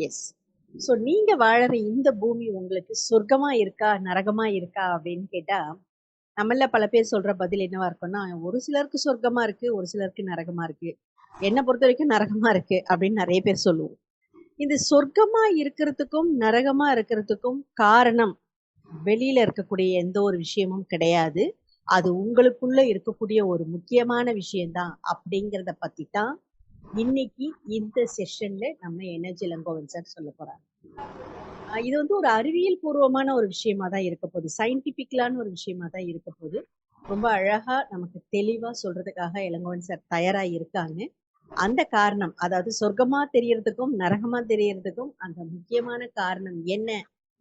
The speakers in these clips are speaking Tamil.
எஸ். ஸோ நீங்க வாழற இந்த பூமி உங்களுக்கு சொர்க்கமா இருக்கா? நரகமா இருக்கா? அப்படின்னு கேட்டா, நம்மள்ல பல பேர் சொல்ற பதில் என்னவா இருக்கும்னா, ஒரு சிலருக்கு சொர்க்கமா இருக்கு, ஒரு சிலருக்கு நரகமா இருக்கு. என்ன பொறுத்தவரைக்கும் நரகமா இருக்கு அப்படின்னு நெறைய பேர் சொல்லுவோம். இந்த சொர்க்கமா இருக்கிறதுக்கும், நரகமா இருக்கிறதுக்கும் காரணம் வெளியில இருக்கக்கூடிய எந்த ஒரு விஷயமும் கிடையாது. அது உங்களுக்குள்ள இருக்கக்கூடிய ஒரு முக்கியமான விஷயம் தான் அப்படிங்கிறத பத்தி தான் இன்னைக்கு இந்த செஷன்ல நம்ம எனர்ஜி இளங்கோவன் சார் சொல்லப் போறாங்க. இது வந்து ஒரு அறிவியல் பூர்வமான ஒரு விஷயமா தான் இருக்க போகுது. சயின்டிஃபிக்கலான ஒரு விஷயமா தான் இருக்க போகுது. ரொம்ப அழகா நமக்கு தெளிவா சொல்றதுக்காக இளங்கோவன் சார் தயாரா இருக்காங்க. அந்த காரணம், அதாவது சொர்க்கமா தெரியறதுக்கும், நரகமா தெரியறதுக்கும் அந்த முக்கியமான காரணம் என்ன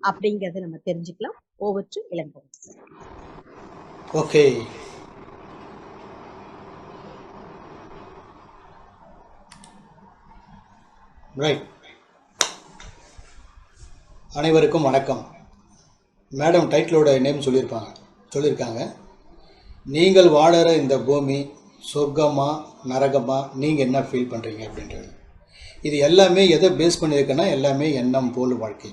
அப்படிங்கறத நம்ம தெரிஞ்சுக்கலாம். Over to Ilangovan sir. Okay. Right. அனைவருக்கும் வணக்கம். மேடம் டைட்டிலோட நேம் சொல்லியிருக்காங்க. நீங்கள் வாழற இந்த பூமி சொர்க்கமா நரகமா, நீங்கள் என்ன ஃபீல் பண்ணுறீங்க அப்படின்றது. இது எல்லாமே எதை பேஸ் பண்ணியிருக்குன்னா, எல்லாமே எண்ணம் போல் வாழ்க்கை.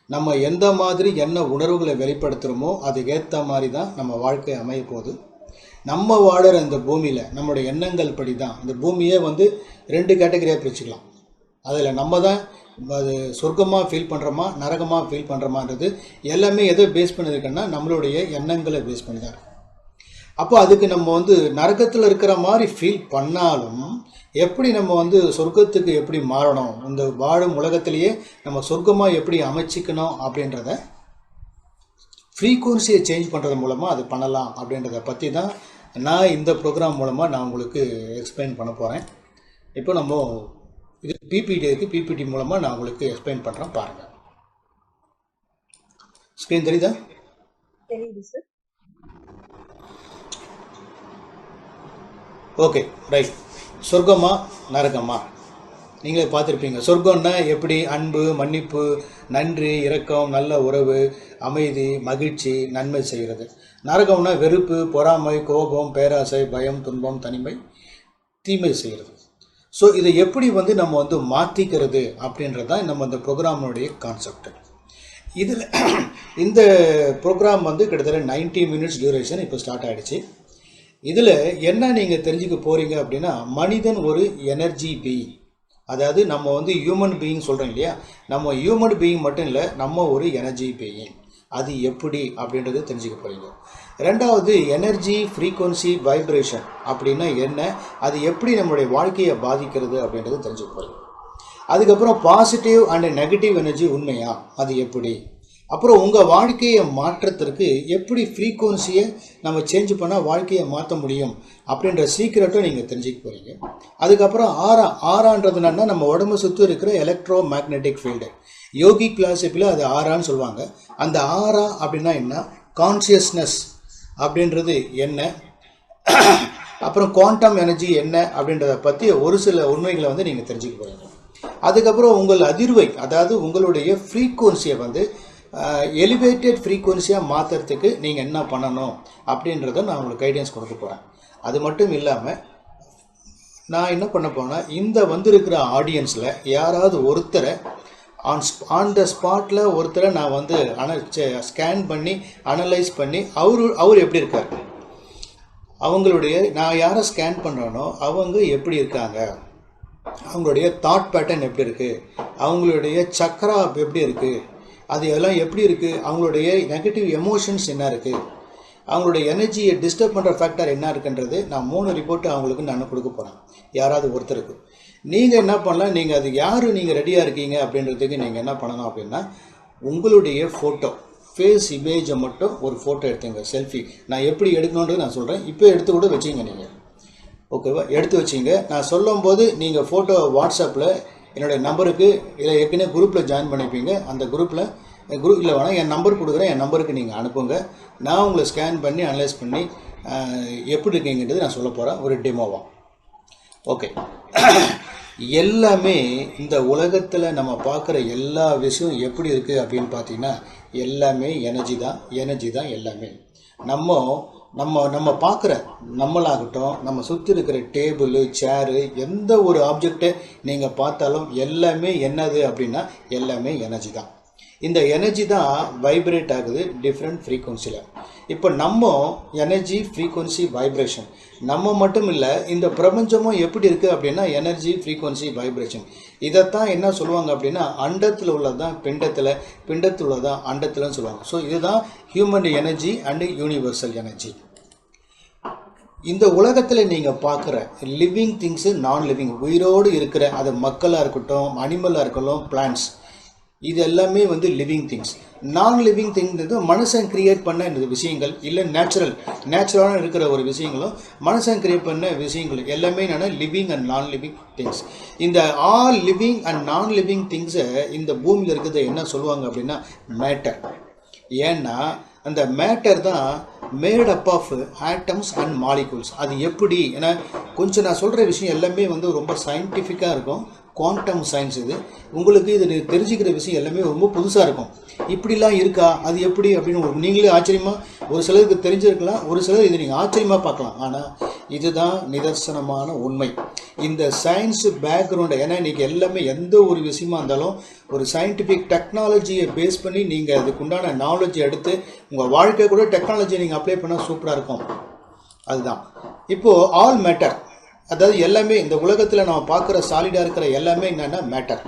நம்ம எந்த மாதிரி என்ன உணர்வுகளை வெளிப்படுத்துகிறோமோ அதுக்கேற்ற மாதிரி தான் நம்ம வாழ்க்கை அமைய போகுது. நம்ம வாழற இந்த பூமியில் நம்மளுடைய எண்ணங்கள் படி தான் இந்த பூமியே வந்து 2 கேட்டகரியாக பிரிச்சுக்கலாம். அதில் நம்ம தான் அது சொர்க்கமாக ஃபீல் பண்ணுறோமா நரகமாக ஃபீல் பண்ணுறோமான்றது எல்லாமே எதை பேஸ் பண்ணியிருக்குன்னா நம்மளுடைய எண்ணங்களை பேஸ் பண்ணி தான். அப்போ அதுக்கு நம்ம வந்து நரகத்தில் இருக்கிற மாதிரி ஃபீல் பண்ணாலும் எப்படி நம்ம வந்து சொர்க்கத்துக்கு எப்படி மாறணும், இந்த வாழும் உலகத்திலேயே நம்ம சொர்க்கமாக எப்படி அமைச்சிக்கணும் அப்படின்றத ஃப்ரீக்குவன்சியை சேஞ்ச் பண்ணுறது மூலமாக அது பண்ணலாம் அப்படின்றத பற்றி தான் நான் இந்த ப்ரோக்ராம் மூலமாக நான் உங்களுக்கு எக்ஸ்பிளைன் பண்ண போகிறேன். இப்போ நம்ம இது பிபிடி இருக்குது, பிபிடி மூலமாக நான் உங்களுக்கு எக்ஸ்பிளைன் பண்ணுறேன். பாருங்கள். ஸ்க்ரீன் தெரியுதா? தெரியுது சார். Okay, right. சொர்க்கமா நரகமா நீங்களே பார்த்துருப்பீங்க. சொர்க்கம்னா எப்படி? அன்பு, மன்னிப்பு, நன்றி, இரக்கம், நல்ல உறவு, அமைதி, மகிழ்ச்சி, நன்மை செய்கிறது. நரகம்னா வெறுப்பு, பொறாமை, கோபம், பேராசை, பயம், துன்பம், தனிமை, தீமை செய்கிறது. ஸோ இதை எப்படி வந்து நம்ம வந்து மாற்றிக்கிறது அப்படின்றது தான் நம்ம இந்த ப்ரோக்ராமுடைய கான்செப்ட். இதில் இந்த ப்ரோக்ராம் வந்து கிட்டத்தட்ட 90 மினிட்ஸ் டியூரேஷன் இப்போ ஸ்டார்ட் ஆகிடுச்சு. இதில் என்ன நீங்கள் தெரிஞ்சுக்க போகிறீங்க அப்படின்னா, மனிதன் ஒரு எனர்ஜி பீயிங். அதாவது நம்ம வந்து ஹியூமன் பீயிங் சொல்கிறோம் இல்லையா, நம்ம ஹியூமன் பீயிங் மட்டும் இல்லை, நம்ம ஒரு எனர்ஜி பீயிங். அது எப்படி அப்படின்றது தெரிஞ்சுக்க போகிறீங்க. ரெண்டாவது, எனர்ஜி ஃப்ரீக்குவன்சி வைப்ரேஷன் அப்படின்னா என்ன, அது எப்படி நம்மளுடைய வாழ்க்கையை பாதிக்கிறது அப்படின்றது தெரிஞ்சுக்க போகிறீங்க. அதுக்கப்புறம் பாசிட்டிவ் அண்ட் நெகட்டிவ் எனர்ஜி உண்மையா, அது எப்படி, அப்புறம் உங்கள் வாழ்க்கையை மாற்றத்திற்கு எப்படி ஃப்ரீக்குவன்சியை நம்ம சேஞ்ச் பண்ணால் வாழ்க்கையை மாற்ற முடியும் அப்படின்ற சீக்கிரட்டும் நீங்கள் தெரிஞ்சுக்க போகிறீங்க. அதுக்கப்புறம் ஆறான்றது என்னன்னா, நம்ம உடம்பு சுற்றி இருக்கிற எலக்ட்ரோ மேக்னெட்டிக் ஃபீல்டு. யோகி கிளாசிப்பில் அது ஆறான்னு சொல்லுவாங்க. அந்த ஆறா அப்படின்னா என்ன, கான்சியஸ்னஸ் அப்படின்றது என்ன, அப்புறம் குவாண்டம் எனர்ஜி என்ன அப்படின்றத பற்றி ஒரு சில உண்மைகளை வந்து நீங்கள் தெரிஞ்சுக்க போகிறீங்க. அதுக்கப்புறம் உங்கள் அதிர்வை, அதாவது உங்களுடைய ஃப்ரீக்குவன்சியை வந்து எலிவேட்டட் ஃப்ரீக்குவன்சியாக மாற்றுறதுக்கு நீங்கள் என்ன பண்ணணும் அப்படின்றத நான் உங்களுக்கு கைடன்ஸ் கொடுக்க போகிறேன். அது மட்டும் இல்லாமல் நான் என்ன பண்ண போனால், இந்த வந்திருக்கிற ஆடியன்ஸில் யாராவது ஒருத்தரை ஆன் த ஸ்பாட்டில் ஒருத்தரை நான் வந்து ஸ்கேன் பண்ணி அனலைஸ் பண்ணி அவர் எப்படி இருக்கார், அவங்களுடைய நான் யாரை ஸ்கேன் பண்ணுறேனோ அவங்க எப்படி இருக்காங்க, அவங்களுடைய தாட் பேட்டர்ன் எப்படி இருக்குது, அவங்களுடைய சக்கரா எப்படி இருக்குது, அது எல்லாம் எப்படி இருக்குது, அவங்களுடைய நெகட்டிவ் எமோஷன்ஸ் என்ன இருக்குது, அவங்களுடைய எனர்ஜியை டிஸ்டர்ப் பண்ணுற ஃபேக்டர் என்ன இருக்குன்றது நான் 3 ரிப்போர்ட்டு அவங்களுக்கு நான் கொடுக்க போகிறேன், யாராவது ஒருத்தருக்கு. நீங்கள் என்ன பண்ணலாம், நீங்கள் அது யார் நீங்கள் ரெடியாக இருக்கீங்க அப்படின்றதுக்கு நீங்கள் என்ன பண்ணணும் அப்படின்னா, உங்களுடைய ஃபோட்டோ ஃபேஸ் இமேஜை மட்டும் ஒரு ஃபோட்டோ எடுத்துங்க, செல்ஃபி. நான் எப்படி எடுக்கணுன்றது நான் சொல்கிறேன், இப்போ எடுத்து கூட வச்சிங்க நீங்கள். ஓகேவா? எடுத்து வச்சிங்க. நான் சொல்லும்போது நீங்கள் ஃபோட்டோ வாட்ஸ்அப்பில் என்னுடைய நம்பருக்கு, இல்லை ஏற்கனவே குரூப்பில் ஜாயின் பண்ணிப்பீங்க, அந்த குரூப்பில் இல்லை வேணால் என் நம்பர் கொடுக்குறேன், என் நம்பருக்கு நீங்கள் அனுப்புங்க. நான் உங்களை ஸ்கேன் பண்ணி அனலைஸ் பண்ணி எப்படி இருக்கீங்கன்றது நான் சொல்ல போகிறேன், ஒரு டெமோவாக. ஓகே. எல்லாமே இந்த உலகத்தில் நம்ம பார்க்குற எல்லா விஷயம் எப்படி இருக்குது அப்படின்னு பார்த்தீங்கன்னா, எல்லாமே எனர்ஜி தான் எல்லாமே. நம்ம நம்ம பார்க்குற நம்மளாகட்டும், நம்ம சுற்றி இருக்கிற டேபிள் சேரு எந்த ஒரு ஆப்ஜெக்டை நீங்கள் பார்த்தாலும் எல்லாமே என்னது அப்படின்னா எல்லாமே எனர்ஜி தான். இந்த எனர்ஜி தான் வைப்ரேட் ஆகுது டிஃப்ரெண்ட் ஃப்ரீக்குவன்சியில். இப்போ நம்ம எனர்ஜி ஃப்ரீக்குவன்சி வைப்ரேஷன் நம்ம மட்டும் இல்லை, இந்த பிரபஞ்சமும் எப்படி இருக்குது அப்படின்னா எனர்ஜி ஃப்ரீக்குவன்சி வைப்ரேஷன். இதைத்தான் என்ன சொல்லுவாங்க அப்படின்னா அண்டத்தில் உள்ளதான் பிண்டத்தில், பிண்டத்தில் உள்ளதான் அண்டத்தில்னு சொல்லுவாங்க. ஸோ இதுதான் human energy and universal energy. இந்த உலகத்தில் நீங்கள் பார்க்குற லிவிங் திங்ஸு, நான் லிவிங் உயிரோடு இருக்கிற அது மக்களாக இருக்கட்டும், அனிமலாக இருக்கட்டும், பிளான்ட்ஸ், இது எல்லாமே வந்து லிவிங் திங்ஸ். நான் லிவிங் திங்கிறது மனுஷன் கிரியேட் பண்ண இந்த விஷயங்கள், இல்லை நேச்சுரலான இருக்கிற ஒரு விஷயங்களும் மனுஷன் கிரியேட் பண்ண விஷயங்கள் எல்லாமே என்னென்னா living and non living things. இந்த all living and non living திங்ஸை இந்த பூமியில் இருக்கிறத என்ன சொல்லுவாங்க அப்படின்னா மேட்டர். ஏன்னா அந்த மேட்டர் தான் made up of atoms and molecules. அது எப்படி, ஏன்னா கொஞ்சம் நான் சொல்கிற விஷயம் எல்லாமே வந்து ரொம்ப சயின்டிஃபிக்காக இருக்கும், குவாண்டம் சயின்ஸ். இது உங்களுக்கு இது தெரிஞ்சுக்கிற விஷயம் எல்லாமே ரொம்ப புதுசாக இருக்கும். இப்படிலாம் இருக்கா, அது எப்படி அப்படின்னு நீங்களே ஆச்சரியமாக, ஒரு சிலருக்கு தெரிஞ்சிருக்கலாம், ஒரு சிலர் இது நீங்கள் ஆச்சரியமாக பார்க்கலாம். ஆனால் இதுதான் நிதர்சனமான உண்மை. இந்த சயின்ஸு பேக்ரவுண்டை, ஏன்னா இன்றைக்கி எல்லாமே எந்த ஒரு விஷயமா இருந்தாலும் ஒரு சயின்டிஃபிக் டெக்னாலஜியை பேஸ் பண்ணி நீங்கள் அதுக்குண்டான நாலேஜை எடுத்து உங்கள் வாழ்க்கை கூட டெக்னாலஜியை நீங்கள் அப்ளை பண்ணால் சூப்பராக இருக்கும். அதுதான் இப்போது ஆல் மேட்டர், அதாவது எல்லாமே இந்த உலகத்தில் நம்ம பார்க்குற சாலிடாக இருக்கிற எல்லாமே என்னென்னா matter.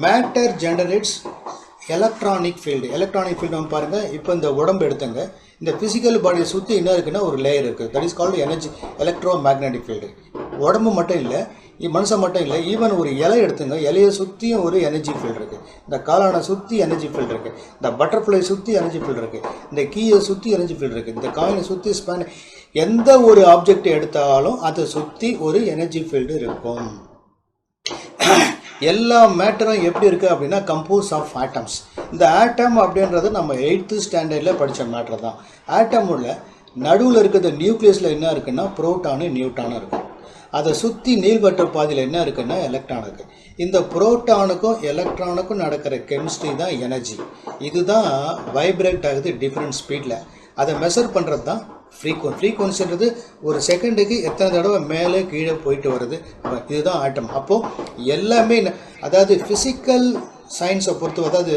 Matter generates electronic field. Electronic field நம்ம பாருங்கள், இப்போ இந்த உடம்பு எடுத்துங்க, இந்த ஃபிசிக்கல் பாடியை சுற்றி என்ன இருக்குன்னா ஒரு லேயர் இருக்குது, that is called energy electro magnetic field. உடம்பு மட்டும் இல்லை, மனுஷன் மட்டும் இல்லை, ஈவன் ஒரு இலை எடுத்துங்க, இலையை சுற்றியும் ஒரு எனர்ஜி ஃபீல்டு இருக்குது. இந்த காளானை சுற்றி எனர்ஜி ஃபீல்டு இருக்குது, இந்த பட்டர்ஃப்ளை சுற்றி எனர்ஜி ஃபீல்டு இருக்குது, இந்த கீயை சுற்றி எனர்ஜி ஃபீல்டு இருக்குது, இந்த காயினை சுற்றி ஸ்பேன், எந்த ஒரு ஆப்ஜெக்ட் எடுத்தாலும் அதை சுற்றி ஒரு எனர்ஜி ஃபீல்டு இருக்கும். எல்லா மேட்டரும் எப்படி இருக்குது அப்படின்னா கம்போஸ் ஆஃப் ஆட்டம்ஸ். இந்த ஆட்டம் அப்படின்றது நம்ம 8th ஸ்டாண்டர்டில் படித்த மேட்டர் தான். ஆட்டம் உள்ள நடுவில் இருக்கிற நியூக்ளியஸில் என்ன இருக்குன்னா புரோட்டானு நியூட்ரானும் இருக்குது. அதை சுற்றி நீள்வட்ட பாதையில் என்ன இருக்குன்னா எலக்ட்ரான் இருக்குது. இந்த புரோட்டானுக்கும் எலக்ட்ரானுக்கும் நடக்கிற கெமிஸ்ட்ரி தான் எனர்ஜி. இதுதான் வைப்ரேட் ஆகுது டிஃப்ரெண்ட் ஸ்பீடில். அதை மெஷர் பண்ணுறது தான் ஃப்ரீக்வன்சின்றது ஒரு செகண்டுக்கு எத்தனை தடவை மேலே கீழே போயிட்டு வருது, இதுதான் ஆட்டம். அப்போது எல்லாமே, அதாவது ஃபிசிக்கல் சயின்ஸை பொறுத்து, அதாவது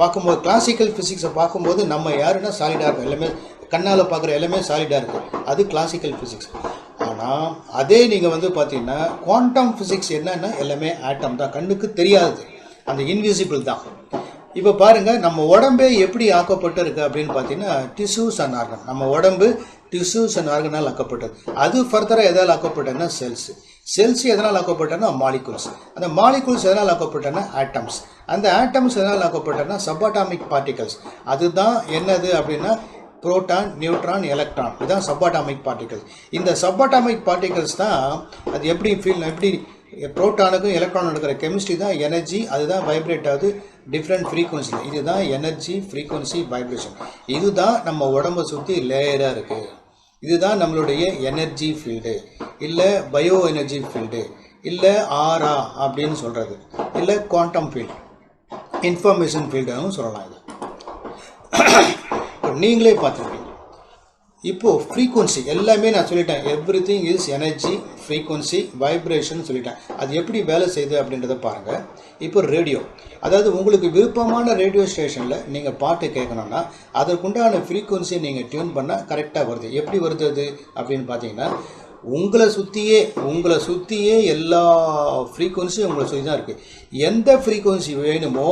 பார்க்கும்போது கிளாசிக்கல் ஃபிசிக்ஸை பார்க்கும்போது நம்ம யாருன்னா சாலிடாக இருக்கும், எல்லாமே கண்ணால் பார்க்குற எல்லாமே சாலிடாக இருக்குது, அது கிளாசிக்கல் ஃபிசிக்ஸ். ஆனால் அதே நீங்கள் வந்து பார்த்தீங்கன்னா குவாண்டம் ஃபிசிக்ஸ் என்னன்னா எல்லாமே ஆட்டம் தான், கண்ணுக்கு தெரியாது, அந்த இன்விசிபிள் தான். இப்போ பாருங்கள், நம்ம உடம்பே எப்படி ஆக்கப்பட்டு இருக்குது அப்படின்னு பார்த்தீங்கன்னா டிஷ்யூஸ் அண்ட் ஆர்கன். நம்ம உடம்பு டிஷ்யூஸ் அண்ட் ஆர்கனால் ஆக்கப்பட்டது. அது ஃபர்தராக எதால் ஆக்கப்பட்டதுன்னா செல்ஸ் எதனால் ஆக்கப்பட்டனா மாலிகூல்ஸ். அந்த மாலிகூல்ஸ் எதனால் ஆக்கப்பட்டனா ஆட்டம்ஸ். அந்த ஆட்டம்ஸ் எதனால் ஆக்கப்பட்டனா சப்பாட்டாமிக் பார்ட்டிகல்ஸ். அதுதான் என்னது அப்படின்னா புரோட்டான், நியூட்ரான், எலக்ட்ரான், இதுதான் சப்பாட்டாமிக் பார்ட்டிகல்ஸ். இந்த சப்பாட்டாமிக் பார்ட்டிகல்ஸ் தான் அது எப்படி புரோட்டானுக்கும் எலக்ட்ரானுக்கும் இருக்கிற கெமிஸ்ட்ரி தான் எனர்ஜி. அதுதான் வைப்ரேட் ஆகுது டிஃப்ரெண்ட் ஃப்ரீக்வன்சியில். இதுதான் எனர்ஜி ஃப்ரீக்வன்சி வைப்ரேஷன். இதுதான் நம்ம உடம்பை சுற்றி லேயராக இருக்குது. இதுதான் நம்மளுடைய எனர்ஜி ஃபீல்டு, இல்லை பயோ எனர்ஜி ஃபீல்டு, இல்லை ஆரா அப்படின்னு சொல்கிறது, இல்லை குவாண்டம் ஃபீல்டு, இன்ஃபர்மேஷன் ஃபீல்டுன்னு சொல்லலாம். இது நீங்களே பார்த்துருப்பீங்க. இப்போது ஃப்ரீக்வன்சி எல்லாமே நான் சொல்லிட்டேன், every thing is energy, frequency, vibration சொல்லிட்டேன். அது எப்படி வேலை செய்யுது அப்படின்றத பாருங்கள். இப்போ ரேடியோ, அதாவது உங்களுக்கு விருப்பமான ரேடியோ ஸ்டேஷனில் நீங்கள் பாட்டு கேட்கணுன்னா அதற்குண்டான ஃப்ரீக்வன்சியை நீங்கள் டியூன் பண்ணால் கரெக்டாக வருது. எப்படி வருது அது அப்படின்னு பார்த்தீங்கன்னா உங்களை சுற்றியே எல்லா ஃப்ரீக்வன்சியும் உங்களை சுற்றி தான் இருக்குது. எந்த ஃப்ரீக்வன்சி வேணுமோ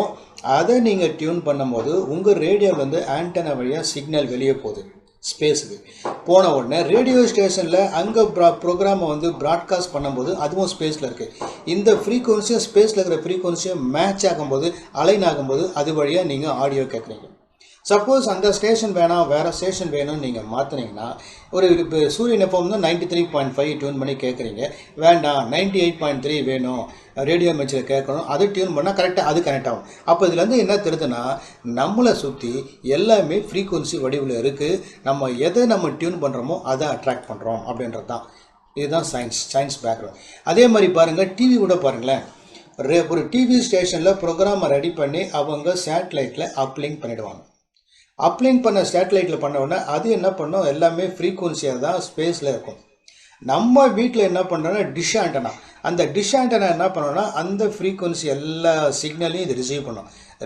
அதை நீங்கள் டியூன் பண்ணும்போது உங்கள் ரேடியோவிலேருந்து ஆண்டனா வழியாக சிக்னல் வெளியே போகுது. ஸ்பேஸுக்கு போன உடனே ரேடியோ ஸ்டேஷனில் அங்கே ப்ரோக்ராமை வந்து ப்ராட்காஸ்ட் பண்ணும்போது அதுவும் ஸ்பேஸில் இருக்குது. இந்த ஃப்ரீக்வன்சியும் ஸ்பேஸில் இருக்கிற ஃப்ரீக்வன்சியும் மேட்ச் ஆகும்போது, அலைன் ஆகும்போது அது வழியாக நீங்கள் ஆடியோ கேட்குறீங்க. சப்போஸ் அந்த ஸ்டேஷன் வேணாம், வேறு ஸ்டேஷன் வேணும்னு நீங்கள் மாற்றினீங்கன்னா, ஒரு இப்போ சூரியன் எஃப்எம் தான் 93.5 டியூன் பண்ணி கேட்குறீங்க, வேண்டாம் 98.3 வேணும், ரேடியோ மேட்சில் கேட்கணும், அதை டியூன் பண்ணால் கரெக்டாக அது கனெக்ட் ஆகும். அப்போ இதுலேருந்து என்ன தெரியுதுன்னா நம்மளை சுற்றி எல்லாமே ஃப்ரீக்வன்சி வடிவில் இருக்குது. நம்ம எதை நம்ம டியூன் பண்ணுறோமோ அதை அட்ராக்ட் பண்ணுறோம் அப்படின்றது தான். இதுதான் சயின்ஸ் பேக்ரவுண்ட். அதே மாதிரி பாருங்கள், டிவி கூட பாருங்களேன், ஒரு டிவி ஸ்டேஷனில் ப்ரோக்ராமை ரெடி பண்ணி அவங்க சேட்டலைட்டில் அப்லிங்க் பண்ணிவிடுவாங்க. அப்லிங்க் பண்ண சேட்டலைட்டில் பண்ண உடனே அது என்ன பண்ணும், எல்லாமே ஃப்ரீக்குவன்சியாக தான் ஸ்பேஸில் இருக்கும். நம்ம வீட்டில் என்ன பண்ணுறோன்னா டிஷ் ஆண்டனா, அந்த டிஷ் ஆண்டனா என்ன பண்ணோன்னா அந்த ஃப்ரீக்குவன்சி எல்லா சிக்னலையும் இது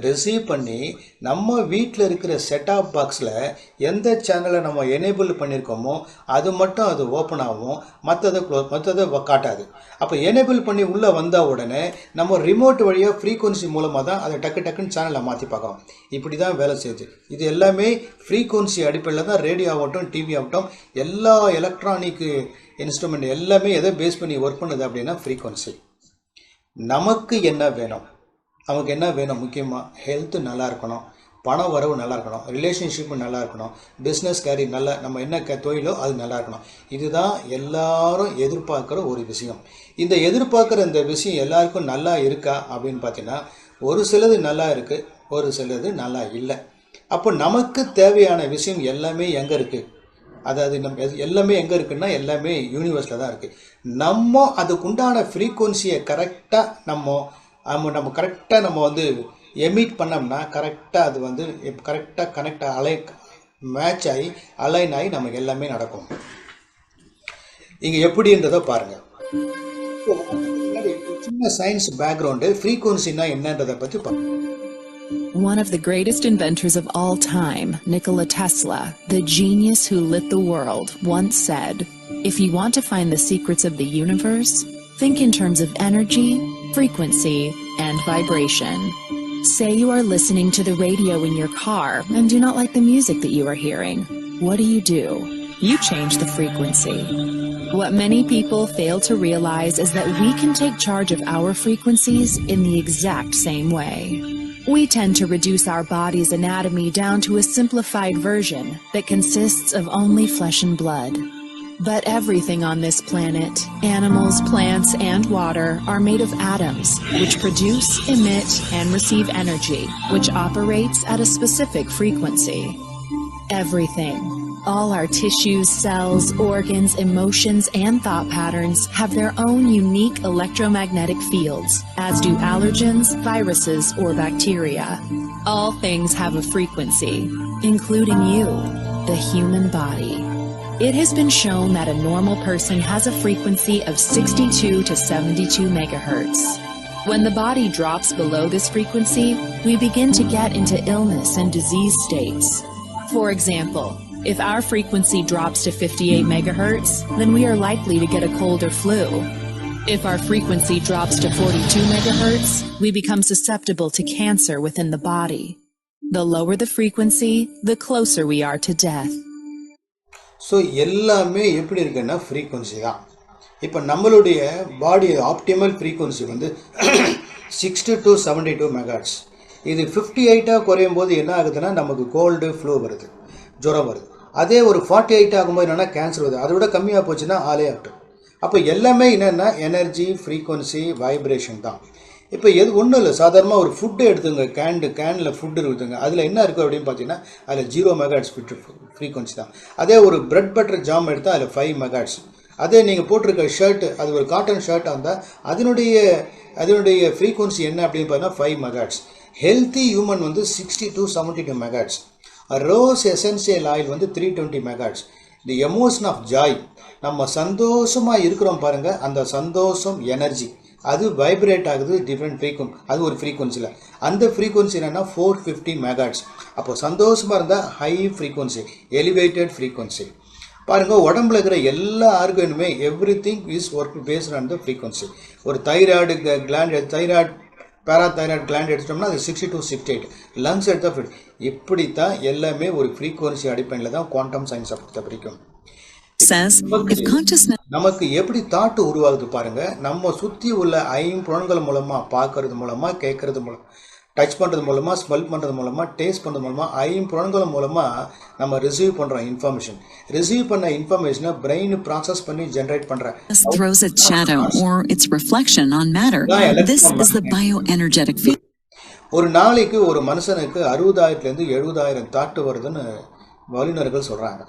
ரிசீவ் பண்ணி நம்ம வீட்டில் இருக்கிற செட்டாப் பாக்ஸில் எந்த சேனலை நம்ம எனேபிள் பண்ணியிருக்கோமோ அது மட்டும் அது ஓப்பன் ஆகும், மற்றதை காட்டாது. அப்போ எனேபிள் பண்ணி உள்ளே வந்தால் உடனே நம்ம ரிமோட் வழியாக ஃப்ரீக்குவன்சி மூலமாக தான் அதை டக்குன்னு சேனலை மாற்றி பார்க்கலாம். இப்படி தான் வேலை செய்யுது. இது எல்லாமே ஃப்ரீக்குவன்சி அடிப்படையில் தான் ரேடியோ ஆகட்டும், டிவி ஆகட்டும், எல்லா எலக்ட்ரானிக் இன்ஸ்ட்ருமெண்ட் எல்லாமே எதை பேஸ் பண்ணி ஒர்க் பண்ணுது அப்படின்னா ஃப்ரீக்குவன்சி. நமக்கு என்ன வேணும்? முக்கியமாக ஹெல்த்து நல்லா இருக்கணும், பண வரவு நல்லா இருக்கணும், ரிலேஷன்ஷிப்பு நல்லா இருக்கணும், பிஸ்னஸ் கேரியர் நல்லா, நம்ம என்ன தொழிலோ அது நல்லா இருக்கணும். இதுதான் எல்லாரும் எதிர்பார்க்குற ஒரு விஷயம். இந்த எதிர்பார்க்குற இந்த விஷயம் எல்லாருக்கும் நல்லா இருக்கா அப்படின்னு பார்த்தீங்கன்னா ஒரு சிலது நல்லா இருக்குது, ஒரு சிலது நல்லா இல்லை. அப்போ நமக்கு தேவையான விஷயம் எல்லாமே எங்கே இருக்குது? அதாவது நம்ம எல்லாமே எங்கே இருக்குன்னா எல்லாமே யூனிவர்ஸில் தான் இருக்குது. நம்ம அதுக்குண்டான ஃப்ரீக்குவன்சியை கரெக்டாக நம்ம கரெக்டாக நம்ம வந்து எமிட் பண்ணோம்னா கரெக்டாக அது வந்து கரெக்டாக கனெக்ட் மேட்ச் ஆகி அலைன் ஆகி நமக்கு எல்லாமே நடக்கும். இங்கே எப்படின்றத பாருங்கள். சின்ன சயின்ஸ் பேக்ரவுண்டு ஃப்ரீக்குவன்சின்னா என்னன்றதை பற்றி பார்க்கணும். One of the greatest inventors of all time, Nikola Tesla, the genius who lit the world, once said, "If you want to find the secrets of the universe, think in terms of energy, frequency, and vibration." Say you are listening to the radio in your car and do not like the music that you are hearing. What do? You change the frequency. What many people fail to realize is that we can take charge of our frequencies in the exact same way. We tend to reduce our body's anatomy down to a simplified version that consists of only flesh and blood. But everything on this planet, animals, plants, and water, are made of atoms, which produce, emit, and receive energy, which operates at a specific frequency. Everything. All our tissues, cells, organs, emotions, and thought patterns have their own unique electromagnetic fields, as do allergens, viruses, or bacteria. All things have a frequency, including you, the human body. It has been shown that a normal person has a frequency of 62 to 72 megahertz. When the body drops below this frequency, we begin to get into illness and disease states. For example, if our frequency drops to 58 megahertz, then we are likely to get a cold or flu. If our frequency drops to 42 megahertz, we become susceptible to cancer within the body. The lower the frequency, the closer we are to death. So எல்லாமே எப்படி இருக்குன்னா ஃப்ரீக்குவன்சி தான். இப்போ நம்மளுடைய பாடி ஆப்டிமல் ஃப்ரீக்குவன்சி வந்து 60 to 72 மெகாஹெர்ட்ஸ். இது 58 குறையும் போது என்ன ஆகுதுன்னா நமக்கு கோல்டு, ஃப்ளூ வருது, ஜுரம் வருது. அதே ஒரு 48 ஆகும்போது என்னென்னா கேன்சர் வருது. அதை விட கம்மியாக போச்சுன்னா ஆலே ஆகட்டும். அப்போ எல்லாமே என்னென்னா எனர்ஜி, ஃப்ரீக்குவன்சி, வைப்ரேஷன் தான். இப்போ ஒன்றும் இல்லை, சாதாரணமாக ஒரு ஃபுட்டு எடுத்துங்க, கேனில் ஃபுட்டு இருக்குதுங்க, அதில் என்ன இருக்குது அப்படின்னு பார்த்தீங்கன்னா அதில் 0 மெகாஹெர்ட்ஸ் ஃப்ரீக்குவன்சி தான். அதே ஒரு பிரெட் பட்டர் ஜாம் எடுத்தால் அதில் 5 மெகாஹெர்ட்ஸ். அதே நீங்கள் போட்டிருக்க ஷர்ட்டு, அது ஒரு காட்டன் ஷர்ட்டாக இருந்தால் அதனுடைய ஃப்ரீக்குவன்சி என்ன அப்படின்னு பார்த்தீங்கன்னா 5 மெகாஹெர்ட்ஸ். ஹெல்த்தி ஹியூமன் வந்து 60 to 72 megahertz. Rose essential oil வந்து 320 megahertz. The emotion of joy, நம்ம சந்தோஷமாக இருக்கிறோம் பாருங்கள், அந்த சந்தோஷம் எனர்ஜி அது வைப்ரேட் ஆகுது டிஃப்ரெண்ட் அது ஒரு ஃப்ரீக்குவன்சியில். அந்த ஃப்ரீக்குவன்சி என்னென்னா 450 மெகாஹெர்ட்ஸ். அப்போ சந்தோஷமாக இருந்தால் ஹை ஃப்ரீக்குவன்சி, எலிவேட்டட் ஃப்ரீக்குவன்சி. பாருங்கள், உடம்புல இருக்கிற எல்லா ஆர்கனுமே everything is work based on the frequency. ஒரு தைராய்டு கிளாண்ட், பேராதைராய்டு கிளாண்ட் எடுத்துட்டோம்னா அது 60 to 68, லங்ஸ் எடுத்தால் இப்படித்தான் எல்லாமே ஒரு ஃப்ரீக்குவன்சி அடிப்படையில் தான் குவாண்டம் சயின்ஸை பொறுத்த வரைக்கும். நமக்கு எப்படி தாட்டு உருவாகுது பாருங்க. நம்ம சுற்றி உள்ள ஐம்புலன்கள் மூலமாக, பார்க்கறது மூலமாக, கேட்கறது மூலம், டச் பண்ணுறது மூலமாக, ஸ்மெல் பண்ணுறது மூலமாக, டேஸ்ட் பண்ணுறது மூலமாக, ஐம்புலன்கள் மூலமாக நம்ம ரிசீவ் பண்ணுற இன்ஃபர்மேஷன். ரிசீவ் பண்ண இன்ஃபர்மேஷனை பிரெயின் ப்ராசஸ் பண்ணி ஜென்ரேட் பண்ணுற throws its shadow or its reflection on matter. This is the bioenergetic field. ஒரு நாளைக்கு ஒரு மனுஷனுக்கு 60,000 to 70,000 தாட்டு வருதுன்னு வல்லுநர்கள் சொல்கிறாங்க.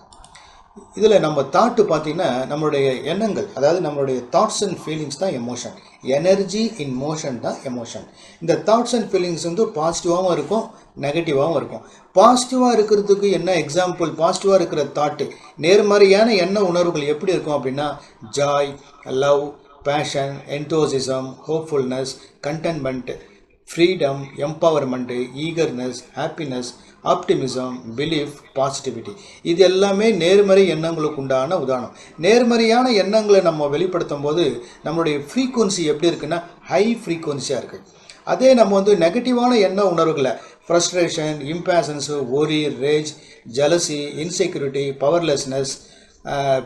இதில் நம்ம தாட்டு பார்த்திங்கன்னா நம்மளுடைய எண்ணங்கள், அதாவது நம்மளுடைய தாட்ஸ் அண்ட் ஃபீலிங்ஸ் தான் எமோஷன். எனர்ஜி இன் மோஷன் தான் எமோஷன். இந்த தாட்ஸ் அண்ட் ஃபீலிங்ஸ் வந்து பாசிட்டிவாகவும் இருக்கும், நெகட்டிவாகவும் இருக்கும். பாசிட்டிவாக இருக்கிறதுக்கு என்ன எக்ஸாம்பிள்? பாசிட்டிவாக இருக்கிற தாட்டு, நேர்மறையான எண்ண உணர்வுகள் எப்படி இருக்கும் அப்படின்னா joy, love, passion, enthusiasm, hopefulness, contentment, freedom, empowerment, eagerness, happiness, optimism, belief, positivity. இது எல்லாமே நேர்மறை எண்ணங்களுக்கு உண்டான உதாரணம். நேர்மறையான எண்ணங்களை நம்ம வெளிப்படுத்தும் போது நம்மளுடைய ஃப்ரீக்குவன்சி எப்படி இருக்குன்னா ஹை ஃப்ரீக்குவன்சியாக இருக்குது. அதே நம்ம வந்து நெகட்டிவான எண்ண உணர்வுகளை frustration, impatience, worry, rage, jealousy, insecurity, powerlessness,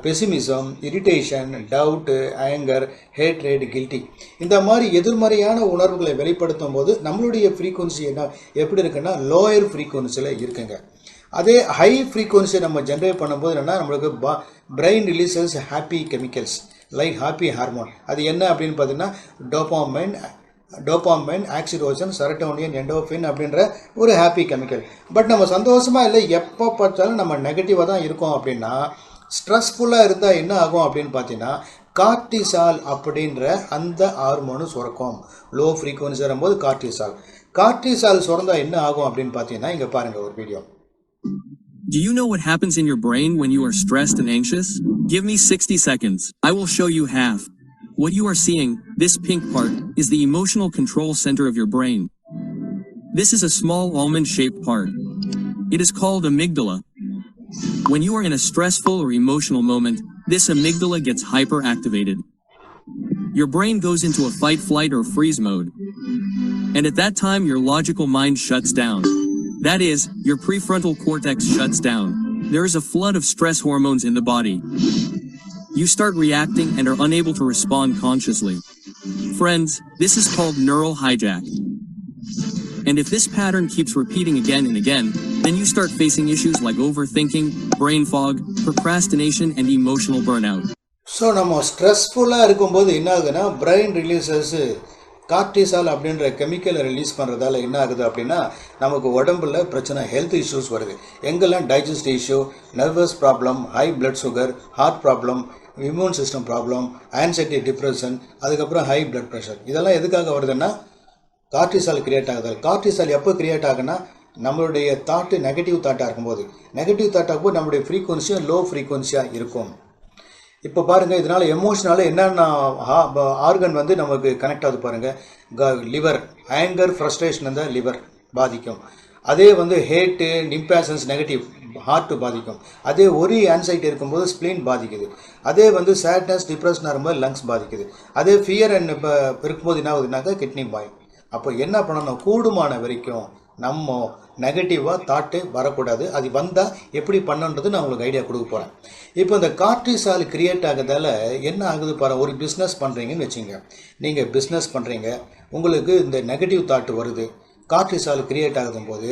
pessimism, irritation, doubt, anger, hatred, guilty, இந்த மாதிரி எதிர்மறையான உணர்வுகளை வெளிப்படுத்தும் போது நம்மளுடைய ஃப்ரீக்குவன்சி என்ன எப்படி இருக்குன்னா லோயர் ஃப்ரீக்குவன்சியில் இருக்குங்க. அதே ஹை ஃப்ரீக்குவன்சியை நம்ம ஜென்ரேட் பண்ணும்போது என்னென்னா நம்மளுக்கு brain releases happy chemicals like happy hormone. அது என்ன அப்படின்னு பார்த்தீங்கன்னா டோபாமைன், ஆக்சிடோசன், செரட்டோனின், எண்டோஃபின் அப்படின்ற ஒரு ஹாப்பி கெமிக்கல். பட் நம்ம சந்தோஷமாக இல்லை, எப்போ பார்த்தாலும் நம்ம நெகட்டிவாக தான் இருக்கோம் அப்படின்னா, ஸ்ட்ரெஸ்ஃபுல்லாக இருந்தால் என்ன ஆகும் அப்படின்னு பார்த்தீங்கன்னா கார்டிசால் அப்படின்ற அந்த ஹார்மோனு சுரக்கும். லோ ஃப்ரீக்குவன்சி வரும்போது கார்டிசால் சுரந்தா என்ன ஆகும் அப்படின்னு பார்த்தீங்கன்னா இங்கே பாருங்கள் ஒரு video. Do you know what happens in your brain when you are stressed and anxious? Give me 60 seconds. I will show you half. What you are seeing, this pink part, is the emotional control center of your brain. This is a small almond-shaped part. It is called amygdala. When you are in a stressful or emotional moment, this amygdala gets hyperactivated. Your brain goes into a fight, flight, or freeze mode. And at that time, your logical mind shuts down. That is, your prefrontal cortex shuts down. There is a flood of stress hormones in the body. You start reacting and are unable to respond consciously. Friends, this is called neural hijack. And if this pattern keeps repeating again and again, then you start facing issues like overthinking, brain fog, procrastination, and emotional burnout. So நம்ம ஸ்ட்ரெஸ்ஃபுல்லாக இருக்கும்போது என்ன ஆகுதுன்னா பிரெயின் ரிலீசஸ் கார்டிசால் அப்படின்ற கெமிக்கலை ரிலீஸ் பண்ணுறதால என்ன ஆகுது அப்படின்னா நமக்கு உடம்புல பிரச்சனை, ஹெல்த் இஷ்யூஸ் வருது. எங்கெல்லாம் digest issue, nervous problem, high blood sugar, heart problem, immune system problem, anxiety, depression, அதுக்கப்புறம் ஹை பிளட் ப்ரெஷர். இதெல்லாம் எதுக்காக வருதுன்னா கார்டிசால் கிரியேட் ஆகுது. கார்டிசால் எப்போ கிரியேட் ஆகுன்னா நம்மளுடைய தாட்டு நெகட்டிவ் தாட்டாக இருக்கும்போது, நெகட்டிவ் தாட்டாக போது நம்மளுடைய ஃப்ரீக்குவன்சியும் லோ ஃப்ரீக்குவன்சியாக இருக்கும். இப்போ பாருங்கள், இதனால் எமோஷனால என்னென்ன ஆர்கன் வந்து நமக்கு கனெக்ட் ஆகுது பாருங்கள். லிவர், ஆங்கர், ஃப்ரஸ்ட்ரேஷன் வந்து லிவர் பாதிக்கும். அதே வந்து ஹேட்டு, இம்பேஷன்ஸ், நெகட்டிவ் ஹார்ட்டு பாதிக்கும். அதே ஒரி, ஆன்சைட்டி இருக்கும்போது ஸ்ப்ளீன் பாதிக்குது. அதே வந்து சேட்னஸ், டிப்ரெஷனாக இருக்கும்போது லங்ஸ் பாதிக்குது. அதே ஃபியர் அண்ட் இப்போ இருக்கும்போது என்ன ஆகுதுனாக்கா கிட்னி பாயும். அப்போ என்ன பண்ணணும், கூடுமான வரைக்கும் நம்ம நெகட்டிவாக தாட்டு வரக்கூடாது. அது வந்தால் எப்படி பண்ணுன்றது நான் உங்களுக்கு ஐடியா கொடுக்க போகிறேன். இப்போ இந்த கார்டிசால் கிரியேட் ஆகிறதால என்ன ஆகுது பாருங்கள். ஒரு பிஸ்னஸ் பண்ணுறீங்கன்னு வச்சுங்க, நீங்கள் பிஸ்னஸ் பண்ணுறீங்க, உங்களுக்கு இந்த நெகட்டிவ் தாட்டு வருது, கார்டிசால் கிரியேட் ஆகும் போது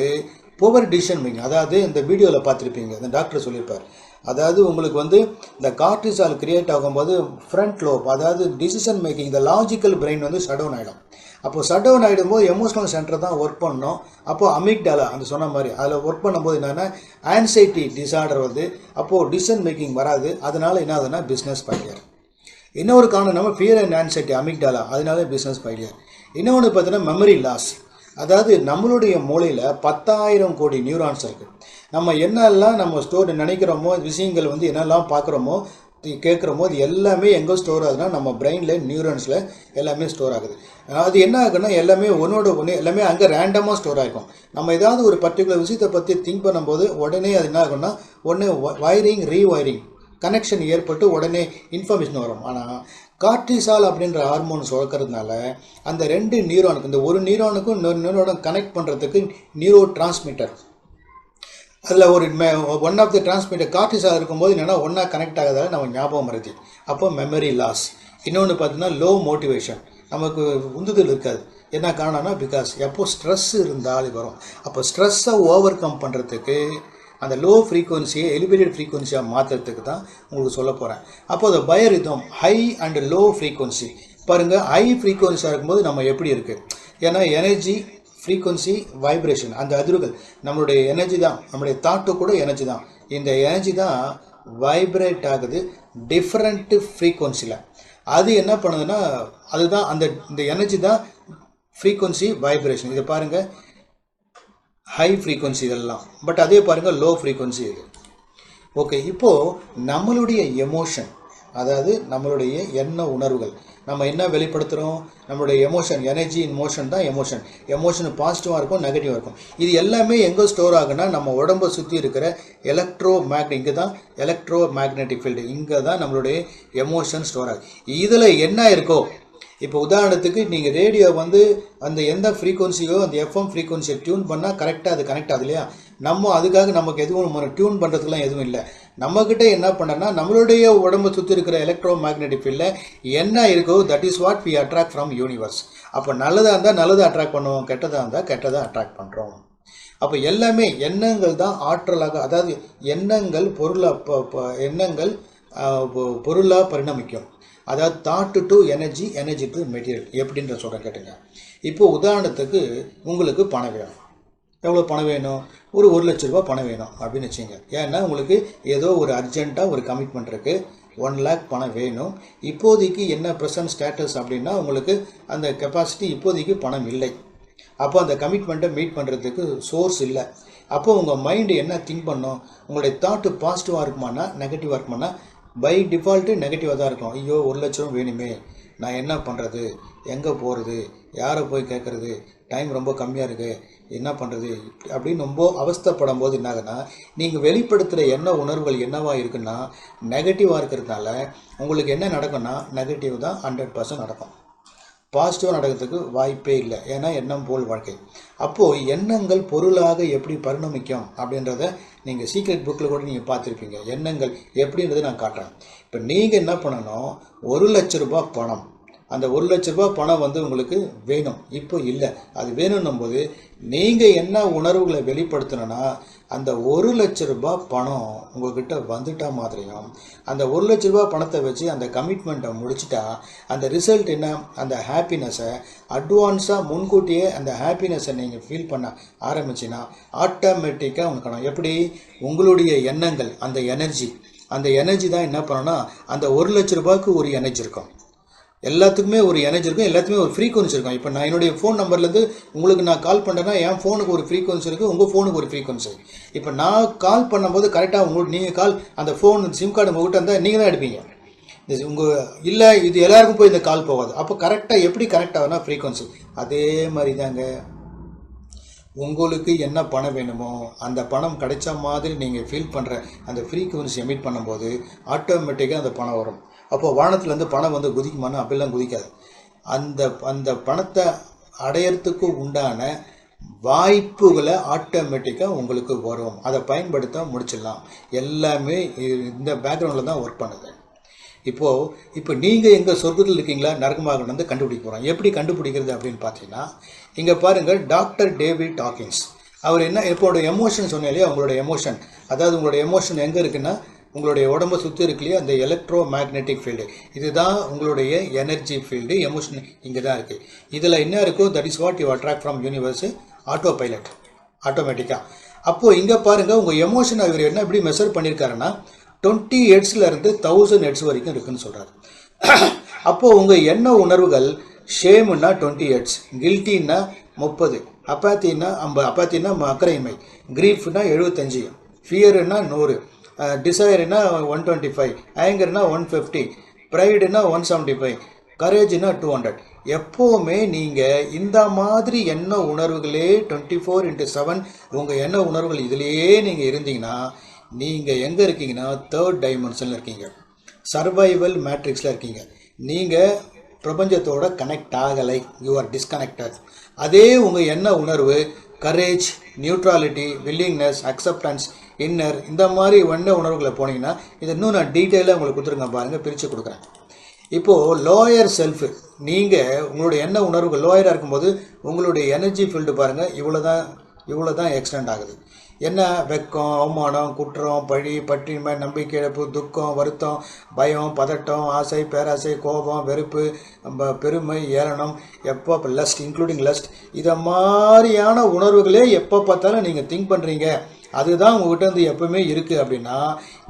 புவர் டிசிஷன் மேக்கிங், அதாவது இந்த வீடியோவில் பார்த்துருப்பீங்க, இந்த டாக்டர் சொல்லியிருப்பார், அதாவது உங்களுக்கு வந்து இந்த கார்டிசால் கிரியேட் ஆகும்போது ஃப்ரண்ட் லோப், அதாவது டிசிஷன் மேக்கிங், இந்த லாஜிக்கல் பிரெயின் வந்து ஷட் டவுன் ஆகிடும். அப்போது ஷட் டவுன் ஆகிடும்போது எமோஷனல் சென்டர் தான் ஒர்க் பண்ணணும். அப்போது அமிக்டாலா அந்த சொன்ன மாதிரி அதில் ஒர்க் பண்ணும்போது என்னென்னா ஆன்சைட்டி டிஸார்டர் வந்து அப்போது டிசிஷன் மேக்கிங் வராது. அதனால் என்ன ஆகுதுன்னா பிஸ்னஸ் ஃபெயிலியர். இன்னொரு காரணம் நம்ம ஃபியர் அண்ட் ஆன்சைட்டி, அமிக்டாலா, அதனால பிஸ்னஸ் ஃபெயிலியர். இன்னொன்று பார்த்தீங்கன்னா மெமரி லாஸ். அதாவது நம்மளுடைய மூளையில் 10,000 கோடி நியூரான்ஸ் இருக்குது. நம்ம என்னெல்லாம் நம்ம ஸ்டோர் நினைக்கிறோமோ, விஷயங்கள் வந்து என்னெல்லாம் பார்க்குறோமோ கேட்குறோமோ அது எல்லாமே எங்கே ஸ்டோர் ஆகுதுன்னா நம்ம பிரெயினில் நியூரான்ஸில் எல்லாமே ஸ்டோர் ஆகுது. அது என்ன ஆகுதுன்னா எல்லாமே ஒன்றோட ஒன்று எல்லாமே அங்கே ரேண்டமாக ஸ்டோர் ஆகிக்கும். நம்ம ஏதாவது ஒரு பர்டிகுலர் விஷயத்தை பற்றி திங்க் பண்ணும்போது உடனே அது என்ன ஆகும்னா ஒன்று வயரிங், ரீவயரிங், கனெக்ஷன் ஏற்பட்டு உடனே இன்ஃபர்மேஷன் வரும். ஆனால் கார்டிசால் அப்படின்ற ஹார்மோன் சுரக்கிறதுனால அந்த 2 நியூரானுக்கு, இந்த ஒரு நியூரானுக்கும் இன்னொரு நியூரானுக்கும் கனெக்ட் பண்ணுறதுக்கு நியூரோ டிரான்ஸ்மிட்டர், அதில் ஒரு one of the transmitter cortisol இருக்கும்போது என்னென்னா ஒன்றா கனெக்ட் ஆகிறதால நம்ம ஞாபகம் மறதி, அப்போ மெமரி லாஸ். இன்னொன்று பார்த்தீங்கன்னா லோ மோட்டிவேஷன், நமக்கு உந்துதல் இருக்காது. என்ன காரணம்னா பிகாஸ் எப்போ ஸ்ட்ரெஸ் இருந்தாலும் வரும். அப்போ ஸ்ட்ரெஸ்ஸை ஓவர் கம் பண்ணுறதுக்கு அந்த லோ ஃப்ரீக்குவன்சியை எலிவேட்டட் ஃப்ரீக்குவன்சியாக மாற்றுறதுக்கு தான் உங்களுக்கு சொல்ல போகிறேன். அப்போ அந்த பயோரிதம் ஹை அண்ட் லோ ஃப்ரீக்குவன்சி பாருங்கள். ஹை ஃப்ரீக்குவன்சியாக இருக்கும்போது நம்ம எப்படி இருக்குது, ஏன்னா எனர்ஜி, ஃப்ரீக்குவன்சி, வைப்ரேஷன், அந்த அதிர்வுகள் நம்மளுடைய எனர்ஜி தான், நம்மளுடைய தாட்டு கூட எனர்ஜி தான். இந்த எனர்ஜி தான் வைப்ரேட் ஆகுது டிஃப்ரெண்ட் ஃப்ரீக்குவன்சியில். அது என்ன பண்ணுதுன்னா அதுதான் இந்த எனர்ஜி தான் ஃப்ரீக்குவன்சி வைப்ரேஷன். இதை பாருங்கள், ஹை ஃப்ரீக்குவன்சி இதெல்லாம், பட் அதே பாருங்கள் லோ ஃப்ரீக்குவன்சி இது. ஓகே, இப்போது நம்மளுடைய எமோஷன், அதாவது நம்மளுடைய எண்ண உணர்வுகள், நம்ம என்ன வெளிப்படுத்துகிறோம், நம்மளுடைய எமோஷன், எனர்ஜி இன் மோஷன் தான் எமோஷன். எமோஷன் பாசிட்டிவாக இருக்கும், நெகட்டிவாக இருக்கும். இது எல்லாமே எங்கே ஸ்டோர் ஆகுன்னா நம்ம உடம்பை சுற்றி இருக்கிற இங்கே தான் எலக்ட்ரோ மேக்னெட்டிக் ஃபீல்டு, இங்கே தான் நம்மளுடைய எமோஷன் ஸ்டோர் ஆகுது. இதில் என்ன இருக்கோ, இப்போ உதாரணத்துக்கு நீங்கள் ரேடியோ அந்த எந்த ஃப்ரீக்குவன்சியோ அந்த எஃப்எம் ஃப்ரீக்குவன்சியை டியூன் பண்ணால் கரெக்டாக அது கனெக்ட் ஆகுது இல்லையா? நம்ம அதுக்காக நமக்கு எதுவும் டியூன் பண்ணுறதுக்குலாம் எதுவும் இல்லை. நம்மக்கிட்ட என்ன பண்ணனா நம்மளுடைய உடம்பை சுற்றி இருக்கிற எலக்ட்ரோ மேக்னெட்டிக் ஃபீல்டில் என்ன இருக்கோ that is what we attract from universe. அப்போ நல்லதாக இருந்தால் நல்லதை அட்ராக்ட் பண்ணுவோம், கெட்டதாக இருந்தால் கெட்டதாக அட்ராக்ட் பண்ணுறோம். அப்போ எல்லாமே எண்ணங்கள் தான் ஆற்றலாக, அதாவது எண்ணங்கள் பொருளாக பரிணமிக்கும். அதாவது thought to energy, energy to material. எப்படின்ற சொல்கிறேன் கேட்டுங்க. இப்போது உதாரணத்துக்கு உங்களுக்கு பணம் வேணும். எவ்வளோ பணம் வேணும்? ஒரு 1 லட்ச ரூபா பணம் வேணும் அப்படின்னு வச்சுங்க. ஏன்னா உங்களுக்கு ஏதோ ஒரு அர்ஜென்ட்டாக ஒரு கமிட்மெண்ட் இருக்குது, 1 லேக் பணம் வேணும். இப்போதைக்கு என்ன ப்ரெசன்ட் ஸ்டேட்டஸ் அப்படின்னா உங்களுக்கு அந்த கெப்பாசிட்டி, இப்போதைக்கு பணம் இல்லை. அப்போ அந்த கமிட்மெண்ட்டை மீட் பண்ணுறதுக்கு சோர்ஸ் இல்லை. அப்போ உங்கள் மைண்டு என்ன திங்க் பண்ணும்? உங்களுடைய தாட்டு பாசிட்டிவாக இருக்குமானா நெகட்டிவாக இருக்குமானா? பை டிஃபால்ட்டு நெகட்டிவாக தான் இருக்கும். ஐயோ 1 லட்சம் வேணுமே, நான் என்ன பண்ணுறது, எங்கே போகிறது, யாரை போய் கேட்குறது, டைம் ரொம்ப கம்மியாக இருக்குது, என்ன பண்ணுறது அப்படின்னு ரொம்ப அவஸ்தைப்படும் போது என்னாகுன்னா நீங்கள் வெளிப்படுத்துகிற எண்ண உணர்வுகள் என்னவாக இருக்குன்னா நெகட்டிவாக இருக்கிறதுனால உங்களுக்கு என்ன நடக்கும்னா நெகட்டிவ் தான் 100% நடக்கும். பாசிட்டிவாக நடக்கிறதுக்கு வாய்ப்பே இல்லை. ஏன்னா எண்ணம் போல் வாழ்க்கை. அப்போது எண்ணங்கள் பொருளாக எப்படி பரிணமிக்கும் அப்படின்றத நீங்கள் சீக்ரெட் புக்கில் கூட நீங்கள் பார்த்துருப்பீங்க. எண்ணங்கள் எப்படின்றத நான் காட்டுறேன். இப்போ நீங்கள் என்ன பண்ணணும், 1 லட்ச ரூபாய் பணம், அந்த 1 லட்ச ரூபாய் பணம் உங்களுக்கு வேணும், இப்போ இல்லை. அது வேணும்னும் போது நீங்கள் என்ன உணர்வுகளை வெளிப்படுத்தணும்னா அந்த 1 லட்ச ரூபாய் பணம் உங்கள்கிட்ட வந்துட்டா மாதிரியும் அந்த 1 லட்ச ரூபாய் பணத்தை வச்சு அந்த கமிட்மெண்ட்டை முடிச்சுட்டா அந்த ரிசல்ட் என்ன, அந்த ஹாப்பினஸை அட்வான்ஸாக முன்கூட்டியே அந்த ஹாப்பினஸை நீங்கள் ஃபீல் பண்ண ஆரம்பிச்சின்னா ஆட்டோமேட்டிக்காக உங்களுக்கு எப்படி உங்களுடைய எண்ணங்கள், அந்த எனர்ஜி தான் என்ன பண்ணணும்னா அந்த 1 லட்ச ரூபாய்க்கு ஒரு எனர்ஜி இருக்கும். எல்லாத்துக்குமே ஒரு எனர்ஜி இருக்கும், எல்லாத்துக்குமே ஒரு ஃப்ரீக்வன்சி இருக்கும். இப்போ நான் என்னுடைய ஃபோன் நம்பர்லேருந்து உங்களுக்கு நான் கால் பண்ணுறேன்னா என் ஃபோனுக்கு ஒரு ஃப்ரீக்வன்சி இருக்குது, உங்கள் ஃபோனுக்கு ஒரு ஃப்ரீக்வன்சி. இப்போ நான் கால் பண்ணும்போது கரெக்டாக நீங்கள் கால் அந்த ஃபோன் சிம் கார்டு உங்கள்கிட்ட இருந்தால் நீங்கள் தான் எடுப்பீங்க. இல்லை இது எல்லாருக்கும் போய் இந்த கால் போகாது. அப்போ கரெக்டாக எப்படி கனெக்ட் ஆகுதுன்னா ஃப்ரீக்வன்சி. அதே மாதிரி தாங்க உங்களுக்கு என்ன பணம் வேணுமோ அந்த பணம் கிடைச்ச மாதிரி நீங்கள் ஃபீல் பண்ணுற அந்த ஃப்ரீக்வன்சி எமிட் பண்ணும்போது ஆட்டோமேட்டிக்காக அந்த பணம் வரும். அப்போது வானத்துலேருந்து பணம் குதிக்குமானா அப்படிலாம் குதிக்காது. அந்த பணத்தை அடையிறதுக்கு உண்டான வாய்ப்புகளை ஆட்டோமேட்டிக்காக உங்களுக்கு வரும். அதை பயன்படுத்த முடிச்சிடலாம். எல்லாமே இந்த பேக்ரவுண்டில் தான் ஒர்க் பண்ணுது. இப்போ நீங்கள் எங்கள் சொர்க்கத்தில் இருக்கீங்களா நரகமாக கண்டுபிடிக்க போகிறோம். எப்படி கண்டுபிடிக்கிறது அப்படின்னு பார்த்தீங்கன்னா இங்கே பாருங்கள், டாக்டர் டேவிட் ஹாக்கின்ஸ் அவர் என்ன இப்போட எமோஷன் சொன்னேன் இல்லையா, உங்களோட எமோஷன், அதாவது உங்களோட எமோஷன் எங்கே இருக்குன்னா உங்களுடைய உடம்பை சுற்றி இருக்குல்லையே அந்த எலக்ட்ரோ மேக்னெட்டிக் ஃபீல்டு, இதுதான் உங்களுடைய எனர்ஜி ஃபீல்டு. எமோஷன் இங்கே தான் இருக்குது. இதில் என்ன இருக்கோ that is what you attract from universe, auto pilot, ஆட்டோமேட்டிக்காக. அப்போது இங்கே பாருங்கள் உங்கள் எமோஷன் அவர் என்ன எப்படி மெஷர் பண்ணியிருக்காருன்னா 20 ஹெர்ட்ஸ்லேருந்து 1000 ஹெர்ட்ஸ் வரைக்கும் இருக்குதுன்னு சொல்கிறார். அப்போது உங்கள் எண்ண உணர்வுகள் ஷேமுன்னா 20 ஹெர்ட்ஸ், கில்ட்டின்னா 30, அப்பாத்தின்னா அக்கறையின்மை, கிரீஃப்னா 75, ஃபியருன்னா 100, டிசைர்னா 125, ஆங்கர்னா 150, ப்ரைடுனா 175, கரேஜ்னா 200. எப்போவுமே நீங்கள் இந்த மாதிரி எண்ண உணர்வுகளே 24/7 உங்கள் எண்ண உணர்வுகள் இதிலேயே நீங்கள் இருந்தீங்கன்னா நீங்கள் எங்கே இருக்கீங்கன்னா 3rd டைமென்ஷனில் இருக்கீங்க, சர்வைவல் மேட்ரிக்ஸில் இருக்கீங்க. நீங்கள் பிரபஞ்சத்தோட கனெக்ட் ஆகலை, யூ ஆர் டிஸ்கனெக்டட். அதே உங்கள் எண்ண உணர்வு courage, neutrality, willingness, acceptance, inner, இந்த மாதிரி எண்ண உணர்வுகளை போனீங்கன்னா இதை இன்னும் நான் டீட்டெயிலாக உங்களுக்கு கொடுத்துருங்க பாருங்கள், பிரித்து கொடுக்குறேன். இப்போது லோயர் செல்ஃபு, நீங்கள் உங்களுடைய எண்ண உணர்வுகள் லோயராக இருக்கும்போது உங்களுடைய எனர்ஜி ஃபீல்டு பாருங்கள் இவ்வளோ தான் எக்ஸ்டெண்ட் ஆகுது. என்ன வெக்கம், அவமானம், குற்றம், பழி, பற்றின்மை, நம்பிக்கை இழப்பு, துக்கம், வருத்தம், பயம், பதட்டம், ஆசை, பேராசை, கோபம், வெறுப்பு, பெருமை, ஏளனம், எப்போ லஸ்ட், இன்க்ளூடிங் லஸ்ட், இதை மாதிரியான உணர்வுகளே எப்போ பார்த்தாலும் நீங்கள் திங்க் பண்ணுறீங்க அதுதான் உங்கள்கிட்ட வந்து எப்பவுமே இருக்குது அப்படின்னா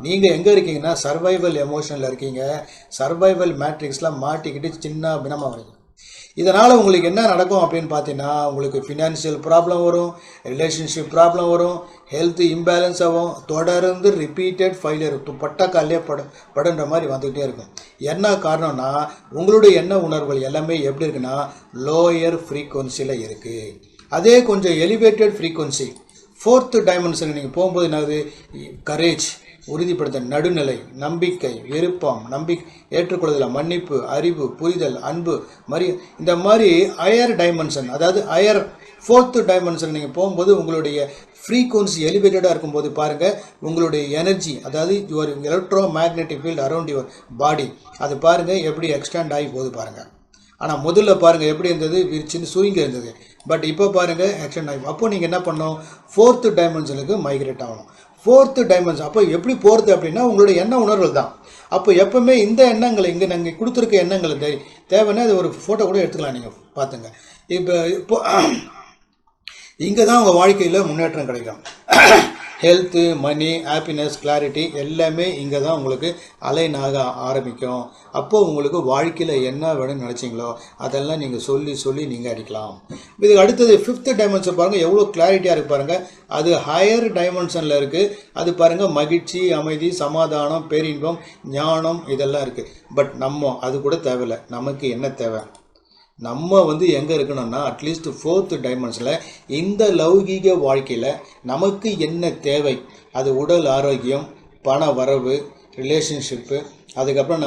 நீங்கள் எங்கே இருக்கீங்கன்னா சர்வைவல் எமோஷனில் இருக்கீங்க. சர்வைவல் மேட்ரிக்ஸில் மாட்டிக்கிட்டு சின்ன பின்னமாக வரீங்க. இதனால் உங்களுக்கு என்ன நடக்கும் அப்படின்னு பார்த்தீங்கன்னா உங்களுக்கு ஃபினான்ஷியல் ப்ராப்ளம் வரும், ரிலேஷன்ஷிப் ப்ராப்ளம் வரும், ஹெல்த் இம்பேலன்ஸ் ஆகும், தொடர்ந்து ரிப்பீட்டட் ஃபெயிலியர் பட்டக்காலே படுன்ற மாதிரி வந்துக்கிட்டே இருக்கும். என்ன காரணம்னா உங்களுடைய எண்ண உணர்வுகள் எல்லாமே எப்படி இருக்குன்னா லோயர் ஃப்ரீக்குவன்சியில் இருக்குது. அதே கொஞ்சம் எலிவேட்டட் ஃப்ரீக்குவன்சி 4th டைமென்ஷன் நீங்கள் போகும்போது என்னது கரேஜ், உறுதிப்படுத்த, நடுநிலை, நம்பிக்கை, விருப்பம், ஏற்றுக்கொள்ளுதல், மன்னிப்பு, அறிவு, புரிதல், அன்பு மாதிரி இந்த மாதிரி ஹையர் டைமென்ஷன், அதாவது ஹையர் 4th டைமென்ஷன் நீங்கள் போகும்போது உங்களுடைய ஃப்ரீக்குவன்சி எலிவேட்டடாக இருக்கும்போது பாருங்கள் உங்களுடைய எனர்ஜி, அதாவது your electro magnetic field around your body அது பாருங்கள் எப்படி எக்ஸ்டெண்ட் ஆகி போகுது பாருங்கள். ஆனால் முதல்ல பாருங்கள் எப்படி இருந்தது, விரிச்சின்னு சுருங்கி இருந்தது. பட் இப்போ பாருங்கள் எக்ஸ்டெண்ட் ஆகி. அப்போ நீங்கள் என்ன பண்ணணும், 4th டைமென்ஷனுக்கு மைக்ரேட் ஆகணும். 4th டைமென்ஷன் அப்போ எப்படி போகிறது அப்படின்னா உங்களுடைய எண்ண உணர்வுகள் தான். அப்போ எப்போவுமே இந்த எண்ணங்களை இங்கே நாங்கள் கொடுத்துருக்க எண்ணங்களை தேவைன்னா அது ஒரு ஃபோட்டோ கூட எடுத்துக்கலாம், நீங்கள் பார்த்துங்க. இப்போ இங்கே தான் உங்கள் வாழ்க்கையில் முன்னேற்றம் கிடைக்கும். ஹெல்த்து, மணி, ஹாப்பினஸ், கிளாரிட்டி எல்லாமே இங்கே தான் உங்களுக்கு அலைன் ஆக ஆரம்பிக்கும். அப்போது உங்களுக்கு வாழ்க்கையில் என்ன வேணும்னு நினச்சிங்களோ அதெல்லாம் நீங்கள் சொல்லி நீங்கள் அடிக்கலாம். இதுக்கு அடுத்தது 5th டைமென்ஷன் பாருங்கள் எவ்வளோ கிளாரிட்டியாக இருக்குது பாருங்கள். அது ஹையர் டைமென்ஷனில் இருக்குது. அது பாருங்கள் மகிழ்ச்சி, அமைதி, சமாதானம், பேரின்பம், ஞானம் இதெல்லாம் இருக்குது. பட் நம்ம அது கூட தேவையில்லை. நமக்கு என்ன தேவை, நம்ம வந்து எங்கே இருக்கணும்னா அட்லீஸ்ட் 4th டைமென்ஷனில் இந்த லௌகீக வாழ்க்கையில் நமக்கு என்ன தேவை, அது உடல் ஆரோக்கியம், பண வரவு, ரிலேஷன்ஷிப்பு, அதுக்கப்புறம்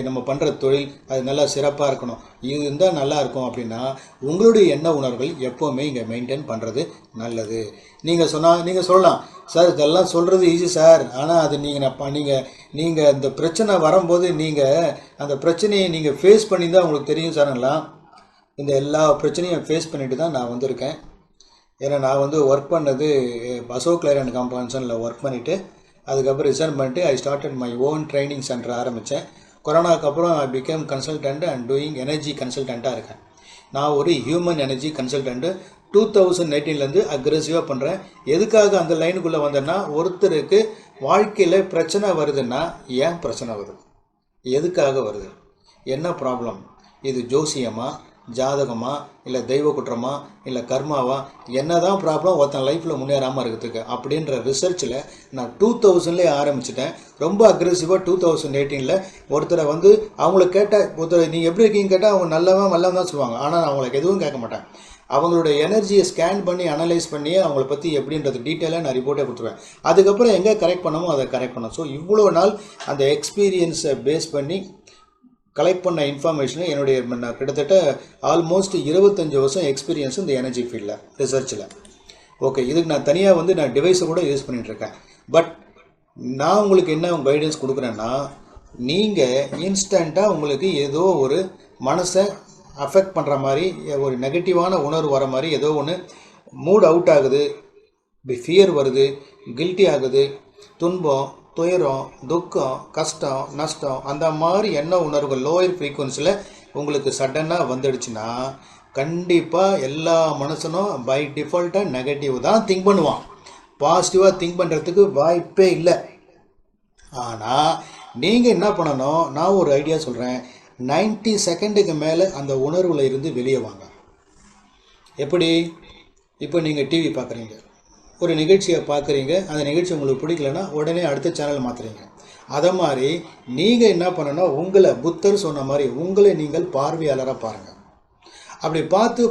நம்ம பண்ணுற தொழில் அது நல்லா சிறப்பாக இருக்கணும். இது இருந்தால் நல்லா இருக்கும் அப்படின்னா உங்களுடைய எண்ண உணர்வுகள் எப்போவுமே இங்கே மெயின்டைன் பண்ணுறது நல்லது. நீங்கள் சொல்லலாம் சார் இதெல்லாம் சொல்கிறது ஈஸி சார், ஆனால் அது நீங்கள் அந்த பிரச்சனை வரும்போது நீங்கள் அந்த பிரச்சனையை நீங்கள் ஃபேஸ் பண்ணி தான் உங்களுக்கு தெரியும் சார்லாம். இந்த எல்லா பிரச்சனையும் ஃபேஸ் பண்ணிட்டு தான் நான் வந்திருக்கேன். ஏன்னா நான் வந்து ஒர்க் பண்ணது அசோக் லேலண்ட் காம்பன்ஷனில் ஒர்க் பண்ணிவிட்டு அதுக்கப்புறம் ரிசைன் பண்ணிட்டு I started my own training centre ஆரம்பித்தேன். கொரோனாவுக்கு அப்புறம் I became consultant and doing energy கன்சல்டண்ட்டாக இருக்கேன். நான் ஒரு ஹியூமன் எனர்ஜி கன்சல்டண்ட்டு 2019 அக்ரெசிவாக பண்ணுறேன். எதுக்காக அந்த லைனுக்குள்ளே வந்தேன்னா ஒருத்தருக்கு வாழ்க்கையில் பிரச்சனை வருதுன்னா ஏன் பிரச்சனை வருது, எதுக்காக வருது, என்ன ப்ராப்ளம், இது ஜோசியமா, ஜாதகமா, இல்லை தெய்வ குற்றமா, இல்லை கர்மாவா, என்ன தான் ப்ராப்ளம் ஒருத்தன் லைஃப்பில் முன்னேறாமல் இருக்கிறதுக்கு அப்படின்ற ரிசர்ச்சில் நான் 2000லேயே ஆரம்பிச்சிட்டேன். ரொம்ப அக்ரெசிவாக 2018 ஒருத்தரை வந்து அவங்கள கேட்டால் ஒருத்தர் நீங்கள் எப்படி இருக்கீங்கன்னு கேட்டால் அவங்க நல்லவன் தான் சொல்லுவாங்க. ஆனால் நான் அவங்களுக்கு எதுவும் கேட்க மாட்டேன். அவங்களோட எனர்ஜியை ஸ்கேன் பண்ணி அனலைஸ் பண்ணி அவங்கள பற்றி எப்படின்றது டீட்டெயிலாக நான் ரிப்போர்ட்டே கொடுத்துருவேன். அதுக்கப்புறம் எங்கே கரெக்ட் பண்ணமோ அதை கரெக்ட் பண்ணோம். ஸோ இவ்வளோ நாள் அந்த எக்ஸ்பீரியன்ஸை பேஸ் பண்ணி கலெக்ட் பண்ண இன்ஃபர்மேஷனை என்னுடைய கிட்டத்தட்ட ஆல்மோஸ்ட் 25 வருஷம் எக்ஸ்பீரியன்ஸ் இந்த எனர்ஜி ஃபீல்டில் ரிசர்ச்சில். ஓகே, இதுக்கு நான் தனியாக வந்து நான் டிவைஸை கூட யூஸ் பண்ணிகிட்ருக்கேன். பட் நான் உங்களுக்கு என்ன கைடன்ஸ் கொடுக்குறேன்னா நீங்கள் இன்ஸ்டண்ட்டாக உங்களுக்கு ஏதோ ஒரு மனசை அஃபெக்ட் பண்ணுற மாதிரி ஒரு நெகட்டிவான உணர்வு வர மாதிரி ஏதோ ஒன்று மூட் அவுட் ஆகுது, ஃபியர் வருது, கில்ட்டி ஆகுது, துன்பம், துயரம், துக்கம், கஷ்டம், நஷ்டம், அந்த மாதிரி எண்ண உணர்வுகள் லோயர் ஃப்ரீக்குவன்சியில் உங்களுக்கு சடனாக வந்துடுச்சுன்னா கண்டிப்பாக எல்லா மனுஷனும் பை டிஃபால்ட்டாக நெகட்டிவ் தான் திங்க் பண்ணுவான். பாசிட்டிவாக திங்க் பண்ணுறதுக்கு வாய்ப்பே இல்லை. ஆனால் நீங்கள் என்ன பண்ணணும், நான் ஒரு ஐடியா சொல்கிறேன். 90 செகண்டுக்கு மேலே அந்த உணர்வில் இருந்து வெளியே வாங்க. எப்படி, இப்போ நீங்கள் டிவி பார்க்குறீங்க, ஒரு நிகழ்ச்சியை பார்க்குறீங்க, அந்த நிகழ்ச்சி உங்களுக்கு பிடிக்கலன்னா உடனே அடுத்த சேனல் மாற்றுறீங்க. அதை மாதிரி நீங்கள் என்ன பண்ணணும்னா உங்களை புத்தர் சொன்ன மாதிரி உங்களை நீங்கள் பார்வையாளராக பாருங்கள். அப்படி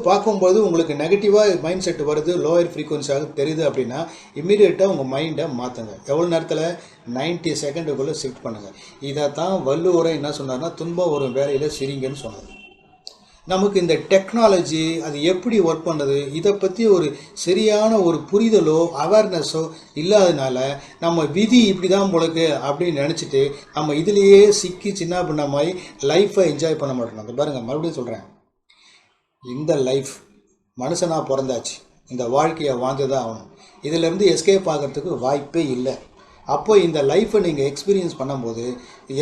பார்க்கும்போது உங்களுக்கு நெகட்டிவாக மைண்ட் செட் வருது, லோயர் ஃப்ரீக்குவன்சியாக தெரியுது அப்படின்னா இம்மீடியட்டாக உங்கள் மைண்டை மாற்றுங்க. எவ்வளோ நேரத்தில், 90 செகண்டுக்குள்ளே ஷிஃப்ட் பண்ணுங்கள். இதை தான் வள்ளுவரை என்ன சொன்னார்னா துன்பம் ஒரு வேலையில் சிரிங்கன்னு சொன்னார். நமக்கு இந்த டெக்னாலஜி அது எப்படி ஒர்க் பண்ணுது இதை பற்றி ஒரு சரியான ஒரு புரிதலோ அவேர்னஸோ இல்லாதனால நம்ம விதி இப்படி தான் போலக்கு அப்படின்னு நினச்சிட்டு நம்ம இதுலேயே சிக்கி சின்ன பண்ண மாதிரி லைஃப்பை என்ஜாய் பண்ண மாட்டோம். அது பாருங்கள், மறுபடியும் சொல்கிறேன், இந்த லைஃப் மனுஷனாக பிறந்தாச்சு, இந்த வாழ்க்கையை வாழ்ந்து தான் ஆகணும். இதிலேருந்து எஸ்கேப் ஆகிறதுக்கு வாய்ப்பே இல்லை. அப்போ இந்த லைஃப்பை நீங்கள் எக்ஸ்பீரியன்ஸ் பண்ணும்போது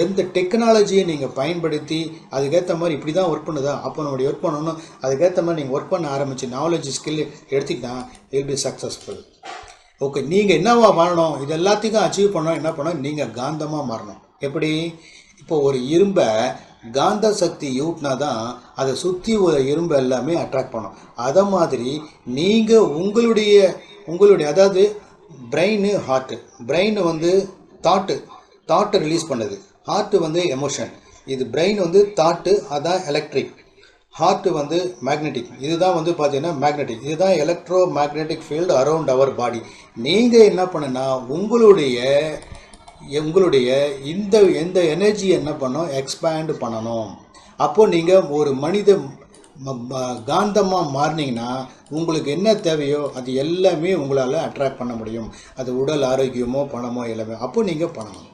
எந்த டெக்னாலஜியை நீங்கள் பயன்படுத்தி அதுக்கேற்ற மாதிரி இப்படி தான் ஒர்க் பண்ணுதா, அப்போ நம்மளுடைய ஒர்க் பண்ணணும், அதுக்கேற்ற மாதிரி நீங்கள் ஒர்க் பண்ண ஆரம்பித்து நாலேஜ் ஸ்கில் எடுத்துக்கிட்டால் வில் பி சக்ஸஸ்ஃபுல். ஓகே, நீங்கள் என்னவா மாறணும்? இது எல்லாத்தையும் அச்சீவ் பண்ணணும். என்ன பண்ணணும்? நீங்கள் காந்தமாக மாறணும். எப்படி? இப்போ ஒரு இரும்பை காந்த சக்தி ஊட்டினா தான் அதை சுற்றி ஒரு இரும்பை எல்லாமே அட்ராக்ட் பண்ணும். அதை மாதிரி நீங்கள் உங்களுடைய அதாவது பிரெயின், ஹார்ட்டு. பிரெயின் வந்து தாட்டு ரிலீஸ் பண்ணுது, ஹார்ட்டு வந்து எமோஷன். இது பிரெயின் வந்து தாட்டு, அதான் எலக்ட்ரிக். ஹார்ட்டு வந்து மேக்னெட்டிக். இதுதான் வந்து பார்த்தீங்கன்னா மேக்னெட்டிக். இதுதான் எலக்ட்ரோ மேக்னெட்டிக் ஃபீல்டு அரவுண்ட் அவர் பாடி. நீங்கள் என்ன பண்ணுன்னா உங்களுடைய இந்த எனர்ஜி என்ன பண்ணணும்? எக்ஸ்பேண்ட் பண்ணணும். அப்போது நீங்கள் ஒரு மனித காந்தமாக மாறினீங்கன்னா உங்களுக்கு என்ன தேவையோ அது எல்லாமே உங்களால் அட்ராக்ட் பண்ண முடியும். அது உடல் ஆரோக்கியமோ பணமோ எல்லாமே. அப்போது நீங்கள் பண்ணணும்.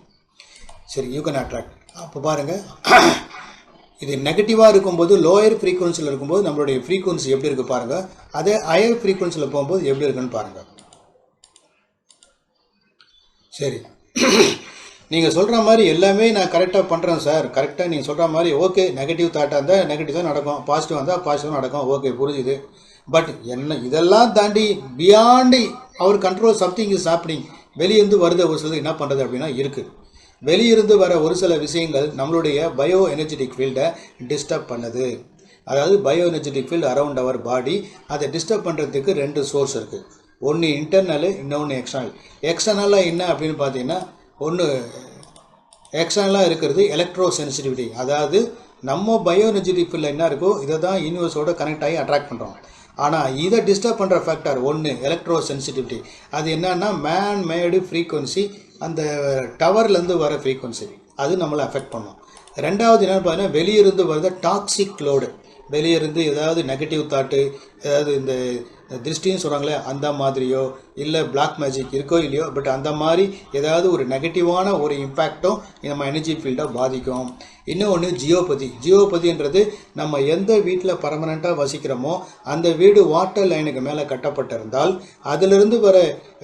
சரி, யூ கேன் அட்ராக்ட். அப்போ பாருங்கள், இது நெகட்டிவாக இருக்கும்போது லோயர் ஃப்ரீக்குவன்சியில் இருக்கும்போது நம்மளுடைய ஃப்ரீக்குவன்சி எப்படி இருக்குது பாருங்கள். அதே ஹையர் ஃப்ரீக்குவன்சியில் போகும்போது எப்படி இருக்குன்னு பாருங்கள். சரி, நீங்கள் சொல்கிற மாதிரி எல்லாமே நான் கரெக்டாக பண்ணுறேன் சார். கரெக்டாக நீங்கள் சொல்கிற மாதிரி ஓகே. நெகட்டிவ் தாட்டாக இருந்தால் நெகட்டிவ் தான் நடக்கும், பாசிட்டிவ் வந்தால் பாசிட்டிவ் நடக்கும். ஓகே, புரிஞ்சுது. பட் என்ன இதெல்லாம் தாண்டி beyond our control something is happening. வெளியிருந்து வருது ஒரு சிலது என்ன பண்ணுறது அப்படின்னா இருக்குது. வெளியிருந்து வர ஒரு சில விஷயங்கள் நம்மளுடைய பயோ எனர்ஜெட்டிக் ஃபீல்டை டிஸ்டர்ப் பண்ணுது. அதாவது பயோ எனர்ஜெட்டிக் ஃபீல்டு அரவுண்ட் அவர் பாடி. அதை டிஸ்டர்ப் பண்ணுறதுக்கு 2 சோர்ஸ் இருக்குது. ஒன்று இன்டர்னலு, இன்னொன்று எக்ஸ்டர்னல். எக்ஸ்டர்னலாக என்ன அப்படின்னு பார்த்தீங்கன்னா, ஒன்று எக்ஸ்டர்னலாக இருக்கிறது எலக்ட்ரோ சென்சிட்டிவிட்டி. அதாவது நம்ம பயோ எனர்ஜெட்டிக் ஃபீல்டில் என்ன இருக்கோ இதை தான் யூனிவர்ஸோட கனெக்ட் ஆகி அட்ராக்ட் பண்ணுறோம். ஆனால் இதை டிஸ்டர்ப் பண்ணுற ஃபேக்டர் ஒன்று எலக்ட்ரோ சென்சிட்டிவிட்டி. அது என்னன்னா மேன் மேடு ஃப்ரீக்குவன்சி, அந்த டவர்லேருந்து வர ஃப்ரீக்குவன்சி, அது நம்மளை அஃபெக்ட் பண்ணும். ரெண்டாவது என்னென்னு பார்த்தீங்கன்னா வெளியிருந்து வருது டாக்ஸிக் லோடு. வெளியிருந்து ஏதாவது நெகட்டிவ் தாட்டு, ஏதாவது இந்த திருஷ்டின்னு சொல்கிறாங்களே அந்த மாதிரியோ, இல்லை பிளாக் மேஜிக் இருக்கோ இல்லையோ, பட் அந்த மாதிரி ஏதாவது ஒரு நெகட்டிவான ஒரு இம்பேக்டும் நம்ம எனர்ஜி ஃபீல்டை பாதிக்கும். இன்னொன்று ஜியோபதின்றது நம்ம எந்த வீட்டில் பர்மனெண்ட்டாக வசிக்கிறோமோ அந்த வீடு வாட்டர் லைனுக்கு மேலே கட்டப்பட்டிருந்தால் அதிலிருந்து வர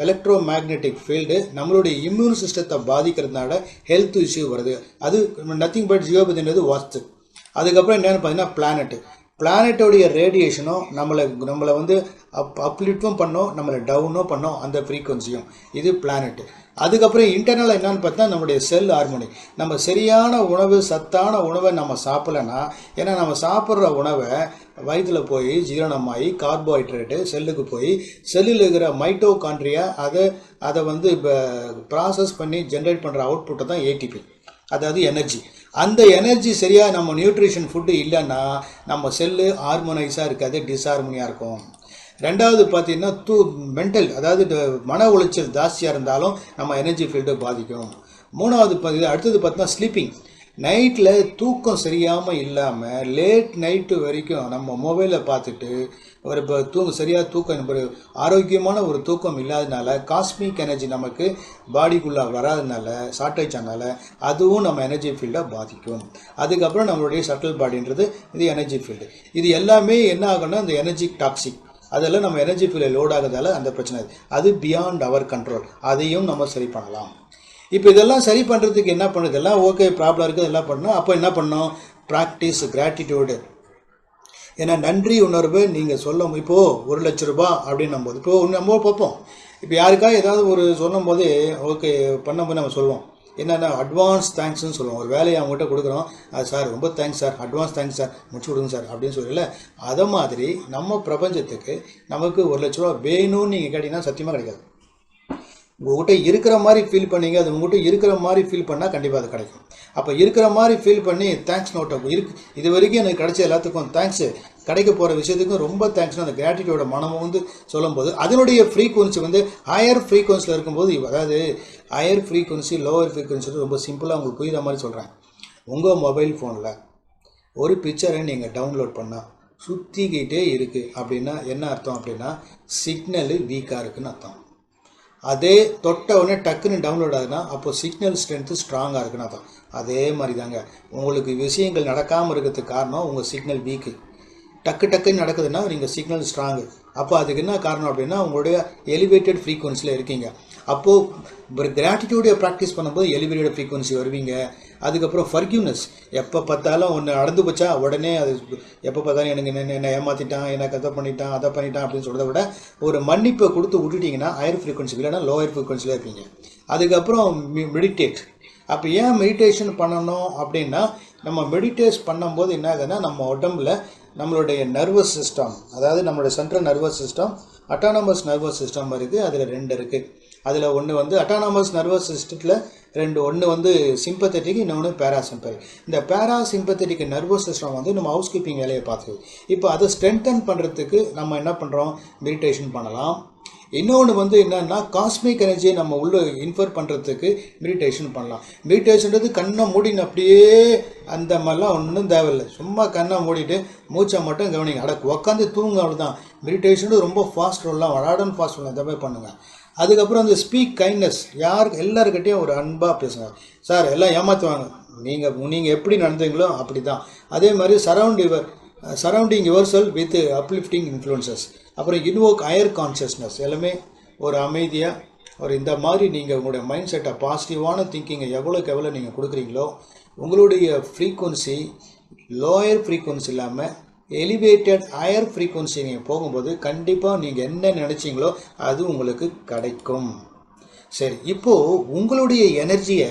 எலக்ட்ரோ மேக்னெட்டிக் ஃபீல்டு நம்மளுடைய இம்யூன் சிஸ்டத்தை பாதிக்கிறதுனால ஹெல்த் இஷ்யூ வருது. அது நத்திங் பட் ஜியோபதின்றது வாஸ்து. அதுக்கப்புறம் என்னென்னு பார்த்தீங்கன்னா பிளானட்டோடைய ரேடியேஷனும் நம்மளை வந்து அப்லிஃப்டும் பண்ணோம், நம்மளை டவுனும் பண்ணோம் அந்த ஃப்ரீக்குவன்சியும். இது பிளானட்டு. அதுக்கப்புறம் இன்டர்னலாக என்னென்னு பார்த்தா நம்மளுடைய செல் ஹார்மோனி. நம்ம சரியான உணவு, சத்தான உணவை நம்ம சாப்பிட்லன்னா, ஏன்னா நம்ம சாப்பிட்ற உணவை வயிற்றில் போய் ஜீரணமாகி கார்போஹைட்ரேட்டு செல்லுக்கு போய் செல்லில் இருக்கிற மைட்டோகாண்ட்ரியா அதை வந்து இப்போ ப்ராசஸ் பண்ணி ஜென்ரேட் பண்ணுற அவுட்புட்டை தான் ஏடிபி, அதாவது எனர்ஜி. அந்த எனர்ஜி சரியாக நம்ம நியூட்ரிஷன் ஃபுட்டு இல்லைன்னா நம்ம செல்லு ஹார்மோனைஸாக இருக்காது, டிஸ்ஹார்மோனியாக இருக்கும். ரெண்டாவது பார்த்தீங்கன்னா மென்டல், அதாவது மன உளைச்சல் ஜாஸ்தியாக இருந்தாலும் நம்ம எனர்ஜி ஃபீல்டை பாதிக்கும். மூணாவது அடுத்தது பார்த்தீங்கன்னா ஸ்லீப்பிங். நைட்டில் தூக்கம் சரியாமல் இல்லாமல் லேட் நைட்டு வரைக்கும் நம்ம மொபைலை பார்த்துட்டு இப்போ சரியாக தூக்கம் ஒரு ஆரோக்கியமான ஒரு தூக்கம் இல்லாததுனால காஸ்மிக் எனர்ஜி நமக்கு பாடிக்குள்ளே வராதனால ஷார்ட்டேஜ் ஆனால அதுவும் நம்ம எனர்ஜி ஃபீல்டை பாதிக்கும். அதுக்கப்புறம் நம்மளுடைய சட்டில் பாடின்றது இது எனர்ஜி ஃபீல்டு. இது எல்லாமே என்ன ஆகும்னா இந்த எனர்ஜி டாக்ஸிக், அதெல்லாம் நம்ம எனர்ஜி ஃபீல்டை லோட் ஆகுறதால அந்த பிரச்சனை. அது பியாண்ட் அவர் கண்ட்ரோல். அதையும் நம்ம சரி பண்ணலாம். இப்போ இதெல்லாம் சரி பண்ணுறதுக்கு என்ன பண்ணுறது? எல்லாம் ஓகே, ப்ராப்ளம் இருக்குது, எல்லாம் பண்ணணும். அப்போ என்ன பண்ணணும்? Practice gratitude. ஏன்னா நன்றி உணர்வு நீங்கள் சொல்லும். இப்போது 1 லட்ச ரூபா அப்படின்னும் போது இப்போது நம்ம பார்ப்போம். இப்போ யாருக்காக ஏதாவது ஒரு சொல்லும் போது ஓகே பண்ணும்போது நம்ம சொல்லுவோம் என்னென்னா அட்வான்ஸ் தேங்க்ஸ்ன்னு சொல்லுவோம். ஒரு வேலையை அவங்ககிட்ட கொடுக்குறோம், அது சார் ரொம்ப thanks sir, advance thanks sir, முடிச்சு கொடுங்க சார் அப்படின்னு சொல்லல. அதை மாதிரி நம்ம பிரபஞ்சத்துக்கு நமக்கு 1 லட்ச ரூபா வேணும்னு நீங்கள் கேட்டிங்கன்னா சத்தியமாக கிடைக்காது. உங்கள்கிட்ட இருக்கிற மாதிரி ஃபீல் பண்ணீங்க, அது உங்கள்கிட்ட இருக்கிற மாதிரி ஃபீல் பண்ணால் கண்டிப்பாக அது கிடைக்கும். அப்போ இருக்கிற மாதிரி ஃபீல் பண்ணி தேங்க்ஸ் நோட்டை இது வரைக்கும் எனக்கு கிடைச்ச எல்லாத்துக்கும் தேங்க்ஸு, கிடைக்க போகிற விஷயத்துக்கும் ரொம்ப தேங்க்ஸ்னு அந்த கிராட்டிடியூட மனமும் வந்து சொல்லும்போது அதனுடைய ஃப்ரீக்குவன்சி வந்து ஹையர் ஃப்ரீக்குவன்சியில் இருக்கும்போது, அதாவது ஹையர் ஃப்ரீக்குவன்சி லோவர் ஃப்ரீக்குவன்சி ரொம்ப சிம்பிளாக உங்களுக்கு புரியுற மாதிரி சொல்கிறேன். உங்கள் மொபைல் ஃபோனில் ஒரு பிக்சரை நீங்கள் டவுன்லோட் பண்ணால் சுற்றிக்கிட்டே இருக்குது அப்படின்னா என்ன அர்த்தம்? அப்படின்னா சிக்னலு வீக்காக இருக்குதுன்னு அர்த்தம். அதே தொட்ட உடனே டக்குன்னு டவுன்லோட் ஆகுதுன்னா அப்போ சிக்னல் ஸ்ட்ரென்த்து ஸ்ட்ராங்காக இருக்குன்னு அர்த்தம். அதே மாதிரி தாங்க உங்களுக்கு விஷயங்கள் நடக்காமல் இருக்கிறதுக்கு காரணம் உங்கள் சிக்னல் வீக்கு. டக்குன்னு நடக்குதுன்னா நீங்கள் சிக்னல் ஸ்ட்ராங்கு. அப்போ அதுக்கு என்ன காரணம் அப்படின்னா உங்களுடைய எலிவேட்டட் ஃப்ரீக்குவன்சியில் இருக்கீங்க. அப்போது கிராட்டிடியூடை ப்ராக்டிஸ் பண்ணும்போது எலிவேட்டட் ஃப்ரீக்குவன்சி வருவீங்க. அதுக்கப்புறம் ஃபர்கிவ்னஸ், எப்போ பார்த்தாலும் ஒன்று நடந்து போச்சா உடனே அது எப்போ பார்த்தாலும் எனக்கு என்னை ஏமாற்றிட்டான், என்னை கதை பண்ணிட்டான், அதை பண்ணிட்டான் அப்படின்னு சொல்கிறத விட ஒரு மன்னிப்பை கொடுத்து விட்டுட்டிங்கன்னா ஹையர் ஃப்ரீக்வன்சி, இல்லைன்னா லோயர் ஃப்ரீக்வன்சியில் இருப்பீங்க. அதுக்கப்புறம் மெடிடேட். அப்போ ஏன் மெடிடேஷன் பண்ணணும் அப்படின்னா, நம்ம மெடிடேட் பண்ணும்போது என்ன ஆகுதுன்னா நம்ம உடம்புல நம்மளுடைய நர்வஸ் சிஸ்டம், அதாவது நம்மளுடைய central nervous system, autonomous nervous system இருக்குது. அதில் 2 இருக்குது. அதில் ஒன்று வந்து அட்டானமஸ் நர்வஸ் சிஸ்டத்தில் ஒன்று வந்து சிம்பத்தட்டிக், இன்னொன்று பேராசிம்பத்தட்டிக். இந்த பேராசிம்பத்தட்டிக் நர்வஸ் சிஸ்டம் வந்து நம்ம ஹவுஸ் கீப்பிங் வேலையை பார்த்துக்குது. இப்போ அதை ஸ்ட்ரென்தன் பண்ணுறதுக்கு நம்ம என்ன பண்ணுறோம், மெடிடேஷன் பண்ணலாம். இன்னொன்று வந்து என்னன்னா காஸ்மிக் எனர்ஜியை நம்ம உள்ள இன்ஃபர் பண்ணுறதுக்கு மெடிடேஷன் பண்ணலாம். மெடிடேஷன்றது கண்ணை மூடின்னு அப்படியே அந்த மாதிரிலாம் ஒன்றும் தேவையில்லை. சும்மா கண்ணை மூடிட்டு மூச்சை மட்டும் கவனிங்க. உட்காந்து தூங்க, அவ்வளோதான். மெடிடேஷன் ரொம்ப ஃபாஸ்ட் வரலாம், வராடன் ஃபாஸ்ட் வரலாம், இந்த மாதிரி பண்ணுங்கள். அதுக்கப்புறம் அந்த ஸ்பீக் கைண்ட்னஸ், எல்லாருக்கிட்டையும் ஒரு அன்பாக பேசுங்க. சார் எல்லாம் ஏமாற்றுவாங்க, நீங்கள் எப்படி நடந்தீங்களோ அப்படி தான். அதே மாதிரி surrounding yourself with uplifting influences. அப்புறம் இன்வோக் ஹையர் கான்ஷியஸ்னஸ், எல்லாமே ஒரு அமைதியாக ஒரு இந்த மாதிரி நீங்கள் உங்களுடைய மைண்ட் செட்டை பாசிட்டிவான திங்கிங்கை எவ்வளோக்கு எவ்வளோ நீங்கள் கொடுக்குறீங்களோ உங்களுடைய ஃப்ரீக்குவன்சி லோயர் ஃப்ரீக்குவன்சி இல்லாமல் எலிவேட்டட் ஹையர் ஃப்ரீக்குவன்சி நீங்கள் போகும்போது கண்டிப்பாக நீங்கள் என்ன நினச்சிங்களோ அது உங்களுக்கு கிடைக்கும். சரி, இப்போது உங்களுடைய எனர்ஜியை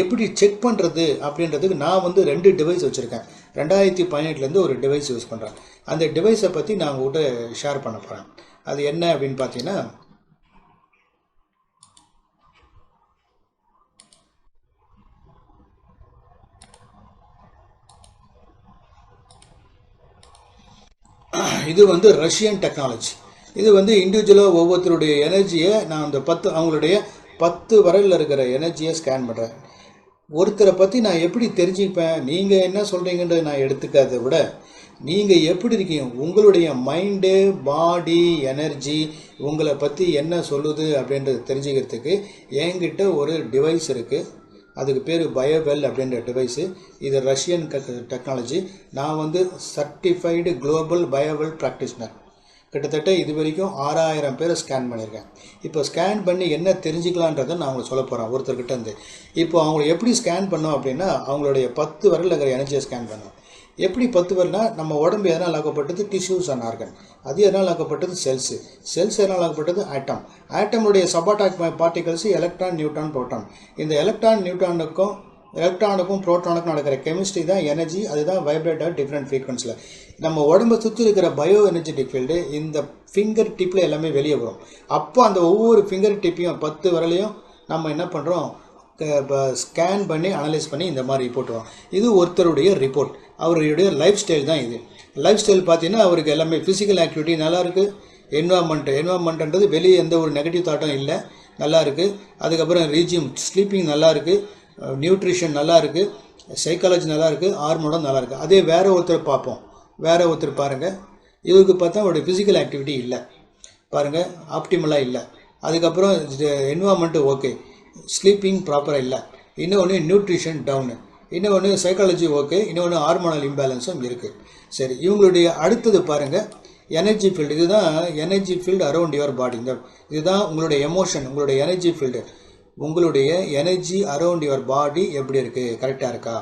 எப்படி செக் பண்ணுறது அப்படின்றதுக்கு நான் வந்து 2 டிவைஸ் வச்சுருக்கேன். 2018 ஒரு டிவைஸ் யூஸ் பண்ணுறேன். அந்த டிவைஸை பற்றி நான் உங்கள்கிட்ட ஷேர் பண்ண போகிறேன். அது என்ன அப்படின்னு பார்த்தீங்கன்னா, இது வந்து ரஷ்யன் டெக்னாலஜி. இது வந்து இண்டிவிஜுவலாக ஒவ்வொருத்தருடைய எனர்ஜியை நான் அந்த அவங்களுடைய 10 விரலில் இருக்கிற எனர்ஜியை ஸ்கேன் பண்ணுறேன். ஒருத்தரை பற்றி நான் எப்படி தெரிஞ்சுப்பேன், நீங்கள் என்ன சொல்கிறீங்கன்றதை நான் எடுத்துக்கிறத விட நீங்கள் எப்படி இருக்கீங்க, உங்களுடைய மைண்டு, பாடி, எனர்ஜி உங்களை பற்றி என்ன சொல்லுது அப்படின்றது தெரிஞ்சுக்கிறதுக்கு என்கிட்ட ஒரு டிவைஸ் இருக்குது. அதுக்கு பேர் பயோவெல் அப்படின்ற டிவைஸு. இது ரஷ்யன் டெக்னாலஜி. நான் வந்து சர்டிஃபைடு குளோபல் பயோவெல் ப்ராக்டிஷனர். கிட்டத்தட்ட இது வரைக்கும் 6000 பேரை ஸ்கேன் பண்ணியிருக்கேன். இப்போ ஸ்கேன் பண்ணி என்ன தெரிஞ்சுக்கலான்றதை நான் அவங்களுக்கு சொல்ல போகிறேன் ஒருத்தர்கிட்ட இருந்து. இப்போ அவங்களை எப்படி ஸ்கேன் பண்ணோம் அப்படின்னா, அவங்களுடைய 10 விரலில் இருக்கிற எனர்ஜியை ஸ்கேன் பண்ணோம். எப்படி 10 விரல்னா, நம்ம உடம்பு எதனால் ஆக்கப்பட்டது டிஷ்யூஸ் அண்ட் ஆர்கன், அது எதனால் ஆக்கப்பட்டது செல்ஸ் எதனால் ஆக்கப்பட்டது ஆட்டமுடைய சபாட்டாக் பார்ட்டிகல்ஸ் எலக்ட்ரான், நியூட்ரான், புரோட்டான். இந்த எலக்ட்ரானுக்கும் புரோட்டானுக்கும் நடக்கிற கெமிஸ்ட்ரி தான் எனர்ஜி. அதுதான் வைப்ரேட்டர் டிஃப்ரெண்ட் ஃப்ரீக்வன்சியில். நம்ம உடம்பை சுற்றி இருக்கிற பயோ எனர்ஜெட்டிக் ஃபீல்டு இந்த ஃபிங்கர் டிப்பில் எல்லாமே வெளியே வரும். அப்போ அந்த ஒவ்வொரு ஃபிங்கர் டிப்பையும் 10 விரலையும் நம்ம என்ன பண்ணுறோம், ஸ்கேன் பண்ணி அனலைஸ் பண்ணி இந்த மாதிரி ரிப்போர்ட் வரும். இது ஒருத்தருடைய ரிப்போர்ட். அவருடைய லைஃப் ஸ்டைல் தான் இது. லைஃப் ஸ்டைல் பார்த்தீங்கன்னா அவருக்கு எல்லாமே ஃபிசிக்கல் ஆக்டிவிட்டி நல்லாயிருக்கு. என்வாயர்மெண்ட்ன்றது வெளியே எந்த ஒரு நெகட்டிவ் தாட்டும் இல்லை, நல்லாயிருக்கு. அதுக்கப்புறம் ரீஜியம் ஸ்லீப்பிங் நல்லாயிருக்கு, நியூட்ரிஷன் நல்லாயிருக்கு, சைக்காலஜி நல்லாயிருக்கு, ஹார்மோனும் நல்லாயிருக்கு. அதே வேறு ஒருத்தர் பார்ப்போம். வேறு ஒருத்தர் பாருங்கள், இவருக்கு பார்த்தா அவருடைய ஃபிசிக்கல் ஆக்டிவிட்டி இல்லை பாருங்கள், ஆப்டிமலாக இல்லை. அதுக்கப்புறம் என்வாயர்மெண்ட்டு ஓகே, ஸ்லீப்பிங் ப்ராப்பராக இல்லை. இன்னொன்று நியூட்ரிஷன் டவுனு, இன்னொன்று சைக்காலஜி ஓகே, இன்னொன்று ஹார்மோனல் இம்பேலன்ஸும் இருக்குது. சரி, இவங்களுடைய அடுத்தது பாருங்கள் எனர்ஜி ஃபீல்டு. இதுதான் energy field around your body. இதுதான் உங்களுடைய எமோஷன், உங்களுடைய எனர்ஜி ஃபீல்டு. உங்களுடைய எனர்ஜி அரௌண்ட் யுவர் பாடி எப்படி இருக்குது, கரெக்டாக இருக்கா?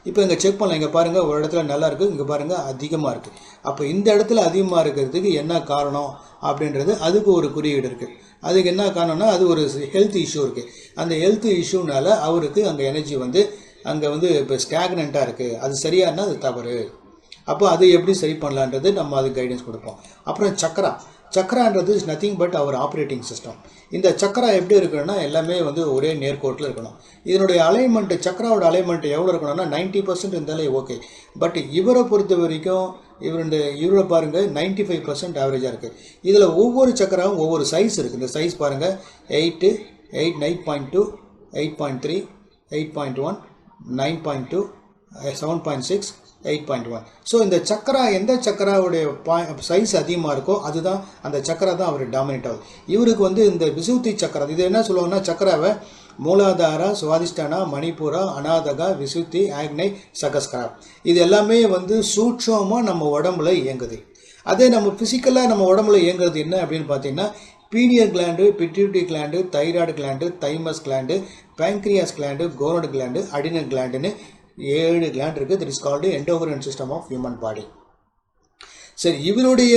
இப்போ இங்கே செக் பண்ணலாம். இங்கே பாருங்கள், ஒரு இடத்துல நல்லா இருக்குது, இங்கே பாருங்கள் அதிகமாக இருக்குது. அப்போ இந்த இடத்துல அதிகமாக இருக்கிறதுக்கு என்ன காரணம் அப்படின்றது அதுக்கு ஒரு குறியீடு இருக்குது. அதுக்கு என்ன காரணம்னா அது ஒரு ஹெல்த் இஷ்யூ இருக்குது. அந்த ஹெல்த் இஷ்யூனால அவருக்கு அங்கே எனர்ஜி வந்து அங்கே வந்து இப்போ ஸ்டாக்னண்ட்டாக இருக்குது. அது சரியானா அது தவறு. அப்போ அது எப்படி சரி பண்ணலான்றது நம்ம அதுக்கு கைடன்ஸ் கொடுப்போம். அப்புறம் சக்கரான்றது is nothing but our operating system. இந்த சக்கரா எப்படி இருக்கணும்னா எல்லாமே வந்து ஒரே நேர்கோட்டில் இருக்கணும். இதனுடைய அலைன்மெண்ட்டு, சக்கராவோட அலைன்மெண்ட் எவ்வளோ இருக்கணும்னா 90% இருந்தாலே ஓகே. பட் இவரை பொறுத்த வரைக்கும் இவரை பாருங்கள் 95% ஆவரேஜாக இருக்குது. இதில் ஒவ்வொரு சக்கராவும் ஒவ்வொரு சைஸ் இருக்குது. இந்த சைஸ் பாருங்கள் 8, 9.2, 8.3, 8.1, 9.2, 7.6, 8.1. ஸோ இந்த சக்கரா எந்த சக்கராவுடைய சைஸ் அதிகமாக இருக்கோ அதுதான் அந்த சக்கரா தான் அவர் டாமினேட் ஆகுது. இவருக்கு வந்து இந்த விசுத்தி சக்கரா, இது என்ன சொல்லுவாங்கன்னா சக்கராவை மூலாதாரா, சுவாதிஷ்டானா, மணிப்பூரா, அநாதகா, விசுத்தி, ஆக்னை, சகஸ்கரா, இது எல்லாமே வந்து சூட்சமாக நம்ம உடம்புல இயங்குது. அதே நம்ம ஃபிசிக்கலாக நம்ம உடம்புல இயங்குறது என்ன அப்படின்னு பார்த்தீங்கன்னா pineal gland, pituitary gland, thyroid gland, thymus gland, pancreas gland, gonad gland, adrenal கிளாண்டுன்னு 7 கிளாண்ட் இருக்குது. This is called endocrine system of human body. சரி, இவருடைய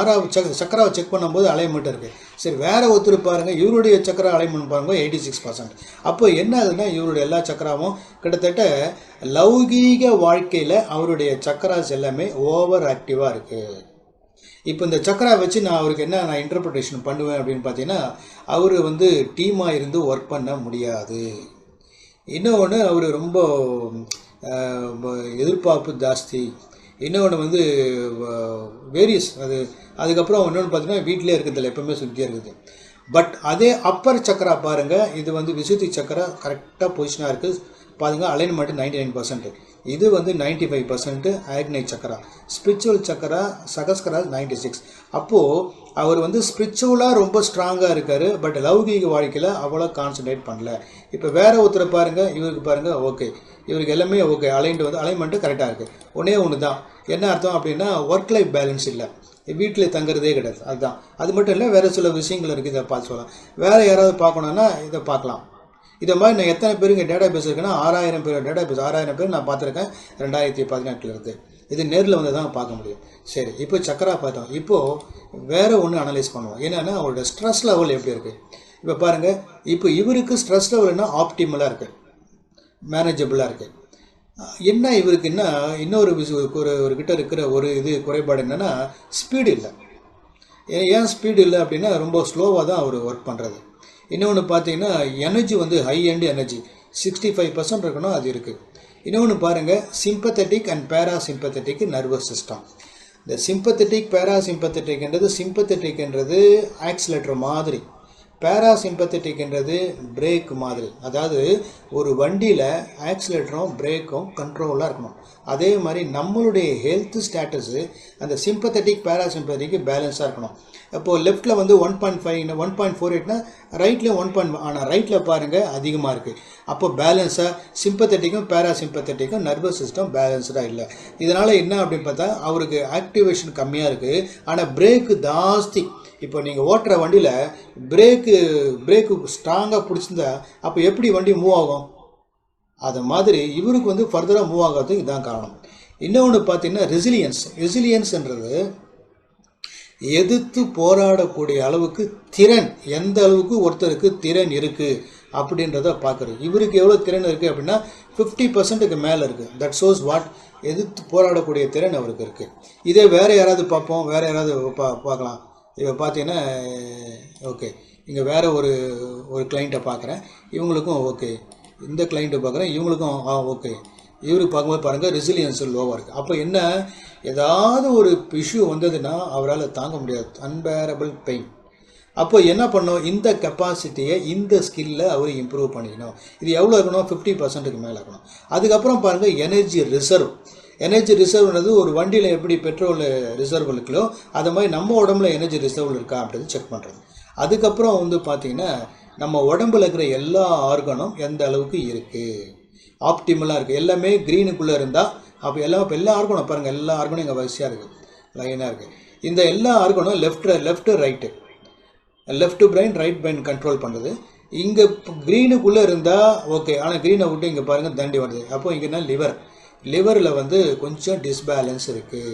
6வது சக்கராவை செக் பண்ணும்போது அலைன்மெண்ட் இருக்குது. சரி, வேறு ஒருத்தர் பாருங்கள், இவருடைய சக்கரா அலைன்மெண்ட் பாருங்கள் 86%. அப்போ என்ன ஆகுதுன்னா இவருடைய எல்லா சக்கராவும் கிட்டத்தட்ட லௌகீக வாழ்க்கையில் அவருடைய சக்கராஸ் எல்லாமே ஓவர் ஆக்டிவாக இருக்குது. இப்போ இந்த சக்கரா வச்சு நான் அவருக்கு என்ன இன்டர்பிரிட்டேஷன் பண்ணுவேன் அப்படின்னு பார்த்தீங்கன்னா, அவர் வந்து டீமாக இருந்து ஒர்க் பண்ண முடியாது. இன்னொன்று அவர் ரொம்ப எதிர்பார்ப்பு ஜாஸ்தி. இன்னொன்று வந்து வேரியஸ் அதுக்கப்புறம் இன்னொன்று பார்த்தீங்கன்னா வீட்டிலே இருக்கிறதில்ல, எப்பவுமே சுற்றியாக இருக்குது. பட் அதே அப்பர் சக்கரா பாருங்கள், இது வந்து விசுத்தி சக்கரா கரெக்டாக பொசிஷனாக இருக்குது பாருங்கள். அலைன்மெண்ட் 99%. இது வந்து 95% ஆக்னைட் சக்கரா. ஸ்பிரிச்சுவல் சக்கரா சகஸ்கரா 96. அப்போது அவர் வந்து ஸ்பிரிச்சுவலாக ரொம்ப ஸ்ட்ராங்காக இருக்கார். பட் லௌகீக வாழ்க்கையில் அவ்வளோ கான்சன்ட்ரேட் பண்ணல. இப்போ வேறு ஒருத்தரை பாருங்கள், இவருக்கு பாருங்கள், ஓகே, இவருக்கு எல்லாமே ஓகே, அலைன்மெண்ட்டு கரெக்டாக இருக்குது. ஒன்று தான் என்ன அர்த்தம் அப்படின்னா, ஒர்க் லைஃப் பேலன்ஸ் இல்லை, வீட்டில் தங்குறதே கிடையாது. அதுதான். அது மட்டும் இல்லை, வேறு சில விஷயங்கள் இருக்குது, இதை பார்த்து சொல்லலாம். வேறு யாராவது பார்க்கணுன்னா இதை பார்க்கலாம். இதை மாதிரி நான் எத்தனை பேருக்கு டேட்டா பேஸ் இருக்குன்னா 6000 பேர் டேட்டா பேஸ், 6000 பேர் நான் பார்த்துருக்கேன் 2018 இருந்து. இது நேரில் வந்து தான் பார்க்க முடியும். சரி, இப்போ சக்கரா பார்த்தோம். இப்போது வேறு ஒன்று அனலைஸ் பண்ணுவோம். என்னென்னா அவரோட ஸ்ட்ரெஸ் லெவல் எப்படி இருக்குது. இப்போ பாருங்கள், இப்போ இவருக்கு ஸ்ட்ரெஸ் லெவல்னா ஆப்டிமலாக இருக்குது, மேனேஜபிளாக இருக்குது. என்ன இவருக்கு என்ன இன்னொரு ஒரு கிட்ட இருக்கிற ஒரு குறைபாடு என்னென்னா ஸ்பீடு இல்லை. ஏன் ஸ்பீடு இல்லை அப்படின்னா ரொம்ப ஸ்லோவாக தான் அவர் ஒர்க் பண்ணுறது. இன்னொன்று பார்த்தீங்கன்னா எனர்ஜி வந்து ஹை எண்ட் எனர்ஜி 65% இருக்கணும், அது இருக்குது. இன்னொன்று பாருங்கள், sympathetic and parasympathetic nervous system. இந்த சிம்பத்தட்டிக் பேராசிம்பத்தட்டிக்ன்றது, சிம்பத்தட்டிக்ன்றது ஆக்சிலேட்டர் மாதிரி, பேராசிம்பத்தட்டிக்ன்றது பிரேக் மாதிரி. அதாவது ஒரு வண்டியில் ஆக்சிலேட்டரும் பிரேக்கும் கண்ட்ரோலாக இருக்கணும். அதே மாதிரி நம்மளுடைய ஹெல்த் ஸ்டேட்டஸு அந்த சிம்பத்தட்டிக் பேராசிம்பத்தட்டிக் பேலன்ஸாக இருக்கணும். அப்போது லெஃப்ட்டில் வந்து 1.5 1.48னா ரைட்டில் 1. ஆனால் ரைட்டில் பாருங்கள் அதிகமாக இருக்குது. அப்போ பேலன்ஸாக சிம்பத்தட்டிக்கும் பேராசிம்பத்தட்டிக்கும் நர்வஸ் சிஸ்டம் பேலன்ஸ்டாக இல்லை. இதனால் என்ன அப்படின்னு பார்த்தா அவருக்கு ஆக்டிவேஷன் கம்மியாக இருக்குது, ஆனால் பிரேக்கு ஜாஸ்தி. இப்போ நீங்கள் ஓட்டுற வண்டியில் பிரேக்கு ஸ்ட்ராங்காக பிடிச்சிருந்தா அப்போ எப்படி வண்டி மூவ் ஆகும்? அது மாதிரி இவருக்கு வந்து ஃபர்தராக மூவ் ஆகிறதுக்கு இதுதான் காரணம். இன்னொன்று பார்த்தீங்கன்னா ரெசிலியன்ஸ்ன்றது எதிர்த்து போராடக்கூடிய அளவுக்கு திறன், எந்த அளவுக்கு ஒருத்தருக்கு திறன் இருக்குது அப்படின்றத பார்க்குறது. இவருக்கு எவ்வளோ திறன் இருக்குது அப்படின்னா 50%க்கு மேலே இருக்குது. தட் ஷோஸ் வாட், எதிர்த்து போராடக்கூடிய திறன் அவருக்கு இருக்குது. இதே வேறு யாராவது பார்ப்போம், வேறு யாராவது பார்க்கலாம். இப்போ பார்த்தீங்கன்னா ஓகே, இங்கே வேறு ஒரு கிளைண்ட்டை பார்க்குறேன், இவங்களுக்கும் ஓகே, இந்த கிளைண்ட்டை பார்க்குறேன், இவங்களுக்கும் ஓகே. இவருக்கு பார்க்கும்போது பாருங்கள் ரெசிலியன்ஸ் லோவாக இருக்குது. அப்போ என்ன, ஏதாவது ஒரு இஷ்யூ வந்ததுன்னா அவரால் தாங்க முடியாது, அன்பேரபிள் பெயின். அப்போ என்ன பண்ணணும், இந்த கெப்பாசிட்டியை இந்த ஸ்கில்லை அவர் இம்ப்ரூவ் பண்ணிக்கணும். இது எவ்வளோ இருக்கணும், 50%க்கு மேலே இருக்கணும். அதுக்கப்புறம் பாருங்கள் எனர்ஜி ரிசர்வ்ன்றது ஒரு வண்டியில் எப்படி பெட்ரோல் ரிசர்வ் இருக்குதோ அது மாதிரி நம்ம உடம்புல எனர்ஜி ரிசர்வ் இருக்கா அப்படின்னு செக் பண்ணுறது. அதுக்கப்புறம் வந்து பார்த்திங்கன்னா நம்ம உடம்புல இருக்கிற எல்லா ஆர்கனும் எந்த அளவுக்கு இருக்குது, ஆப்டிமலாக இருக்குது, எல்லாமே க்ரீனுக்குள்ளே இருந்தால் அப்போ எல்லா ஆர்கனும் பாருங்கள், எல்லா ஆர்கனும் இங்கே வரிசையாக இருக்குது, லைனாக இருக்குது. இந்த எல்லா ஆர்கனும் left brain right brain control பண்ணுறது. இங்கே க்ரீனுக்குள்ளே இருந்தால் ஓகே, ஆனால் க்ரீனை விட்டு இங்கே பாருங்கள் தண்டி வருது. அப்போ இங்கே என்ன லிவரில் வந்து கொஞ்சம் டிஸ்பேலன்ஸ் இருக்குது.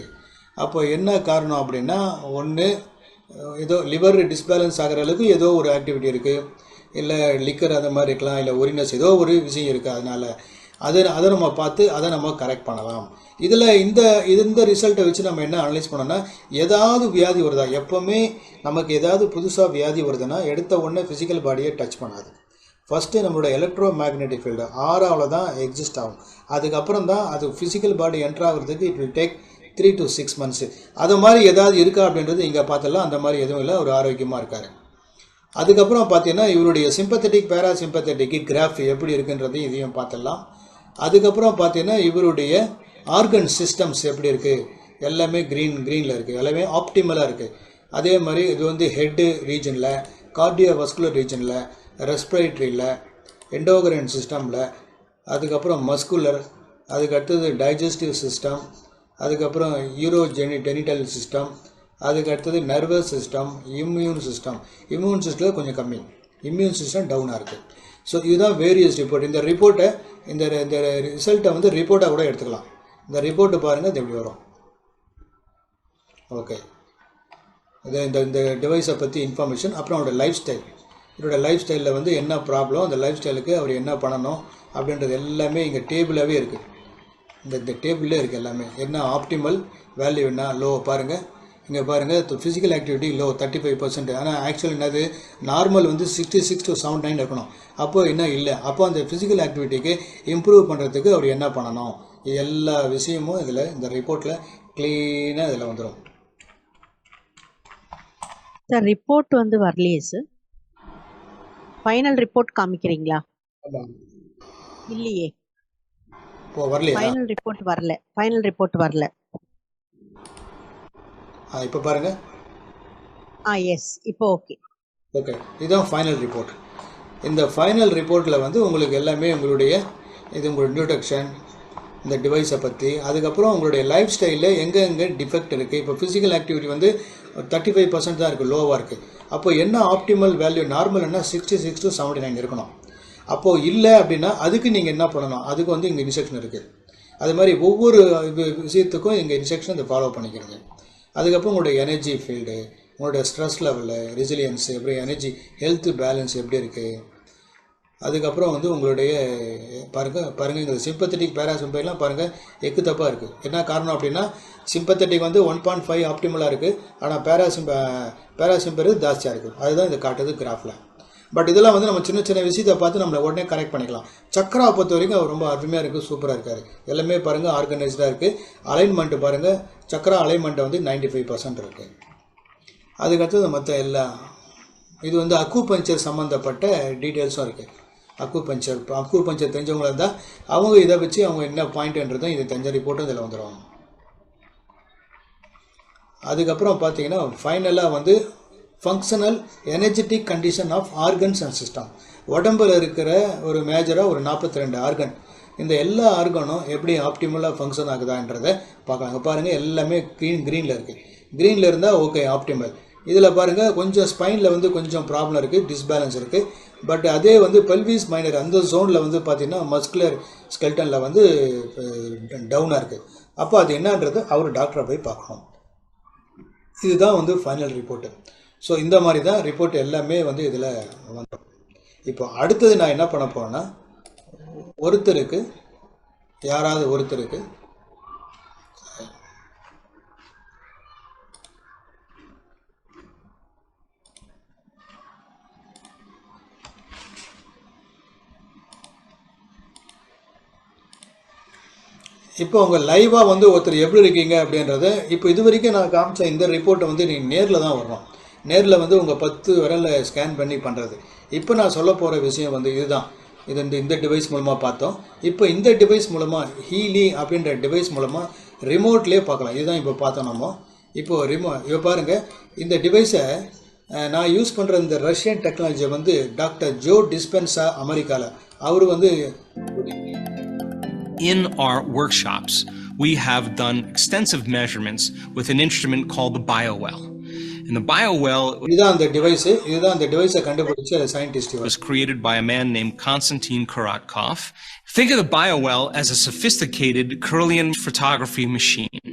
அப்போ என்ன காரணம் அப்படின்னா, ஒன்று ஏதோ லிவர் டிஸ்பேலன்ஸ் ஆகிற அளவுக்கு ஏதோ ஒரு ஆக்டிவிட்டி இருக்குது, இல்லை லிக்கர் அந்த மாதிரி இருக்கலாம், இல்லை ஒரினஸ் ஏதோ ஒரு விஷயம் இருக்குது. அதனால் அதை நம்ம பார்த்து அதை நம்ம கரெக்ட் பண்ணலாம். இதில் இந்த ரிசல்ட்டை வச்சு நம்ம என்ன அனலைஸ் பண்ணோன்னா, ஏதாவது வியாதி வருதா, எப்போவுமே நமக்கு ஏதாவது புதுசாக வியாதி வருதுன்னா எடுத்த உடனே ஃபிசிக்கல் பாடியை டச் பண்ணாது. ஃபஸ்ட்டு நம்மளோட எலக்ட்ரோ மேக்னெட்டிக் ஃபீல்டு ஆறாவில் தான் எக்ஸிஸ்ட் ஆகும். அதுக்கப்புறம் தான் அது ஃபிசிக்கல் பாடி என்ட்ரு ஆகிறதுக்கு it will take 3 to 6 months. அது மாதிரி ஏதாவது இருக்கா அப்படின்றது இங்கே பார்த்துடலாம். அந்த மாதிரி எதுவும் இல்லை, ஒரு ஆரோக்கியமாக இருக்கார். அதுக்கப்புறம் பார்த்தீங்கன்னா இவருடைய சிம்பத்தட்டிக் பேராசிம்பத்தட்டிக் கிராஃப் எப்படி இருக்குன்றது இதையும் பார்த்துடலாம். அதுக்கப்புறம் பார்த்தீங்கன்னா இவருடைய ஆர்கன் சிஸ்டம்ஸ் எப்படி இருக்குது, எல்லாமே க்ரீனில் இருக்குது, எல்லாமே ஆப்டிமலாக இருக்குது. அதே மாதிரி இது வந்து ஹெட்டு ரீஜனில், கார்டியோவாஸ்குலர் ரீஜனில், ரெஸ்பிரேட்டரியில், எண்டோக்ரைன் சிஸ்டமில், அதுக்கப்புறம் மஸ்குலர், அதுக்கு அடுத்தது டைஜஸ்டிவ் சிஸ்டம், அதுக்கப்புறம் யூரோஜெனிட்டல் சிஸ்டம், அதுக்கு அடுத்தது nervous system, immune system. Immune system கொஞ்சம் கம்மி, இம்யூன் சிஸ்டம் டவுனாக இருக்குது. ஸோ இதுதான் வேரியஸ் ரிப்போர்ட். இந்த ரிப்போர்ட்டை இந்த ரிசல்ட்டை வந்து ரிப்போர்ட்டாக கூட எடுத்துக்கலாம். இந்த ரிப்போர்ட்டை பாருங்கள், இது எப்படி வரும். ஓகே, இந்த டிவைஸை பற்றி இன்ஃபர்மேஷன், அப்புறம் அவரோட லைஃப் ஸ்டைல். இவரோட லைஃப் ஸ்டைலில் வந்து என்ன ப்ராப்ளம், அந்த லைஃப் ஸ்டைலுக்கு அவர் என்ன பண்ணணும் அப்படின்றது எல்லாமே இங்கே டேபிளாகவே இருக்குது. இந்த டேபிளே இருக்குது எல்லாமே. என்ன ஆப்டிமல் வேல்யூ, என்ன லோ பாருங்கள். இங்கே பாருங்கள், ஃபிசிக்கல் ஆக்டிவிட்டி லோ 35%. ஆனால் ஆக்சுவலி என்னது, நார்மல் வந்து 66 to 79 இருக்கணும். அப்போது என்ன இல்லை, அப்போ அந்த ஃபிசிக்கல் ஆக்டிவிட்டிக்கு இம்ப்ரூவ் பண்ணுறதுக்கு அவர் என்ன பண்ணணும், எல்லா விஷயமும் இதில் இந்த ரிப்போர்ட்டில் க்ளீனாக இதில் வந்துடும். சார் ரிப்போர்ட் வந்து வரலையே சார், ஃபைனல் ரிப்போர்ட் காமிக்கிறீங்களா? இல்லையே, இப்போ வரலையா? ஃபைனல் ரிப்போர்ட் வரல. இப்போ பாருங்கள். எஸ், இப்போ ஓகே. ஓகே, இதுதான் ஃபைனல் ரிப்போர்ட். இந்த ஃபைனல் ரிப்போர்ட்டில் வந்து உங்களுக்கு எல்லாமே உங்களுடைய உங்களோட இன்ட்ரோடக்ஷன், இந்த டிவைஸை பற்றி, அதுக்கப்புறம் உங்களுடைய லைஃப் ஸ்டைலில் எங்கே டிஃபெக்ட் இருக்குது. இப்போ ஃபிசிக்கல் ஆக்டிவிட்டி வந்து 35% தான் இருக்குது, லோவாக இருக்குது. அப்போ என்ன ஆப்டிமல் வேல்யூ, நார்மல்னா 66 to 79 இருக்கணும். அப்போது இல்லை அப்படின்னா அதுக்கு நீங்கள் என்ன பண்ணணும், அதுக்கு வந்து இங்கே இன்ஸ்ட்ரக்ஷன் இருக்குது. அது மாதிரி ஒவ்வொரு விஷயத்துக்கும் இங்கே இன்ஸ்ட்ரக்ஷன் இதை ஃபாலோ பண்ணிக்கிறது. அதுக்கப்புறம் உங்களுடைய எனர்ஜி ஃபீல்டு, உங்களுடைய ஸ்ட்ரெஸ் லெவலு, ரெசிலியன்ஸ், எப்படி எனர்ஜி ஹெல்த் பேலன்ஸ் எப்படி இருக்குது. அதுக்கப்புறம் வந்து உங்களுடைய பாருங்கள் இந்த சிம்பத்தட்டிக் பேராசிம்பைலாம் பாருங்கள் எக்கு தப்பாக இருக்குது. என்ன காரணம் அப்படின்னா, சிம்பத்தட்டிக் வந்து 1.5 ஆப்டிமலாக இருக்குது, ஆனால் பேராசிம்பர் ஜாஸ்தியாக இருக்குது. அதுதான் இதை காட்டுது கிராஃபில். பட் இதெல்லாம் வந்து நம்ம சின்ன சின்ன விஷயத்தை பார்த்து நம்மளை உடனே கரெக்ட் பண்ணிக்கலாம். சக்கராவை பொறுத்த வரைக்கும் அவர் ரொம்ப அருமையாக இருக்குது, சூப்பராக இருக்கார். எல்லாமே பாருங்கள் ஆர்கனைஸ்டாக இருக்குது. அலைன்மெண்ட்டு பாருங்கள், சக்கரா அலைன்மெண்ட்டை வந்து 95% இருக்குது. அதுக்கடுத்தது மற்ற எல்லாம் இது வந்து அக்குபஞ்சர் சம்மந்தப்பட்ட டீட்டெயில்ஸும் இருக்குது. அக்குபஞ்சர் தெரிஞ்சவங்களா இருந்தால் அவங்க இதை வச்சு அவங்க என்ன பாயிண்ட்ன்றதும் இது தெரிஞ்ச ரிப்போர்ட்டும் இதில் வந்துடுவாங்க. அதுக்கப்புறம் பார்த்தீங்கன்னா ஃபைனலாக வந்து functional energetic condition of organs and system. உடம்பில் இருக்கிற ஒரு மேஜராக ஒரு 42 ஆர்கன், இந்த எல்லா ஆர்கனும் எப்படி ஆப்டிமலாக ஃபங்க்ஷன் ஆகுதான்றதை பார்க்கலாங்க. பாருங்கள் எல்லாமே க்ரீனில் இருக்குது. க்ரீனில் இருந்தால் ஓகே ஆப்டிமல். இதில் பாருங்கள் கொஞ்சம் ஸ்பைனில் வந்து கொஞ்சம் ப்ராப்ளம் இருக்குது, டிஸ்பேலன்ஸ் இருக்குது. பட் அதே வந்து பெல்விஸ் மைனர் அந்த ஜோனில் வந்து பார்த்திங்கன்னா மஸ்குலர் ஸ்கெல்டனில் வந்து டவுனாக இருக்குது. அப்போ அது என்னன்றது அவர் டாக்டரை போய் பார்க்கணும். இதுதான் வந்து ஃபைனல் ரிப்போர்ட்டு. ஸோ இந்த மாதிரி தான் ரிப்போர்ட் எல்லாமே வந்து இதில் வந்துடும். இப்போ அடுத்தது நான் என்ன பண்ண போகிறேன்னா, யாராவது ஒருத்தருக்கு இப்போ உங்கள் லைவாக வந்து ஒருத்தர் எப்படி இருக்கீங்க அப்படின்றத இப்போ இது வரைக்கும் நான் காமிச்ச இந்த ரிப்போர்ட்டை வந்து நீங்கள் நேரில் தான் வரணும். நேரில் வந்து உங்கள் 10 விரலில் ஸ்கேன் பண்ணி பண்ணுறது. இப்போ நான் சொல்ல போகிற விஷயம் வந்து இதுதான். இது இந்த டிவைஸ் மூலமாக பார்த்தோம். இப்போ இந்த டிவைஸ் மூலமாக ஹீலி அப்படின்ற டிவைஸ் மூலமாக ரிமோட்லேயே பார்க்கலாம். இதுதான் இப்போ பார்த்தோம் நம்ம. இப்போ பாருங்கள், இந்த டிவைஸை நான் யூஸ் பண்ணுற இந்த ரஷ்யன் டெக்னாலஜியை வந்து டாக்டர் ஜோ டிஸ்பென்சா அமெரிக்காவில் அவர் வந்து In our workshops, we have done extensive measurements with an instrument called the BioWell. And the BioWell was created by a man named Konstantin Korotkov. Think of the BioWell as a sophisticated Kirlian photography machine.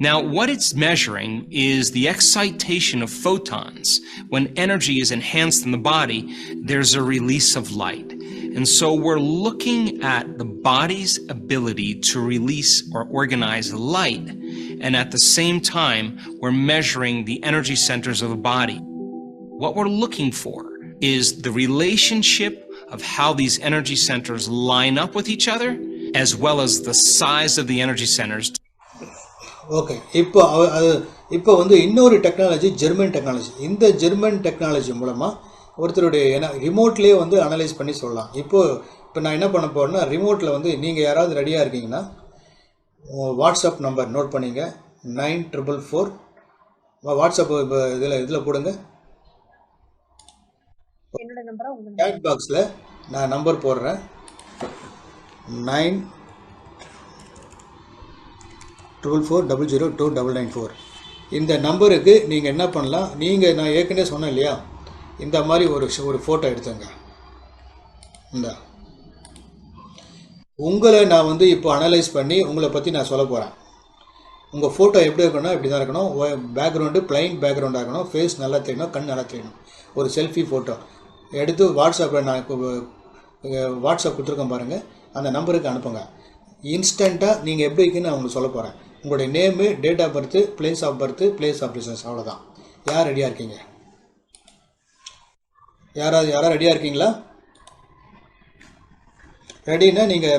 Now, what it's measuring is the excitation of photons. When energy is enhanced in the body, there's a release of light. And so we're looking at the body's ability to release or organize light, and at the same time, we're measuring the energy centers of the body. What we're looking for is the relationship of how these energy centers line up with each other, as well as the size of the energy centers. Okay, இப்போ வந்து இன்னொரு டெக்னாலஜி, ஜெர்மன் டெக்னாலஜி. இந்த ஜெர்மன் டெக்னாலஜி மூலமாக ஒருத்தருடைய ரிமோட்லேயே வந்து அனலைஸ் பண்ணி சொல்லலாம். இப்போ நான் என்ன பண்ண போகிறேன்னா, ரிமோட்டில் வந்து நீங்கள் யாராவது ரெடியாக இருக்கீங்கன்னா வாட்ஸ்அப் நம்பர் நோட் பண்ணிங்க, 9444. வாட்ஸ்அப் இதில் போடுங்க. சேட் பாக்ஸில் நான் நம்பர் போடுறேன், 9444002994. இந்த நம்பருக்கு நீங்கள் என்ன பண்ணலாம், நான் ஏற்கனவே சொன்னேன் இல்லையா, இந்த மாதிரி ஒரு ஃபோட்டோ எடுத்துங்க. இந்த உங்களை நான் வந்து இப்போ அனலைஸ் பண்ணி உங்களை பற்றி நான் சொல்ல போகிறேன். உங்கள் ஃபோட்டோ எப்படி இருக்கணும்னா இப்படி தான் இருக்கணும். பேக்ரவுண்டு பிளைன் பேக்ரவுண்டாக இருக்கணும். ஃபேஸ் நல்லா தெரியணும், கண் நல்லா தெரியணும். ஒரு செல்ஃபி ஃபோட்டோ எடுத்து வாட்ஸ்அப்பில் நான் இப்போ வாட்ஸ்அப் கொடுத்துருக்கேன் பாருங்கள், அந்த நம்பருக்கு அனுப்புங்க. இன்ஸ்டண்ட்டாக நீங்கள் எப்படி இருக்குன்னு நான் உங்களுக்கு சொல்ல போகிறேன். உங்களுடைய name, date of birth, place of birth, place of business, அவ்வளோதான். யார் ரெடியாக இருக்கீங்க? யாராவது ரெடியாக இருக்கீங்களா? ரெடின்னா நீங்கள்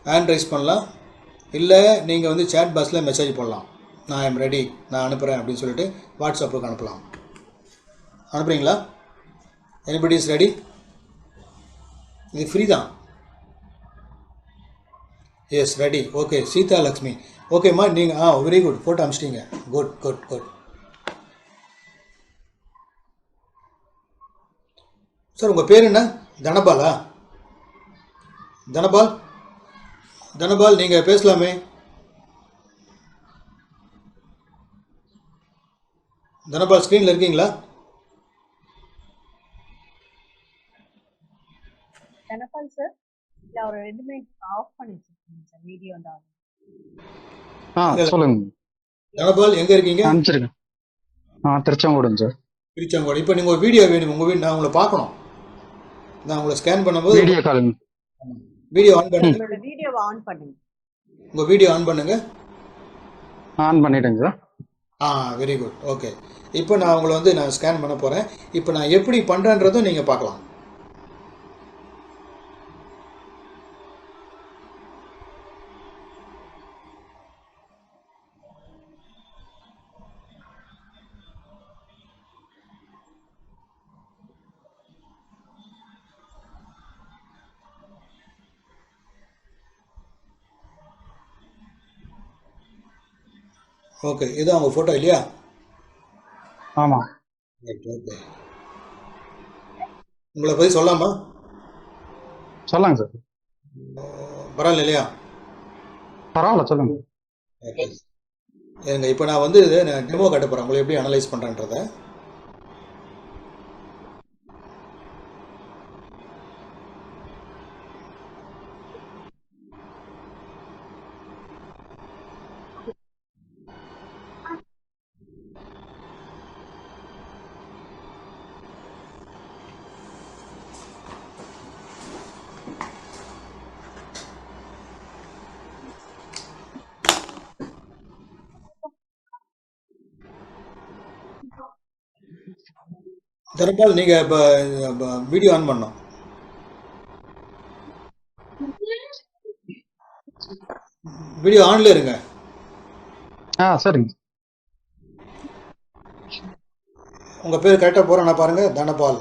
ஹேண்ட் ரைஸ் பண்ணலாம், இல்லை நீங்கள் வந்து சேட் பாக்ஸில் மெசேஜ் போடலாம். நான் ஐம் ரெடி, நான் அனுப்புகிறேன் அப்படின்னு சொல்லிட்டு வாட்ஸ்அப்புக்கு அனுப்பலாம். அனுப்புகிறீங்களா? Anybody is ready? இது ஃப்ரீ தான். Yes, ready. Okay, Seetha Lakshmi. ஓகேம்மா, நீங்கள் வெரி குட், ஃபோட்டோ அனுப்பிச்சிட்டிங்க. Good good good. சார் உங்கள் பேர் என்ன? தனபாலா? தனபால் நீங்கள் பேசலாமே. தனபால் ஸ்க்ரீனில் இருக்கீங்களா? தனபால் சார், இல்லை ஒரு 2 மினிட் ஆஃப் பண்ணி வச்சுருக்கீங்க சார் வீடியோ. சொல்லுங்க. தனபால் எங்கே இருக்கீங்க? அனுப்பிச்சிருக்கேன். திருச்செங்கோடுங்க சார். திருச்செங்கோடு. இப்போ நீங்கள் ஒரு வீடியோ வேணும், நான் உங்களை பார்க்கணும். நான் உங்களை ஸ்கேன் பண்ணும்போது வீடியோ காலுங்க. வீடியோ ஆன் பண்ணுங்க. உங்களோட வீடியோவை ஆன் பண்ணுங்க. உங்கள் வீடியோ ஆன் பண்ணுங்க. ஆன் பண்ணிட்டேங்க சார். Very good. ஓகே, இப்போ நான் உங்களை வந்து நான் ஸ்கேன் பண்ண போகிறேன். இப்போ நான் எப்படி பண்ணுறேன்றதும் நீங்கள் பார்க்கலாம். ஓகே, இது அவங்க ஃபோட்டோ இல்லையா? ஆமாம். ஓகே, உங்களை பற்றி சொல்லாமா? சொல்லாங்க சார். பரவாயில்ல இல்லையா? பரவாயில்ல, சொல்லுங்க. ஓகே, ஏங்க இப்போ நான் வந்து டெமோ காட்ட போகிறேன், உங்களை எப்படி அனலைஸ் பண்ணுறேன்றதை. தனபால் நீங்கள் இப்போ வீடியோ ஆன் பண்ணோம். வீடியோ ஆன்ல இருங்க. சரிங்க. உங்கள் பேர் கரெக்டாக போகிறேன் நான் பாருங்கள். தனபால்.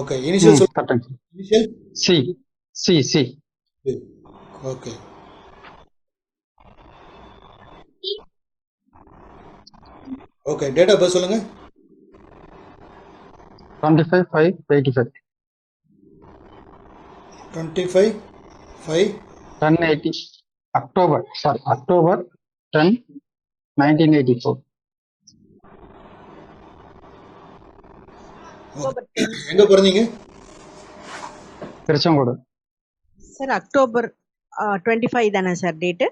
ஓகே, இனிஷியல் கரெக்டாங்க. Initial C C C. Okay, okay, date of birth சொல்லுங்கள். 25/5/85. 25/5/1080. அக்டோபர் 10, 1984. எங்கே பிறந்தீங்க? திருச்செங்கோடு சார். அக்டோபர் 25 தானே சார் டேட்டு?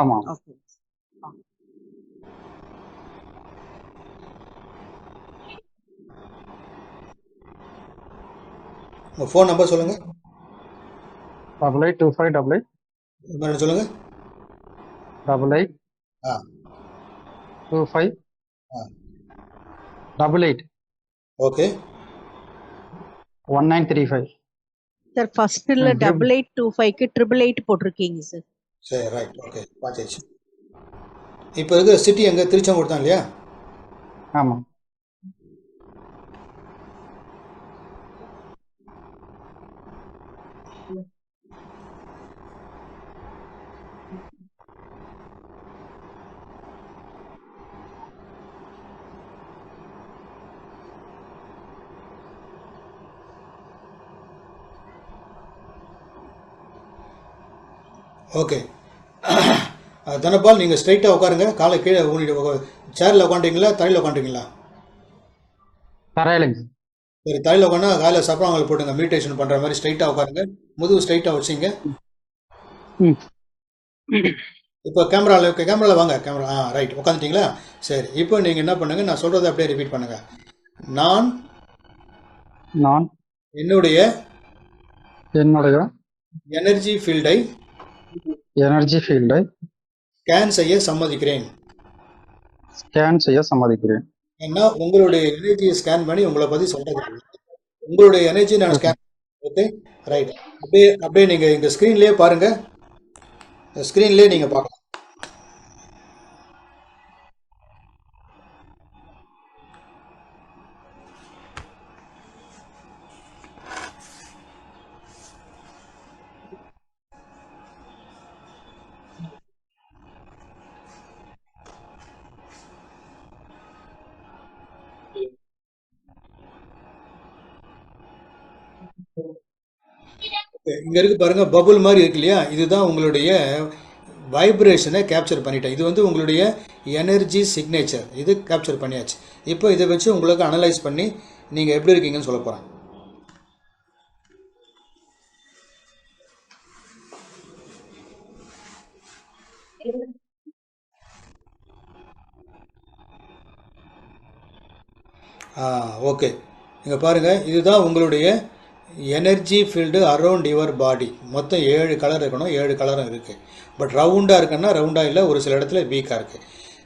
ஆமாம். ஓகே. உங்கள் ஃபோன் நம்பர் சொல்லுங்கள். 882588 சொல்லுங்கள். 882588 ஓகே, 1935. சார் ஃபர்ஸ்ட்ல 8825க்கு 888 போட்டிருக்கீங்க சார். சரி, ரைட். ஓகே, பார்த்தாச்சு. இப்போ இருக்கிற சிட்டி எங்கே? திருச்செங்கோடு தான் இல்லையா? ஆமாம். ஓகே, தனபால் நீங்கள் ஸ்ட்ரைட்டாக உட்காருங்க, காலை கீழே உங்களுடைய சேரில் உட்காந்துங்களா தரையில் உட்காந்துங்களா? தரையிலைங்க. சரி, தரையில் உட்காந்து காலையில் சப்பரங்களை போட்டுங்க, மெடிடேஷன் பண்ணுற மாதிரி ஸ்ட்ரைட்டாக உட்காருங்க, முதுகு ஸ்ட்ரைட்டாக வச்சுங்க. ம். இப்போ கேமராவில் வாங்க, கேமரா ரைட், உட்காந்துட்டிங்களா? சரி, இப்போ நீங்கள் என்ன பண்ணுங்கள், நான் சொல்கிறத அப்படியே ரிப்பீட் பண்ணுங்கள். நான் நான் என்னுடைய என்னுடைய எனர்ஜி ஃபீல்டை எனர்ஜி ஃபீல்டை ஸ்கேன் செய்ய சம்மதிக்கிறேன். ஸ்கேன் செய்ய சம்மதிக்கிறேன். ஏன்னா உங்களுடைய எனர்ஜியை ஸ்கேன் பண்ணி உங்களை பற்றி சொல்கிறது, உங்களுடைய எனர்ஜி நான் ஸ்கேன். Okay, right. அப்படியே நீங்கள் இந்த ஸ்க்ரீன்லேயே பாருங்கள், ஸ்க்ரீன்லேயே நீங்கள் பார்க்கலாம். இங்கே இருக்கு பாருங்கள், பபுள் மாதிரி இருக்கு இல்லையா, இதுதான் உங்களுடைய வைப்ரேஷனை கேப்சர் பண்ணிட்டேன். இது வந்து உங்களுடைய எனர்ஜி சிக்னேச்சர், இது கேப்சர் பண்ணியாச்சு. இப்போ இதை வச்சு உங்களுக்கு அனலைஸ் பண்ணி நீங்கள் எப்படி இருக்கீங்கன்னு சொல்ல போகிறேன். ஓகே, இங்கே பாருங்கள், இதுதான் உங்களுடைய energy field around your body. மொத்தம் 7 கலர் இருக்கணும், 7 கலரும் இருக்குது. பட் ரவுண்டாக இருக்குன்னா ரவுண்டாக இல்லை, ஒரு சில இடத்துல வீக்காக இருக்குது.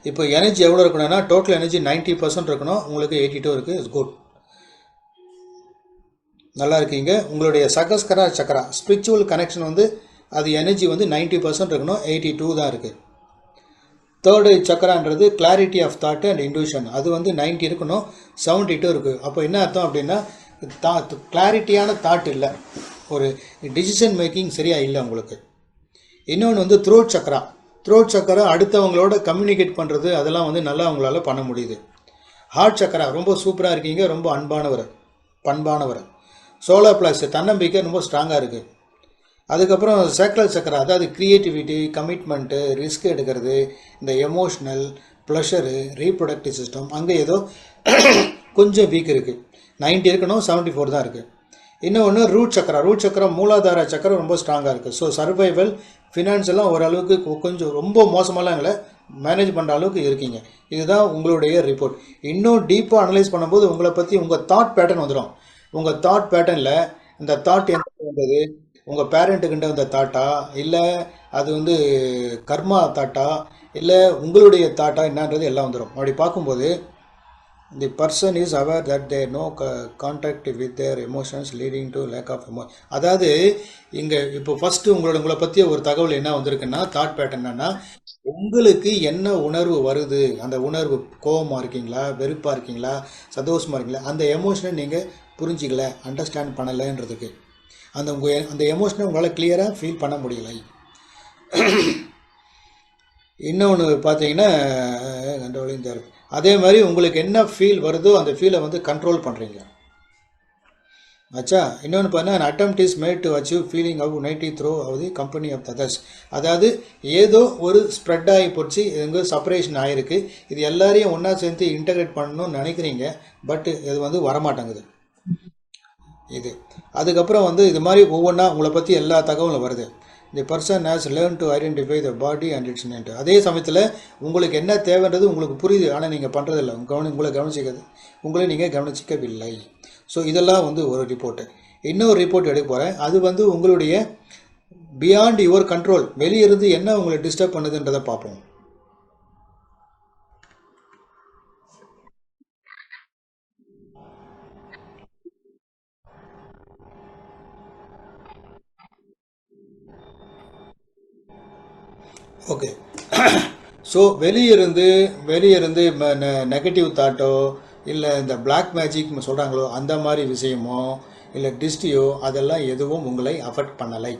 இப்போ எனர்ஜி எவ்வளோ இருக்கணும்னா டோட்டல் எனர்ஜி 90% இருக்கணும், உங்களுக்கு 82 இருக்குது. இட்ஸ் குட், நல்லா இருக்கீங்க. உங்களுடைய சகஸ்கரா சக்கரா ஸ்பிரிச்சுவல் கனெக்ஷன் வந்து அது எனர்ஜி வந்து 90% இருக்கணும், 82 தான் இருக்குது. தேர்டு சக்கரான்றது clarity of thought and intuition, அது வந்து 90 இருக்கணும், 72 இருக்குது. அப்போ என்ன அர்த்தம் அப்படின்னா கிளாரிட்டியான தாட் இல்லை, ஒரு டிசிஷன் மேக்கிங் சரியாக இல்லை உங்களுக்கு. இன்னொன்று வந்து த்ரோட் சக்கரா. த்ரோட் சக்கரா அடுத்தவங்களோட கம்யூனிகேட் பண்ணுறது, அதெல்லாம் வந்து நல்லா அவங்களால பண்ண முடியுது. ஹார்ட் சக்கரா ரொம்ப சூப்பராக இருக்கீங்க, ரொம்ப அன்பானவர், பண்பானவர். சோலார் பிளஸ் தன்னம்பிக்கை ரொம்ப ஸ்ட்ராங்காக இருக்குது. அதுக்கப்புறம் சேக்ரல் சக்கரா, அதாவது க்ரியேட்டிவிட்டி, கமிட்மெண்ட்டு, ரிஸ்க் எடுக்கிறது, இந்த எமோஷ்னல் ப்ளஷரு, ரீப்ரொடக்டிவ் சிஸ்டம், அங்கே ஏதோ கொஞ்சம் வீக் இருக்குது. 90 இருக்கணும், 74 தான் இருக்குது. இன்னொன்று ரூட் சக்கரா. ரூட் சக்கரா மூலாதார சக்கரம் ரொம்ப ஸ்ட்ராங்காக இருக்குது. ஸோ சர்வைவல், ஃபினான்ஸ் எல்லாம் ஓரளவுக்கு கொஞ்சம் ரொம்ப மோசமெல்லாம் இல்லை, மேனேஜ் பண்ணுற அளவுக்கு இருக்கீங்க. இதுதான் உங்களுடைய ரிப்போர்ட். இன்னும் டீப்பாக அனலைஸ் பண்ணும்போது உங்களை பற்றி உங்கள் தாட் பேட்டர்ன் வந்துடும். உங்கள் தாட் பேட்டர்னில் இந்த தாட் என்ன வந்தது, உங்கள் பேரண்ட்டுக்கிட்ட வந்த தாட்டா, இல்லை அது வந்து கர்மா தாட்டா, இல்லை உங்களுடைய தாட்டா என்னன்றது எல்லாம் வந்துடும். அப்படி பார்க்கும்போது the person is aware that they no contact with their emotions leading to lack of emotion. அதாவது இங்கே இப்போ ஃபஸ்ட்டு உங்களை பற்றிய ஒரு தகவல் என்ன வந்திருக்குன்னா, தாட் பேட்டர்ன் என்னன்னா, உங்களுக்கு என்ன உணர்வு வருது, அந்த உணர்வு கோபமாக இருக்கீங்களா, வெறுப்பாக இருக்கீங்களா, சந்தோஷமாக இருக்கீங்களா, அந்த எமோஷனை நீங்கள் புரிஞ்சிக்கல, அண்டர்ஸ்டாண்ட் பண்ணலைன்றதுக்கு அந்த எமோஷனை உங்களால் கிளியராக ஃபீல் பண்ண முடியலை. இன்னொன்று பார்த்தீங்கன்னா கண்ட்ரோலிங் தான் இருக்குது. அதே மாதிரி உங்களுக்கு என்ன ஃபீல் வருதோ அந்த ஃபீலை வந்து கண்ட்ரோல் பண்ணுறீங்க ஆச்சா. இன்னொன்று பார்த்தீங்கன்னா attempt is made to achieve feeling of nighty throw of the company of others. அதாவது ஏதோ ஒரு ஸ்ப்ரெட் ஆகி போச்சு, எங்கே செப்பரேஷன் ஆகிருக்கு, இது எல்லாரையும் ஒன்றா சேர்த்து இன்டகிரேட் பண்ணணும்னு நினைக்கிறீங்க, பட் இது வந்து வரமாட்டேங்குது இது. அதுக்கப்புறம் வந்து இது மாதிரி ஒவ்வொன்றா உங்களை பற்றி எல்லா தகவலும் வருது. The person has learn to identify the body and its need. அதே சமயத்தில் உங்களுக்கு என்ன தேவைன்றது உங்களுக்கு புரியுது, ஆனால் நீங்கள் பண்ணுறதில்ல, உங்களை கவனிச்சிக்கிறது உங்களை நீங்கள் கவனிச்சிக்கவில்லை. ஸோ இதெல்லாம் வந்து ஒரு ரிப்போர்ட்டு. இன்னொரு ரிப்போர்ட் எடுக்க போகிறேன், அது வந்து உங்களுடைய பியாண்ட் யுவர் கண்ட்ரோல், வெளியிருந்து என்ன உங்களை டிஸ்டர்ப் பண்ணுதுன்றதை பார்ப்போம். ஓகே, ஸோ வெளியிருந்து நெகட்டிவ் தாட்டோ, இல்லை இந்த பிளாக் மேஜிக் சொல்கிறாங்களோ அந்த மாதிரி விஷயமோ, இல்லை டிஸ்டியோ, அதெல்லாம் எதுவும் உங்களை அஃபெக்ட் பண்ணலை.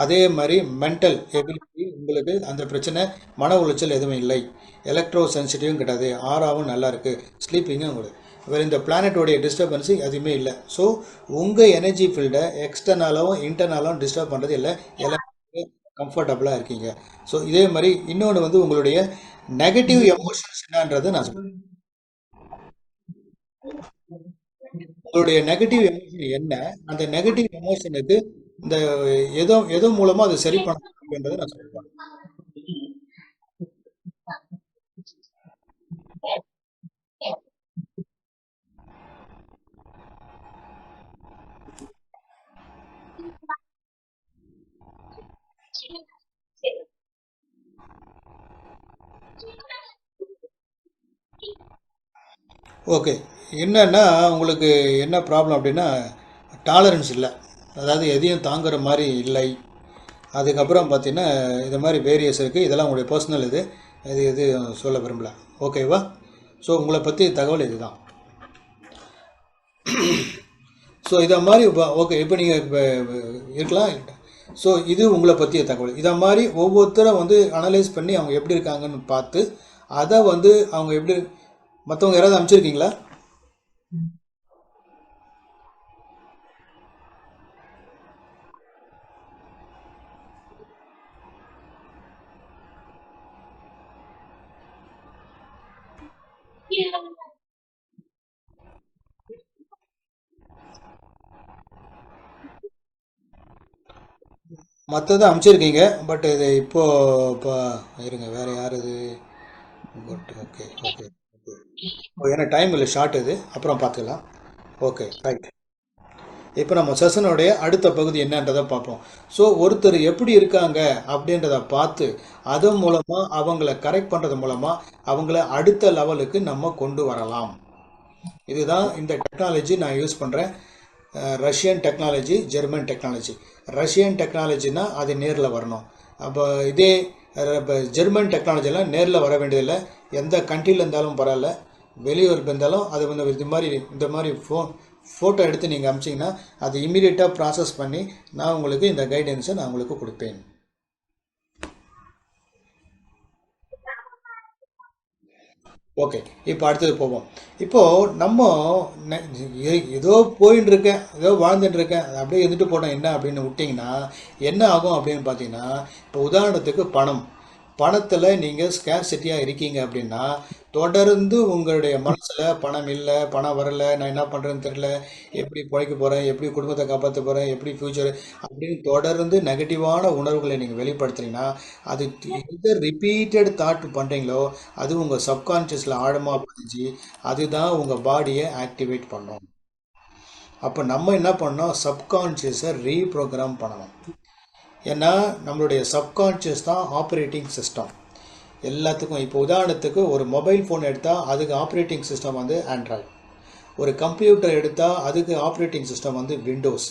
அதே மாதிரி மென்டல் எபிலிட்டி, உங்களுக்கு அந்த பிரச்சனை, மன உளைச்சல் எதுவும் இல்லை. எலக்ட்ரோ சென்சிட்டிவும் கிடையாது, ஆறாவும் நல்லா இருக்குது, ஸ்லீப்பிங்கும் உங்களுக்கு வேறு இந்த பிளானட்டோடைய டிஸ்டர்பன்ஸு எதுவுமே இல்லை. ஸோ உங்கள் எனர்ஜி ஃபீல்டை எக்ஸ்டர்னலாகவும் இன்டர்னலாகவும் டிஸ்டர்ப் பண்ணுறது இல்லை, எல்லாம் கம்ஃபர்டபுளாக இருக்கீங்க. ஸோ இதே மாதிரி இன்னொன்று வந்து உங்களுடைய நெகட்டிவ் எமோஷன்ஸ் என்னன்றதை நான் சொல்றேன். உங்களுடைய நெகட்டிவ் எமோஷன் என்ன, அந்த நெகட்டிவ் எமோஷனுக்கு இந்த எதோ மூலமாக அதை சரி பண்ணணும் அப்படின்றத நான் சொல்றேன். ஓகே, என்னன்னா உங்களுக்கு என்ன ப்ராப்ளம் அப்படின்னா டாலரன்ஸ் இல்லை, அதாவது எதையும் தாங்குற மாதிரி இல்லை. அதுக்கப்புறம் பார்த்தீங்கன்னா இது மாதிரி வேரியஸ் இருக்குது, இதெல்லாம் உங்களுடைய பர்சனல் இது சொல்ல விரும்பல. ஓகேவா? ஸோ உங்களை பற்றி தகவல் இதுதான். ஸோ இதை மாதிரி ஓகே, இப்போ நீங்கள் இப்போ இருக்கலாம். ஸோ இது உங்களை பற்றிய தகவல். இதை மாதிரி ஒவ்வொருத்தரும் வந்து அனலைஸ் பண்ணி அவங்க எப்படி இருக்காங்கன்னு பார்த்து அதை வந்து அவங்க எப்படி மற்றவங்க யாராவது அனுப்பிச்சிருக்கீங்களா? மற்றதை அனுப்பிச்சிருக்கீங்க, பட் இது இப்போ இருங்க, வேறு யார் இது? Good, okay okay okay. ஏன்னா டைம் இல்லை, ஷார்ட் இது, அப்புறம் பார்த்துக்கலாம். Okay, right. இப்போ நம்ம செஷனுடைய அடுத்த பகுதி என்னன்றதை பார்ப்போம். ஸோ ஒருத்தர் எப்படி இருக்காங்க அப்படின்றத பார்த்து அதன் மூலமாக அவங்கள கரெக்ட் பண்ணுறது மூலமாக அவங்கள அடுத்த லெவலுக்கு நம்ம கொண்டு வரலாம். இதுதான் இந்த டெக்னாலஜி நான் யூஸ் பண்ணுறேன். Russian technology, German technology. Russian டெக்னாலஜினா அது நேரில் வரணும். அப்போ இதே ஜெர்மன் டெக்னாலஜிலாம் நேரில் வர வேண்டியதில்லை. எந்த கண்ட்ரியில் இருந்தாலும் பரவாயில்ல, வெளியூர் இருந்தாலும் அது வந்து இந்த மாதிரி ஃபோட்டோ எடுத்து நீங்கள் அனுப்பிச்சிங்கன்னா அது இமீடியட்டாக ப்ராசஸ் பண்ணி நான் உங்களுக்கு இந்த கைடன்ஸை நான் உங்களுக்கு கொடுப்பேன். ஓகே, இப்போ அடுத்தது போவோம். இப்போது நம்ம ஏதோ போயின்னு இருக்கேன், ஏதோ வாழ்ந்துட்டு இருக்கேன், அது அப்படியே இருந்துட்டு போனோம் என்ன அப்படின்னு விட்டிங்கன்னா என்ன ஆகும் அப்படின்னு பார்த்தீங்கன்னா, இப்போ உதாரணத்துக்கு பணத்தில் நீங்கள் ஸ்கேர்சிட்டியாக இருக்கீங்க அப்படின்னா தொடர்ந்து உங்களுடைய மனசில் பணம் இல்லை, பணம் வரலை, நான் என்ன பண்ணுறேன்னு தெரியல, எப்படி பிழைக்க போகிறேன், எப்படி குடும்பத்தை காப்பாற்ற போகிறேன், எப்படி ஃப்யூச்சர் அப்படின்னு தொடர்ந்து நெகட்டிவான உணர்வுகளை நீங்கள் வெளிப்படுத்துறீங்கன்னா அது எது ரிப்பீட்டட் தாட் பண்ணுறீங்களோ அது உங்கள் சப்கான்ஷியஸில் ஆழமாக பதிஞ்சு அதுதான் உங்கள் பாடியை ஆக்டிவேட் பண்ணும். அப்போ நம்ம என்ன பண்ணோம், சப்கான்ஷியஸை ரீப்ரோக்ராம் பண்ணணும். ஏன்னா நம்மளுடைய சப்கான்ஷியஸ் தான் ஆப்ரேட்டிங் சிஸ்டம் எல்லாத்துக்கும். இப்போ உதாரணத்துக்கு ஒரு மொபைல் ஃபோன் எடுத்தால் அதுக்கு ஆப்ரேட்டிங் சிஸ்டம் வந்து ஆண்ட்ராய்டு, ஒரு கம்ப்யூட்டர் எடுத்தால் அதுக்கு ஆப்ரேட்டிங் சிஸ்டம் வந்து விண்டோஸ்.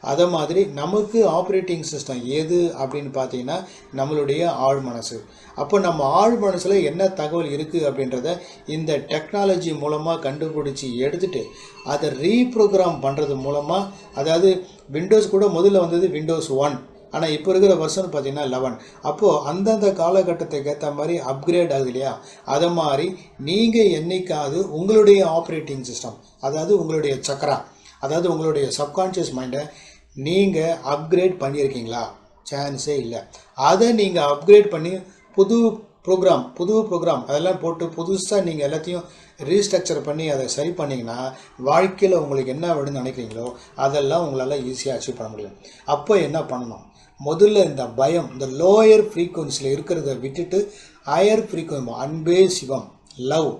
அதை மாதிரி நமக்கு ஆப்ரேட்டிங் சிஸ்டம் எது அப்படின்னு பார்த்தீங்கன்னா நம்மளுடைய ஆழ் மனசு. அப்போ நம்ம ஆழ் மனசில் என்ன தகவல் இருக்குது அப்படின்றத இந்த டெக்னாலஜி மூலமாக கண்டுபிடிச்சி எடுத்துகிட்டு அதை ரீப்ரோக்ராம் பண்ணுறது மூலமாக, அதாவது விண்டோஸ் கூட முதல்ல வந்தது விண்டோஸ் 1, ஆனால் இப்போ இருக்கிற வருஷன் பார்த்தீங்கன்னா 11. அப்போது அந்தந்த காலகட்டத்துக்கு ஏற்ற மாதிரி அப்கிரேட் ஆகுது இல்லையா? அதை மாதிரி நீங்கள் என்னைக்காவது உங்களுடைய ஆப்ரேட்டிங் சிஸ்டம், அதாவது உங்களுடைய சக்கரா, அதாவது உங்களுடைய சப்கான்ஷியஸ் மைண்டை நீங்கள் அப்கிரேட் பண்ணியிருக்கீங்களா? சான்ஸே இல்லை. அதை நீங்கள் அப்கிரேட் பண்ணி புது ப்ரோக்ராம் அதெல்லாம் போட்டு புதுசாக நீங்கள் எல்லாத்தையும் ரீஸ்ட்ரக்சர் பண்ணி அதை சரி பண்ணிங்கன்னா வாழ்க்கையில் உங்களுக்கு என்ன வேணும்னு நினைக்கிறீங்களோ அதெல்லாம் உங்களால் ஈஸியாக அச்சீவ் பண்ண முடியும். அப்போ என்ன பண்ணணும், முதல்ல இந்த பயம், இந்த லோயர் ஃப்ரீக்குவன்சியில் இருக்கிறத விட்டுட்டு ஹையர் ஃப்ரீக்குவன்சி, அன்பே சிவம், லவ்,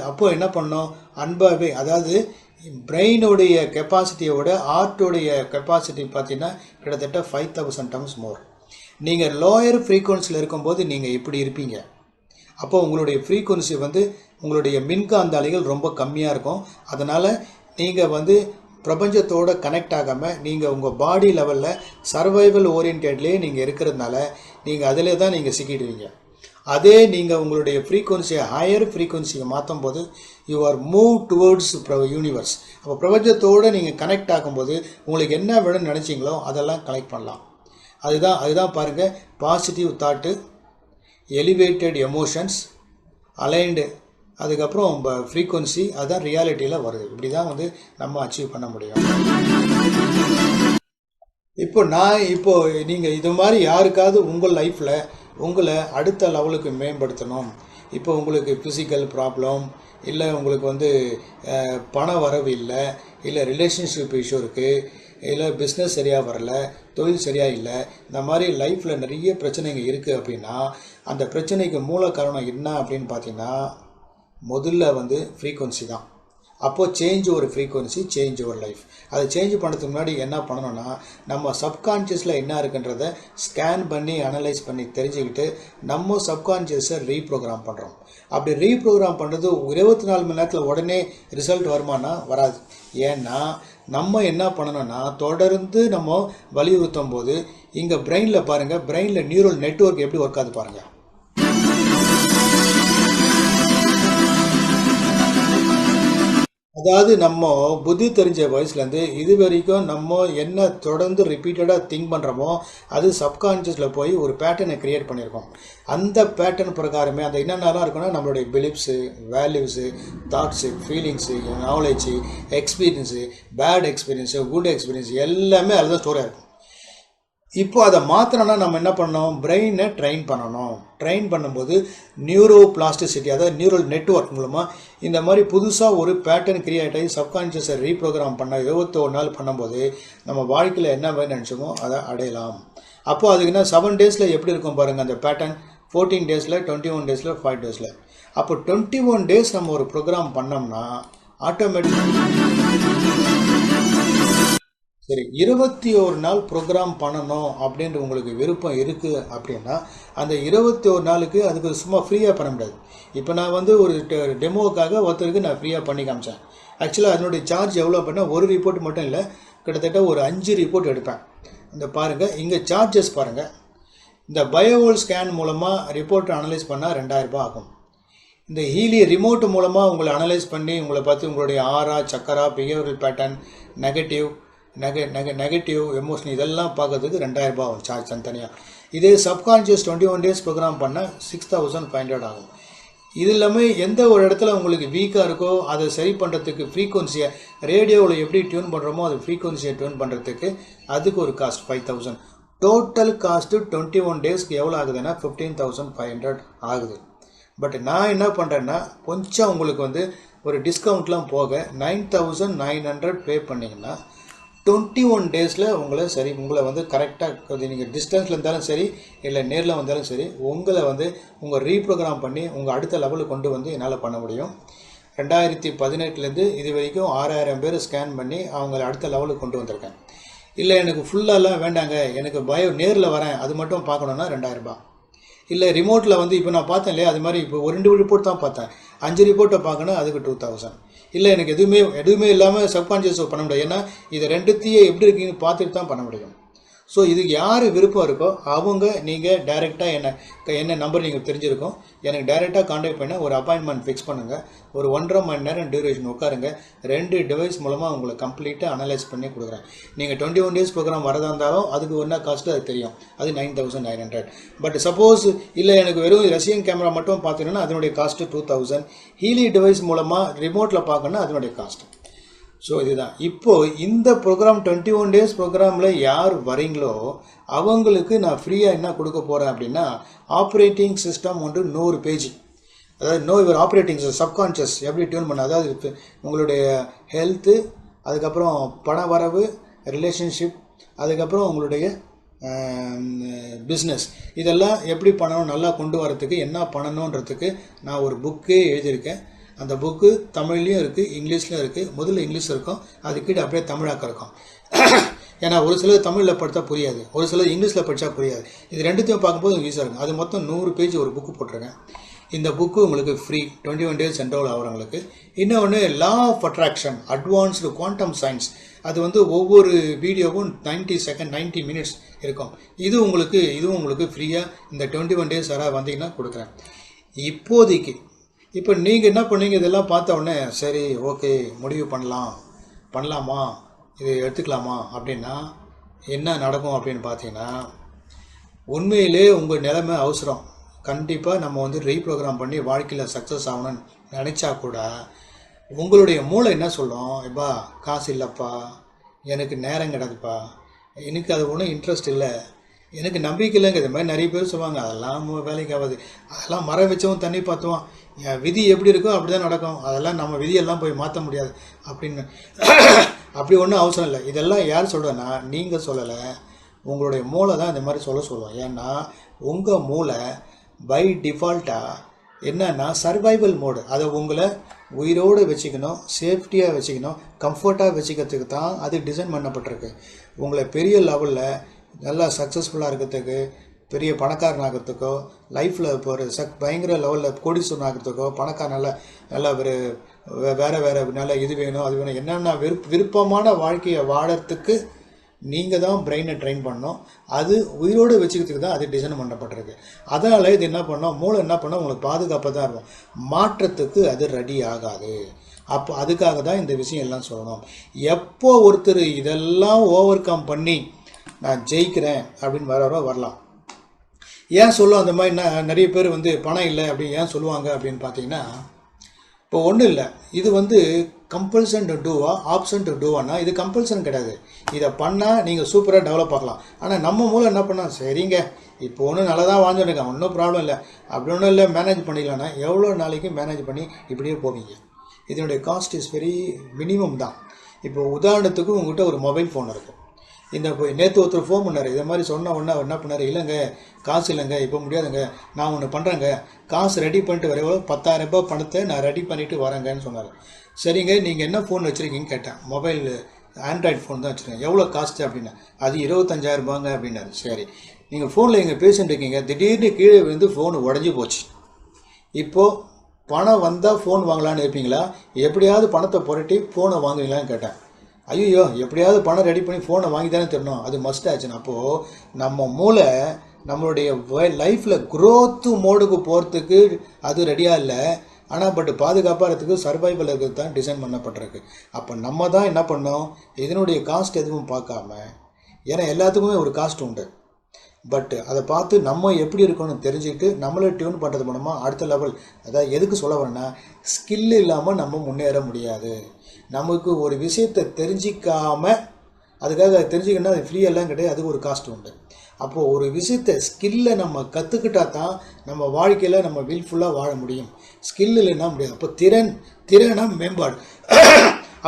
அப்போது என்ன பண்ணோம், அன்பாகவே, அதாவது பிரெயினுடைய கெப்பாசிட்டியோட ஆர்ட்டோடைய கெப்பாசிட்டி பார்த்தீங்கன்னா கிட்டத்தட்ட 5000 times மோர். நீங்கள் லோயர் ஃப்ரீக்குவன்சியில் இருக்கும்போது நீங்கள் எப்படி இருப்பீங்க, அப்போ உங்களுடைய ஃப்ரீக்குவன்சி வந்து உங்களுடைய மின்காந்த அலைகள் ரொம்ப கம்மியாக இருக்கும். அதனால் நீங்கள் வந்து பிரபஞ்சத்தோடு கனெக்ட் ஆகாமல் நீங்கள் உங்கள் பாடி லெவலில் சர்வைவல் ஓரியன்டட்லேயே நீங்கள் இருக்கிறதுனால நீங்கள் அதிலே தான் நீங்கள் சிக்கிடுவீங்க. அதே நீங்கள் உங்களுடைய ஃப்ரீக்குவன்சியை ஹையர் ஃப்ரீக்குவன்சியை மாற்றும் போது you are move towards universe. அப்போ பிரபஞ்சத்தோடு நீங்கள் கனெக்ட் ஆகும்போது உங்களுக்கு என்ன வேணும்னு நினச்சிங்களோ அதெல்லாம் கனெக்ட் பண்ணலாம். அதுதான் பாருங்கள், positive thought, elevated emotions, aligned, அதுக்கப்புறம் ஃப்ரீக்குவன்சி, அதுதான் ரியாலிட்டியில் வருது. இப்படி தான் வந்து நம்ம அச்சீவ் பண்ண முடியும். இப்போ நீங்கள் இது மாதிரி யாருக்காவது உங்கள் லைஃப்பில் உங்களை அடுத்த லெவலுக்கு மேம்படுத்தணும், இப்போ உங்களுக்கு ஃபிசிக்கல் ப்ராப்ளம் இல்லை, உங்களுக்கு வந்து பண வரவு இல்லை, இல்லை ரிலேஷன்ஷிப் இஷ்யூ இருக்குது, இல்லை பிஸ்னஸ் சரியாக வரல, தொழில் சரியாக இல்லை, இந்த மாதிரி லைஃப்பில் நிறைய பிரச்சனைகள் இருக்குது அப்படின்னா அந்த பிரச்சனைக்கு மூல காரணம் என்ன அப்படின்னு பார்த்தீங்கன்னா முதல்ல வந்து ஃப்ரீக்குவன்சி தான். அப்போது சேஞ்ச் ஒரு ஃப்ரீக்குவன்சி, சேஞ்ச் ஒரு லைஃப். அதை சேஞ்ச் பண்ணுறதுக்கு முன்னாடி என்ன பண்ணணும்னா நம்ம சப்கான்ஷியஸில் என்ன இருக்குன்றதை ஸ்கேன் பண்ணி அனலைஸ் பண்ணி தெரிஞ்சுக்கிட்டு நம்ம சப்கான்ஷியஸை ரீப்ரோக்ராம் பண்ணுறோம். அப்படி ரீப்ரோக்ராம் பண்ணுறது 24 மணி நேரத்தில் உடனே ரிசல்ட் வருமானா வராது. ஏன்னா நம்ம என்ன பண்ணணும்னா தொடர்ந்து நம்ம வலியுறுத்தும் போது இங்கே பிரெயினில் பாருங்கள், பிரெயினில் நியூரல் நெட்வொர்க் எப்படி ஒர்க் ஆகுது பாருங்கள். அதாவது நம்ம புத்தி தெரிஞ்ச வயசுலேருந்து இது வரைக்கும் நம்ம என்ன தொடர்ந்து ரிப்பீட்டடாக திங்க் பண்ணுறோமோ அது சப்கான்ஷியஸில் போய் ஒரு பேட்டர்னை க்ரியேட் பண்ணியிருக்கோம். அந்த பேட்டர்ன் பிரகாரமே அந்த என்னென்னலாம் இருக்குன்னா நம்மளுடைய beliefs, values, thoughts, feelings, knowledge, experience, bad experience, good experience எல்லாமே அதில் தான் ஸ்டோராக இருக்கும். இப்போ அதை மாற்றணும்னா நம்ம என்ன பண்ணணும், பிரெயினை ட்ரெயின் பண்ணணும். ட்ரெயின் பண்ணும்போது நியூரோ பிளாஸ்டிசிட்டி, அதாவது நியூரல் நெட்வொர்க் மூலமாக இந்த மாதிரி புதுசாக ஒரு பேட்டர்ன் கிரியேட் ஆகி சப்கான்ஷியஸை ரீப்ரோக்ராம் பண்ண 21 நாள் பண்ணும்போது நம்ம வாழ்க்கையில் என்ன மாதிரி நினச்சோமோ அதை அடையலாம். அப்போது அதுக்கு என்ன 7 டேஸில் எப்படி இருக்கும் பாருங்கள் அந்த பேட்டர்ன், 14 டேஸில், 21 டேஸில், 5 டேஸில். அப்போ 21 டேஸ் நம்ம ஒரு ப்ரோக்ராம் பண்ணோம்னா ஆட்டோமேட்டிக் சரி 21 நாள் ப்ரோக்ராம் பண்ணணும் அப்படின்ற உங்களுக்கு விருப்பம் இருக்குது அப்படின்னா அந்த 21 நாளுக்கு அதுக்கு சும்மா ஃப்ரீயாக பண்ண முடியாது. இப்போ நான் வந்து ஒரு டெமோவுக்காக ஒருத்தருக்கு நான் ஃப்ரீயாக பண்ணி காமிச்சேன். ஆக்சுவலாக அதனுடைய சார்ஜ் எவ்வளோ பண்ணால் ஒரு ரிப்போர்ட் மட்டும் இல்லை, கிட்டத்தட்ட ஒரு 5 ரிப்போர்ட் எடுப்பேன். இந்த பாருங்கள், இங்கே சார்ஜஸ் பாருங்கள். இந்த பயோவோல் ஸ்கேன் மூலமாக ரிப்போர்ட் அனலைஸ் பண்ணால் 2000 ரூபாய் ஆகும். இந்த ஹீலி ரிமோட் மூலமாக உங்களை அனலைஸ் பண்ணி உங்களை பார்த்து உங்களுடைய ஆரா, சக்கரா, பிஹேவியரல் பேட்டர்ன், நெகட்டிவ் எமோஷன் இதெல்லாம் பார்க்கறதுக்கு 2000 ரூபாய் ஆகும் சார்ஜ் தனியாக. இதே சப்கான்ஷியஸ் 21 டேஸ் ப்ரோக்ராம் பண்ணால் 6500 ஆகும். இது இல்லாமல் எந்த ஒரு இடத்துல உங்களுக்கு வீக்காக இருக்கோ அதை சரி பண்ணுறதுக்கு ஃப்ரீக்வன்சியை ரேடியோவில் எப்படி டியூன் பண்ணுறோமோ அது ஃப்ரீக்வன்சியை டியூன் பண்ணுறதுக்கு அதுக்கு ஒரு காஸ்ட் 5000. டோட்டல் காஸ்ட்டு 21 டேஸ்க்கு எவ்வளோ ஆகுதுன்னா 15500 ஆகுது. பட் நான் என்ன பண்ணுறேன்னா கொஞ்சம் உங்களுக்கு வந்து ஒரு டிஸ்கவுண்ட்லாம் போக 9900 பே பண்ணிங்கன்னா 21 டேஸில் உங்களை வந்து கரெக்டாக நீங்கள் டிஸ்டன்ஸில் இருந்தாலும் சரி இல்லை நேரில் வந்தாலும் சரி உங்களை வந்து உங்கள் ரீப்ரோக்ராம் பண்ணி உங்கள் அடுத்த லெவலுக்கு கொண்டு வந்து என்னால் பண்ண முடியும். 2018 இது வரைக்கும் 6000 பேர் ஸ்கேன் பண்ணி அவங்கள அடுத்த லெவலுக்கு கொண்டு வந்திருக்கேன். இல்லை எனக்கு ஃபுல்லாலாம் வேண்டாங்க, எனக்கு நேரில் வரேன் அது மட்டும் பார்க்கணுன்னா 2000 ரூபாய். இல்லை ரிமோட்டில் வந்து இப்போ நான் பார்த்தேன் இல்லையா, அது மாதிரி இப்போ 2 ரிப்போர்ட் தான் பார்த்தேன், 5 ரிப்போர்ட்டை பார்க்கணும் அதுக்கு 2000. இல்லை எனக்கு எதுவுமே இல்லாமல் சப்கான்ஷியஸ் பண்ண முடியாது. ஏன்னா இது ரெண்டுத்தையும் எப்படி இருக்கீங்கன்னு பார்த்துட்டு தான் பண்ண முடியும். ஸோ இதுக்கு யார் விருப்பம் இருக்கோ அவங்க நீங்கள் டைரெக்டாக என்ன நம்பர் நீங்கள் தெரிஞ்சிருக்கோம், எனக்கு டைரெக்டாக கான்டாக்ட் பண்ண ஒரு அப்பாயின்மெண்ட் ஃபிக்ஸ் பண்ணுங்கள். ஒரு 1.5 மணி நேரம் டியூரேஷன் உட்காருங்க. 2 டிவைஸ் மூலமாக உங்களை கம்ப்ளீட்டாக அனலைஸ் பண்ணி கொடுக்குறேன். நீங்கள் 21 டேஸ் ப்ரோக்ராம் வரதா இருந்தாலும் அதுக்கு என்ன காஸ்ட்டு அது தெரியும், அது 9900. பட் சப்போஸ் இல்லை எனக்கு வெறும் ரஷ்யன் கேமரா மட்டும் பார்த்தீங்கன்னா அதனுடைய காஸ்ட்டு 2000. ஹீலி டிவைஸ் மூலமாக ரிமோட்டில் பார்க்கணுன்னா அதனுடைய காஸ்ட்டு. ஸோ இதுதான். இப்போது இந்த ப்ரோக்ராம் 21 டேஸ் ப்ரோக்ராமில் யார் வரீங்களோ அவங்களுக்கு நான் ஃப்ரீயாக என்ன கொடுக்க போகிறேன் அப்படின்னா ஆப்ரேட்டிங் சிஸ்டம் 100 பேஜ். அதாவது நோ யுவர் ஆப்ரேட்டிங் சப்கான்ஷியஸ் எப்படி டியூன் பண்ண, அதாவது உங்களுடைய ஹெல்த்து, அதுக்கப்புறம் பண வரவு, ரிலேஷன்ஷிப், அதுக்கப்புறம் உங்களுடைய பிஸ்னஸ், இதெல்லாம் எப்படி பண்ணணும் நல்லா கொண்டு வரத்துக்கு என்ன பண்ணணுன்றதுக்கு நான் ஒரு புக்கே எழுதியிருக்கேன். அந்த புக்கு தமிழ்லேயும் இருக்குது, இங்கிலீஷ்லையும் இருக்குது. முதல்ல இங்கிலீஷ் இருக்கும், அதுக்கிட்ட அப்படியே தமிழாக்கம் இருக்கும். ஏன்னா ஒரு சிலர் தமிழில் படித்தா புரியாது, ஒரு சிலர் இங்கிலீஷில் படித்தா புரியாது. இது ரெண்டுத்தையும் பார்க்கும்போது ஈஸியாக இருக்கும். அது மொத்தம் 100 பேஜ் ஒரு புக்கு போட்டிருக்கேன். இந்த புக்கு உங்களுக்கு ஃப்ரீ 21 டேஸ் என்ரோல் ஆகிறவங்களுக்கு. இன்னொன்று law of attraction advanced quantum science, அது வந்து ஒவ்வொரு வீடியோவும் 90 செகண்ட் 90 மினிட்ஸ் இருக்கும். இதுவும் உங்களுக்கு ஃப்ரீயாக இந்த 21 டேஸ் யாராவது வந்தீங்கன்னா கொடுக்குறேன் இப்போதைக்கு. இப்போ நீங்கள் என்ன பண்ணீங்க, இதெல்லாம் பார்த்த உடனே சரி ஓகே முடிவு பண்ணலாமா இது எடுத்துக்கலாமா அப்படின்னா என்ன நடக்கும் அப்படின்னு பார்த்தீங்கன்னா உண்மையிலே உங்கள் நிலைமை அவசரம். கண்டிப்பாக நம்ம வந்து ரீப்ரோக்ராம் பண்ணி வாழ்க்கையில் சக்ஸஸ் ஆகணும்னு நினச்சா கூட உங்களுடைய மூளை என்ன சொல்லும், எப்பா காசு இல்லைப்பா, எனக்கு நேரம் கிடக்குப்பா, எனக்கு அது ஒன்றும் இன்ட்ரெஸ்ட் இல்லை, எனக்கு நம்பிக்கை இல்லைங்க. இது மாதிரி நிறைய பேர் சொல்லுவாங்க, அதெல்லாம் வேலைக்கு ஆகாது, அதெல்லாம் மரம் வச்சவன் தண்ணி பார்த்துவான், என் விதி எப்படி இருக்கோ அப்படி தான் நடக்கும், அதெல்லாம் நம்ம விதியெல்லாம் போய் மாற்ற முடியாது அப்படின்னு. அப்படி ஒன்றும் அவசரம் இல்லை. இதெல்லாம் யார் சொல்கிறேன்னா நீங்கள் சொல்லலை, உங்களுடைய மூளை தான் இந்த மாதிரி சொல்லுவோம். ஏன்னா உங்கள் மூளை பை டிஃபால்ட்டாக என்னன்னா சர்வைவல் மோடு, அதை உங்களை உயிரோடு வச்சுக்கணும், சேஃப்டியாக வச்சுக்கணும், கம்ஃபர்ட்டாக வச்சுக்கிறதுக்கு தான் அது டிசைன் பண்ணப்பட்டிருக்கு. உங்களை பெரிய லெவலில் நல்லா சக்ஸஸ்ஃபுல்லாக இருக்கிறதுக்கு, பெரிய பணக்காரன் ஆகிறதுக்கோ, லைஃப்பில் இப்போ ஒரு பயங்கர லெவலில் கோடீஸ்வரன் ஆகிறதுக்கோ, பணக்கார நல்லா வேறு நல்ல இது வேணும் அது வேணும், என்னென்ன விருப்பமான வாழ்க்கையை வாழறதுக்கு நீங்கள் தான் பிரெயினை ட்ரெயின் பண்ணணும். அது உயிரோடு வச்சுக்கிறதுக்கு தான் அது டிசைன் பண்ணப்பட்டிருக்கு. அதனால் இது என்ன பண்ணோம், மூளை என்ன பண்ணோம், உங்களுக்கு பாதுகாப்பாக தான் இருக்கும், மாற்றத்துக்கு அது ரெடி ஆகாது. அப்போ அதுக்காக தான் இந்த விஷயம் எல்லாம் சொல்லணும். எப்போ ஒருத்தர் இதெல்லாம் ஓவர் கம் பண்ணி நான் ஜெயிக்கிறேன் அப்படின்னு வரலாம். ஏன் சொல்லும் அந்த மாதிரி நிறைய பேர் பணம் இல்லை அப்படின்னு ஏன் சொல்லுவாங்க அப்படின்னு பார்த்தீங்கன்னா, இப்போ ஒன்றும் இல்லை, இது கம்பல்சன் டு டூவா ஆப்ஷன் டு டூவானா, இது கம்பல்சன் கிடையாது. இதை பண்ணால் நீங்கள் சூப்பராக டெவலப் ஆகலாம். ஆனால் நம்ம மூலம் என்ன பண்ணால், சரிங்க இப்போ ஒன்றும் நல்லா தான் வாழ்ந்துருக்கேன், ஒன்றும் ப்ராப்ளம் இல்லை, அப்படி ஒன்றும் இல்லை, மேனேஜ் பண்ணிக்கலாம்னா எவ்வளோ நாளைக்கு மேனேஜ் பண்ணி இப்படியே போவீங்க? இதனுடைய காஸ்ட் இஸ் வெரி மினிமம் தான். இப்போ உதாரணத்துக்கு உங்கள்கிட்ட ஒரு மொபைல் ஃபோன் இருக்கும். நேற்று ஒருத்தர் ஃபோன் பண்ணார், இதை மாதிரி சொன்ன உடனே அவர் என்ன பண்ணார், இல்லைங்க காசு இல்லைங்க இப்போ முடியாதுங்க, நான் ஒன்று பண்ணுறேங்க, காசு ரெடி பண்ணிட்டு வர 10,000 ரூபாய் பணத்தை நான் ரெடி பண்ணிவிட்டு வரேங்கன்னு சொன்னார். சரிங்க நீங்கள் என்ன ஃபோன் வச்சுருக்கீங்கன்னு கேட்டேன். மொபைல் ஆண்ட்ராய்டு ஃபோன் தான் வச்சுருக்கேன். எவ்வளோ காஸ்ட்டு அப்படின்னா, அது 25,000 ரூபாங்க அப்படின்னாரு. சரி, நீங்கள் ஃபோனில் எங்கே பேசிட்டு இருக்கீங்க, திடீர்னு கீழே விழுந்து ஃபோனு உடஞ்சி போச்சு. இப்போது பணம் வந்தால் ஃபோன் வாங்கலான்னு இருப்பீங்களா, எப்படியாவது பணத்தை புரட்டி ஃபோனை வாங்குவீங்களான்னு கேட்டேன். ஐயோ எப்படியாவது பணம் ரெடி பண்ணி ஃபோனை வாங்கி தானே தரணும், அது மஸ்ட் ஆச்சுன்னா. அப்போது நம்ம மூளை நம்மளுடைய லைஃப்பில் க்ரோத்து மோடுக்கு போகிறதுக்கு அது ரெடியாக இல்லை, ஆனால் பாதுகாப்பாக இருக்கிறதுக்கு சர்வைவல் இருக்கிறது தான் டிசைன் பண்ணப்பட்டிருக்கு. அப்போ நம்ம தான் என்ன பண்ணோம், இதனுடைய காஸ்ட் எதுவும் பார்க்காம, ஏன்னா எல்லாத்துக்குமே ஒரு காஸ்ட் உண்டு, அதை பார்த்து நம்ம எப்படி இருக்கணும்னு தெரிஞ்சுக்கிட்டு நம்மளை டியூன் பண்ணுறது மூலமாக அடுத்த லெவல். அதாவது எதுக்கு சொல்ல வரேன்னா, ஸ்கில் இல்லாமல் நம்ம முன்னேற முடியாது. நமக்கு ஒரு விஷயத்தை தெரிஞ்சிக்காம, அதுக்காக தெரிஞ்சுக்கணும்னா அது ஃப்ரீயெல்லாம் கிடையாது, அதுக்கு ஒரு காஸ்ட் உண்டு. அப்போது ஒரு விஷயத்தை ஸ்கில்லை நம்ம கற்றுக்கிட்டா தான் நம்ம வாழ்க்கையில் நம்ம வில்ஃபுல்லாக வாழ முடியும். ஸ்கில் இல்லைன்னா முடியாது. அப்போ திறனா மேம்பாடு.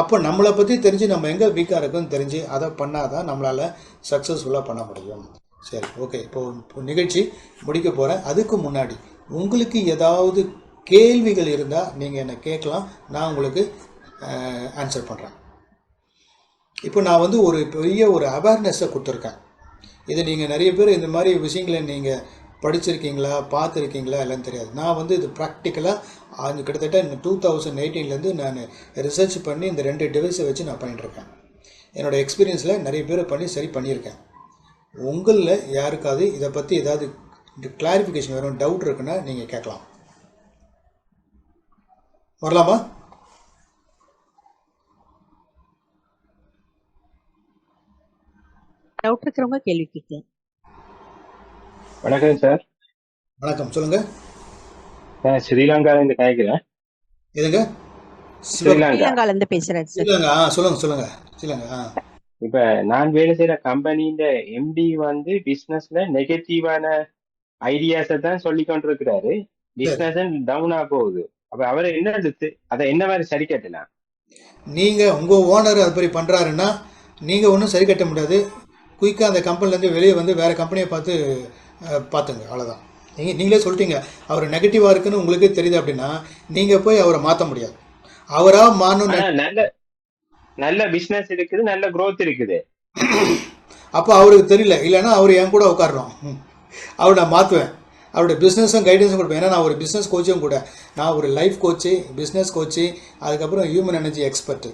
அப்போ நம்மளை பற்றி தெரிஞ்சு நம்ம எங்கே வீக்காக இருக்குன்னு தெரிஞ்சு அதை பண்ணால் தான் நம்மளால் சக்ஸஸ்ஃபுல்லாக பண்ண முடியும். சரி, ஓகே, இப்போ நிகழ்ச்சி முடிக்க போகிறேன். அதுக்கு முன்னாடி உங்களுக்கு ஏதாவது கேள்விகள் இருந்தால் நீங்கள் என்னை கேட்கலாம், நான் உங்களுக்கு ஆன்சர் பண்ணுறேன். இப்போ நான் ஒரு பெரிய ஒரு அவேர்னஸை கொடுத்துருக்கேன். இது நீங்கள் நிறைய பேர் இந்த மாதிரி விஷயங்களை நீங்கள் படிச்சிருக்கீங்களா, பார்த்துருக்கீங்களா இல்லைன்னு தெரியாது. நான் இது ப்ராக்டிக்கலாக கிட்டத்தட்ட 2018 நான் ரிசர்ச் பண்ணி இந்த 2 டிவைஸை வச்சு நான் பண்ணிகிட்ருக்கேன். என்னோடய எக்ஸ்பீரியன்ஸில் நிறைய பேர் பண்ணி சரி பண்ணியிருக்கேன். உங்களில் யாருக்காவது இதை பற்றி ஏதாவது கிளாரிஃபிகேஷன் வேணும், டவுட் இருக்குன்னா நீங்கள் கேட்கலாம். வரலாமா? டவுட் இருக்கிறவங்க கேள்வி கேட்கலாம். வணக்கம் சார். வணக்கம், சொல்லுங்க. நான் ஸ்ரீலங்காலேருந்து கேட்குறேன். எதுங்க? ஸ்ரீலங்காலேருந்து பேசுகிறேன் சார். ஸ்ரீலங்கா, சொல்லுங்க. ஸ்ரீலங்கா. இப்ப நான் வேலை செய்யற கம்பெனியின் எம்டி பிசினஸ்ல நெகட்டிவான ஐடியாஸை தான் சொல்லி கொண்டிருக்கிறாரு. பிசினஸ் டவுனா போகுது. அப்ப அவரை என்ன அதை என்ன மாதிரி சரி கட்டலாம்? நீங்க உங்க ஓனர் அது மாதிரி பண்றாருன்னா நீங்க ஒன்றும் சரி கட்ட முடியாது. குயிக்காக அந்த கம்பெனிலேருந்து வெளியே வேற கம்பெனியை பார்த்துங்க, அவ்வளோதான். நீங்களே சொல்லிட்டீங்க அவர் நெகட்டிவாக இருக்குன்னு உங்களுக்கே தெரியுது அப்படின்னா நீங்கள் போய் அவரை மாற்ற முடியாது. அவராக மாறணும். நல்ல பிசினஸ் இருக்குது, நல்ல growth இருக்குது. அப்போ அவருக்கு தெரியல, இல்லைன்னா அவர் என் கூட உட்காரணும், அவர் நான் மாற்றுவேன், அவருடைய பிஸ்னஸும் கைடன்ஸும் கொடுப்பேன். ஏன்னா நான் ஒரு பிஸ்னஸ் கோச்சும் கூட, நான் ஒரு லைஃப் கோச்சு, பிஸ்னஸ் கோச்சு, அதுக்கப்புறம் ஹியூமன் எனர்ஜி எக்ஸ்பர்ட்டு.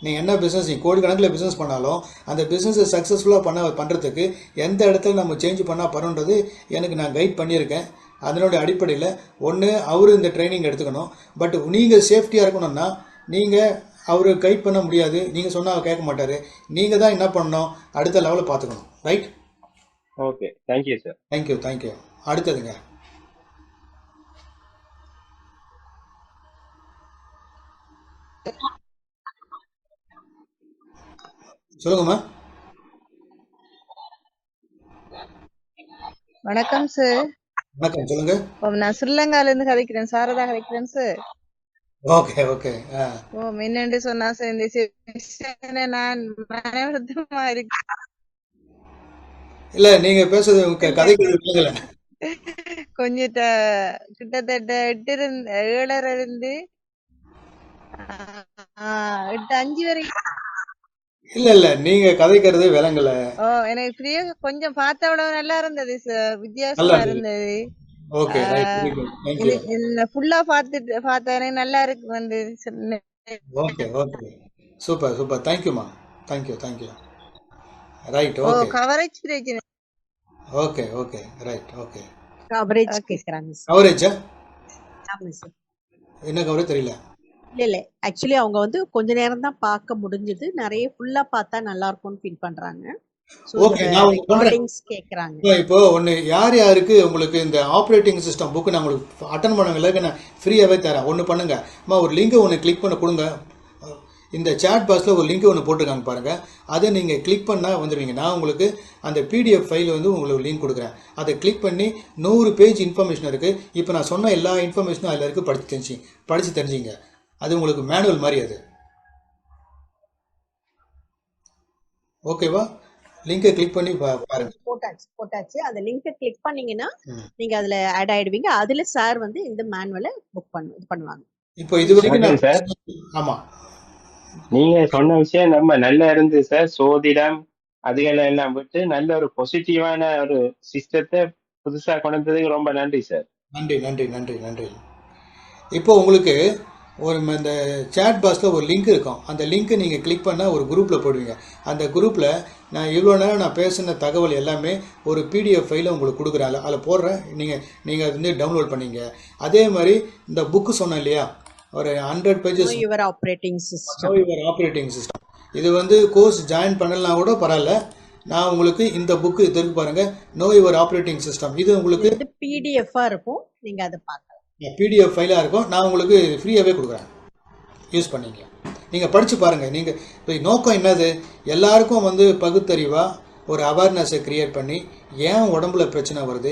நீங்கள் என்ன பிஸ்னஸ், நீங்கள் கோடிக்கணக்கில் பிஸ்னஸ் பண்ணாலும் அந்த பிஸ்னஸை சக்ஸஸ்ஃபுல்லாக பண்ணுறதுக்கு எந்த இடத்துல நம்ம சேஞ்ச் பண்ணால் பண்ணுறது எனக்கு நான் கைட் பண்ணியிருக்கேன். அதனுடைய அடிப்படையில் ஒன்று அவர் இந்த ட்ரைனிங் எடுத்துக்கணும். பட் நீங்கள் சேஃப்டியாக இருக்கணும்னா நீங்கள் அவர் கைட் பண்ண முடியாது, நீங்கள் சொன்னால் அவர் கேட்க மாட்டார். நீங்கள் தான் என்ன பண்ணணும், அடுத்த லெவலில் பார்த்துக்கணும். Right? Okay, thank you sir. Thank you. அடுத்ததுங்க. சொல்லுங்கம்மா. வணக்கம் சார். வணக்கம், சொல்லுங்க. நான் ஸ்ரீலங்கால இருந்து கதைக்கிறேன். சாரதா கதைக்கிறேன் சார். Okay okay. என்னென்று சொன்னா சார், இந்த செஷனை நான் மனவருத்தமா இருக்கு. இல்ல நீங்க பேசுறது கதைக்கு இல்லைங்கள. கொஞ்சம் கிட்டத்தட்ட 7:30 இருந்து 8:05 வரைக்கும். இல்ல நீங்க கதைக்கிறது விளங்கல. எனக்கு ஃப்ரீயா கொஞ்சம் பார்த்த விட நல்லா இருந்தது சார், வித்தியாசமா இருந்தது. Okay right, very good, thank you. ஃபுல்லா பார்த்தேன், நல்லா இருக்கு வந்து சொன்னேன். Okay okay, super super, thank you மா, thank you. Right, okay. Coverage பிரச்சனை. Okay okay, right, okay. Coverage கேக்குறாங்க சார். கவரேஜா? ஆமா சார். என்ன கவரேஜ் தெரியல. இல்ல ஆக்சுவலி அவங்க வந்து கொஞ்ச நேரம் தான் பார்க்க முடிஞ்சது, நிறைய ஃபுல்லா பார்த்தா நல்லா இருக்கும்னு ஃபீல் பண்றாங்க. ஓகே, நான் உங்களுக்கு பண்றேன். கேக்குறாங்க. இப்போ ஒன்று, யாருக்கு உங்களுக்கு இந்த ஆப்ரேட்டிங் சிஸ்டம் புக்கு நான் உங்களுக்கு அட்டன் பண்ணுவீங்களா, நான் ஃப்ரீயாகவே தரேன். ஒன்று பண்ணுங்க அம்மா, ஒரு லிங்கை ஒன்று கிளிக் பண்ண கொடுங்க. இந்த சேட் பாக்ஸில் ஒரு லிங்க் ஒன்று போட்டிருக்காங்க பாருங்கள், அதை நீங்கள் கிளிக் பண்ணால் வந்துடுவீங்க. நான் உங்களுக்கு அந்த பிடிஎஃப் ஃபைல் வந்து உங்களுக்கு லிங்க் கொடுக்குறேன். அதை கிளிக் பண்ணி 100 பேஜ் இன்ஃபர்மேஷன் இருக்குது. இப்போ நான் சொன்ன எல்லா இன்ஃபர்மேஷனும் அதில் இருக்குது. படித்து தெரிஞ்சிங்க. அது உங்களுக்கு மேனுவல் மாதிரி. அது ஓகேவா? லிங்கை கிளிக் பண்ணி பாருங்க. போட்டாச்சு. அந்த லிங்கை கிளிக் பண்ணீங்கன்னா நீங்க அதுல ஆட் ஆயிடுவீங்க. அதுல சார் வந்து இந்த மேனுவலை புக் பண்ணுவாங்க. இப்போ இது வரைக்கும் சார், ஆமா, நீங்க சொன்ன விஷயம் நம்ம நல்லா இருந்து சார். சோதிடம் அதுகளை எல்லாம் விட்டு நல்ல ஒரு பாசிட்டிவான ஒரு சிஸ்டத்தை புதுசா கொண்டு வந்ததுக்கு ரொம்ப நன்றி சார். நன்றி. இப்போ உங்களுக்கு ஒரு இந்த சேட் பாக்ஸில் ஒரு லிங்க் இருக்கும். அந்த லிங்க்கை நீங்கள் கிளிக் பண்ணால் ஒரு குரூப்பில் போடுவீங்க. அந்த குரூப்பில் நான் இவ்வளோ நேரம் நான் பேசின தகவல் எல்லாமே ஒரு பிடிஎஃப் ஃபைலை உங்களுக்கு கொடுக்குறேன். அதில் போடுறேன். நீங்கள் அது வந்து டவுன்லோட் பண்ணிங்க. அதே மாதிரி இந்த புக்கு சொன்னேன் இல்லையா, ஒரு 100 pages யுவர் ஆப்ரேட்டிங் சிஸ்டம். இது வந்து கோர்ஸ் ஜாயின் பண்ணலாம் கூட பரவாயில்ல. நான் உங்களுக்கு இந்த புக்கு இதற்கு பாருங்க, நோ யுவர் ஆப்ரேட்டிங் சிஸ்டம். இது உங்களுக்கு பிடிஎஃப் இருக்கும். நீங்க அதை பார்க்கலாம். பிடிஎஃப் ஃபைலாக இருக்கும். நான் உங்களுக்கு ஃப்ரீயாகவே கொடுக்குறேன். யூஸ் பண்ணிங்க. நீங்கள் படித்து பாருங்கள். நீங்கள் இப்போ நோக்கம் என்னது, எல்லாருக்கும் வந்து பகுத்தறிவாக ஒரு அவேர்னஸை க்ரியேட் பண்ணி, ஏன் உடம்புல பிரச்சனை வருது,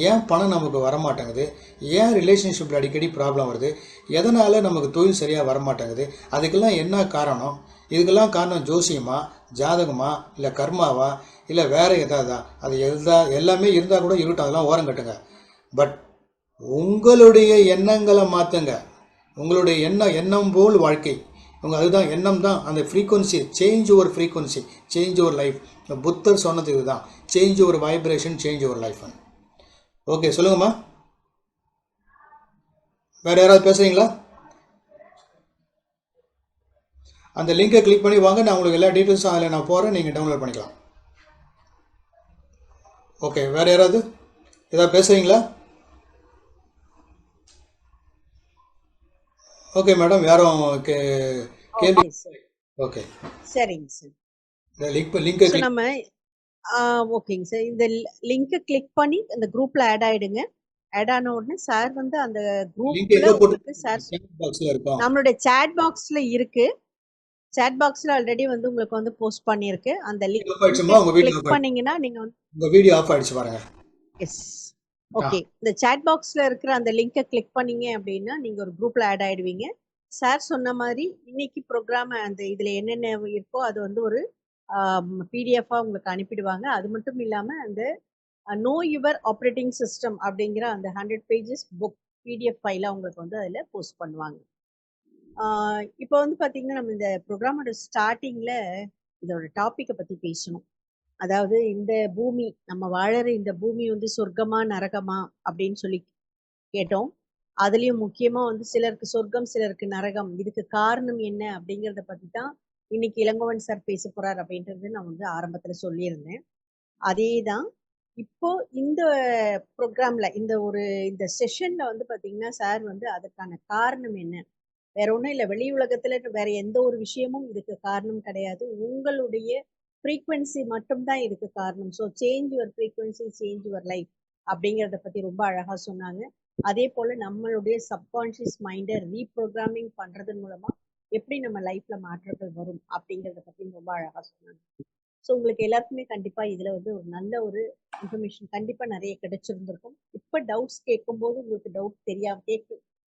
ஏன் பணம் நமக்கு வரமாட்டேங்குது, ஏன் ரிலேஷன்ஷிப்பில் அடிக்கடி ப்ராப்ளம் வருது, எதனால் நமக்கு தொழில் சரியாக வரமாட்டேங்குது, அதுக்கெல்லாம் என்ன காரணம், இதுக்கெல்லாம் காரணம் ஜோசியமா, ஜாதகமா, இல்லை கர்மாவா, இல்லை வேறு எதாவதா, அது எல்லாமே இருந்தால் கூட இருக்கட்டும், அதெல்லாம் ஓரம் கட்டுங்க. பட் உங்களுடைய எண்ணங்களை மாற்றுங்க. உங்களுடைய எண்ணம் போல் வாழ்க்கை. அதுதான் எண்ணம் தான் அந்த frequency. Change your frequency, change your life. புத்தர் சொன்னது இதுதான், change your vibration, change your life. Okay, சொல்லுங்கம்மா. வேற யாராவது பேசுறீங்களா? அந்த லிங்கை கிளிக் பண்ணி வாங்க. நான் உங்களுக்கு எல்லா டீட்டெயில்ஸும் அதில் நான் போகிறேன். நீங்கள் டவுன்லோட் பண்ணிக்கலாம். ஓகே, வேற யாராவது ஏதாவது பேசுறீங்களா? ஓகே மேடம், யாரும் கேள்வி? ஓகே, சரிங்க சார். லிங்கை நம்ம ஓகேங்க சார். இந்த லிங்கை கிளிக் பண்ணி அந்த குரூப்ல ஆட் ஆயிடுங்க. ஆட் ஆன உடனே சார் வந்து அந்த குரூப்ல சார் நம்மளுடைய சேட் பாக்ஸ்ல இருக்கு. சேட் பாக்ஸ்ல ஆல்ரெடி வந்து உங்களுக்கு வந்து போஸ்ட் பண்ணிருக்கு. அந்த லிங்க் கிளிக் பண்ணீங்கன்னா நீங்க வந்து உங்க வீடியோ ஆஃப் ஆயிடுச்சு பாருங்க. S, okay. இந்த சேட் பாக்ஸ்ல இருக்கிற அந்த லிங்கை கிளிக் பண்ணீங்க அப்படின்னா நீங்க ஒரு குரூப்ல ஆட் ஆயிடுவீங்க. சார் சொன்ன மாதிரி இன்னைக்கு ப்ரோக்ராம் அந்த இதுல என்னென்ன இருக்கோ அது வந்து ஒரு பிடிஎஃபா உங்களுக்கு அனுப்பிடுவாங்க. அது மட்டும் இல்லாம அந்த நோ யுவர் ஆப்ரேட்டிங் சிஸ்டம் அப்படிங்கிற அந்த 100 pages புக் பிடிஎஃப் ஃபைல உங்களுக்கு வந்து அதில் போஸ்ட் பண்ணுவாங்க. இப்போ வந்து பார்த்தீங்கன்னா நம்ம இந்த ப்ரோக்ராமோட ஸ்டார்டிங்கில் இதோட டாப்பிக்கை பற்றி பேசணும். அதாவது இந்த பூமி, நம்ம வாழற இந்த பூமி வந்து சொர்க்கமா நரகமா அப்படின்னு சொல்லி கேட்டோம். அதுலேயும் முக்கியமாக வந்து சிலருக்கு சொர்க்கம், சிலருக்கு நரகம். இதுக்கு காரணம் என்ன அப்படிங்கிறத பற்றி தான் இன்னைக்கு இளங்கோவன் சார் பேச போறார் அப்படின்றது நான் வந்து ஆரம்பத்தில் சொல்லியிருந்தேன். அதே தான் இப்போ இந்த ப்ரோக்ராம்ல இந்த செஷன்ல வந்து பாத்தீங்கன்னா சார் வந்து அதுக்கான காரணம் என்ன, வேற ஒன்றும் இல்லை, வெளி உலகத்துல வேற எந்த ஒரு விஷயமும் இதுக்கு காரணம் கிடையாது. உங்களுடைய ஃப்ரீக்வன்சி மட்டும்தான் இதுக்கு காரணம். So change your frequency, change your life அப்படிங்கிறத பத்தி ரொம்ப அழகா சொன்னாங்க. அதே போல நம்மளுடைய சப்கான்ஷியஸ் மைண்டை ரீப்ரோக்ராமிங் பண்றதன் மூலமா எப்படி நம்ம லைஃப்ல மாற்றங்கள் வரும் அப்படிங்கிறத பத்தி ரொம்ப அழகா சொன்னாங்க. ஸோ உங்களுக்கு எல்லாருக்குமே கண்டிப்பா இதுல வந்து ஒரு நல்ல ஒரு இன்ஃபர்மேஷன் கண்டிப்பா நிறைய கிடைச்சிருந்திருக்கும். இப்ப டவுட்ஸ் கேட்கும்போது உங்களுக்கு டவுட் தெரியாம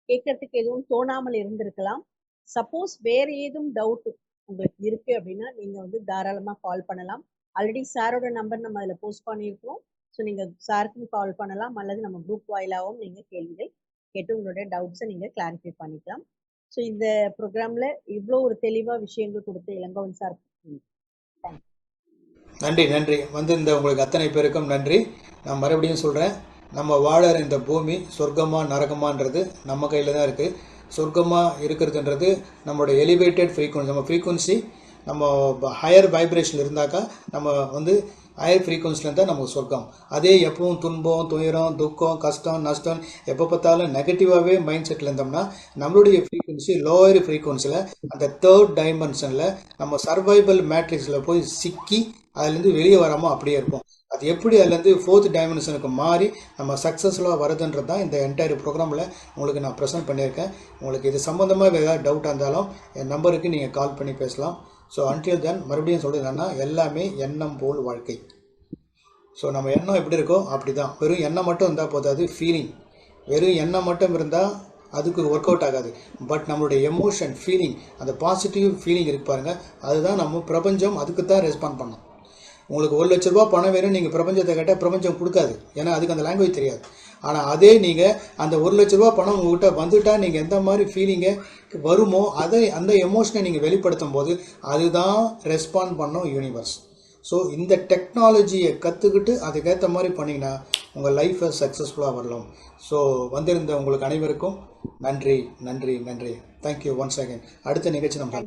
கேட்கறதுக்கு எதுவும் தோணாமல் இருந்திருக்கலாம். சப்போஸ் வேற ஏதும் டவுட் உங்களுக்கு இருக்கு அப்படின்னா நீங்க வந்து தாராளமா கால் பண்ணலாம். ஆல்ரெடி சாரோட நம்பர் நம்ம அதுல போஸ்ட் பண்ணியிருக்கோம். ஸோ நீங்க சாருக்கும் கால் பண்ணலாம், அல்லது நம்ம குரூப் வாயிலாகவும் நீங்க கேள்விகள் கேட்டு உங்களோட டவுட்ஸை நீங்க கிளாரிஃபை பண்ணிக்கலாம். ஸோ இந்த ப்ரோக்ராம்ல இவ்வளோ ஒரு தெளிவா விஷயங்கள் கொடுத்த இளங்கோவன் சார் நன்றி நன்றி. இந்த உங்களுக்கு அத்தனை பேருக்கும் நன்றி. நான் மறுபடியும் சொல்கிறேன், நம்ம வாழற இந்த பூமி சொர்க்கமா நரகமான்றது நம்ம கையில் தான் இருக்குது. சொர்க்கமாக இருக்கிறதுன்றது நம்மளோட எலிவேட்டட் ஃப்ரீக்குவன்சி, நம்ம ஃப்ரீக்குவன்சி நம்ம ஹையர் வைப்ரேஷன் இருந்தாக்கா நம்ம ஹையர் ஃப்ரீக்குவன்சியில் இருந்தால் நமக்கு சொர்க்கம். அதே எப்பவும் துன்பம், துயரம், துக்கம், கஷ்டம், நஷ்டம் எப்போ பார்த்தாலும் நெகட்டிவாகவே மைண்ட் செட்டில் இருந்தோம்னா நம்மளுடைய ஃப்ரீக்குவன்சி லோயர் ஃப்ரீக்குவன்சியில் அந்த 3rd டைமென்ஷனில் நம்ம சர்வைவல் மேட்ரிக்ஸில் போய் சிக்கி அதுலேருந்து வெளியே வராமல் அப்படியே இருக்கும். அது எப்படி அதுலேருந்து 4th டைமென்ஷனுக்கு மாறி நம்ம சக்ஸஸ்ஃபுல்லாக வருதுன்றது தான் இந்த என்டையர் ப்ரோக்ராமில் உங்களுக்கு நான் ப்ரெசென்ட் பண்ணியிருக்கேன். உங்களுக்கு இது சம்மந்தமாக ஏதாவது டவுட்டாக இருந்தாலும் என் நம்பருக்கு நீங்கள் கால் பண்ணி பேசலாம். ஸோ அன்டில் தென் மறுபடியும் சொல்லுறதுன்னா எல்லாமே எண்ணம் போல் வாழ்க்கை. ஸோ நம்ம எண்ணம் எப்படி இருக்கோ அப்படி தான். வெறும் எண்ணம் மட்டும் இருந்தால் போதாது, ஃபீலிங். வெறும் எண்ணம் மட்டும் இருந்தால் அதுக்கு ஒர்க் அவுட் ஆகாது. பட் நம்மளுடைய எமோஷன், ஃபீலிங், அந்த பாசிட்டிவ் ஃபீலிங் இருக்கு பாருங்கள், அதுதான் நம்ம பிரபஞ்சம் அதுக்கு தான் ரெஸ்பாண்ட் பண்ணோம். உங்களுக்கு 1 லட்ச ரூபா பணம் வேணும், நீங்கள் பிரபஞ்சத்தை கேட்டால் பிரபஞ்சம் கொடுக்காது, ஏன்னா அதுக்கு அந்த லாங்குவேஜ் தெரியாது. ஆனால் அதே நீங்கள் அந்த 1 லட்ச ரூபா பணம் உங்கள்கிட்ட வந்துட்டால் நீங்கள் எந்த மாதிரி ஃபீலிங்கை வருமோ அந்த எமோஷனை நீங்கள் வெளிப்படுத்தும் போது அதுதான் ரெஸ்பாண்ட் பண்ணோம் யூனிவர்ஸ். ஸோ இந்த டெக்னாலஜியை கற்றுக்கிட்டு அதுக்கேற்ற மாதிரி பண்ணிங்கன்னா உங்கள் லைஃப்பை சக்ஸஸ்ஃபுல்லாக வரலாம். ஸோ வந்திருந்த உங்களுக்கு அனைவருக்கும் நன்றி நன்றி நன்றி. Thank you once again. அடுத்த நிகழ்ச்சி நம்ம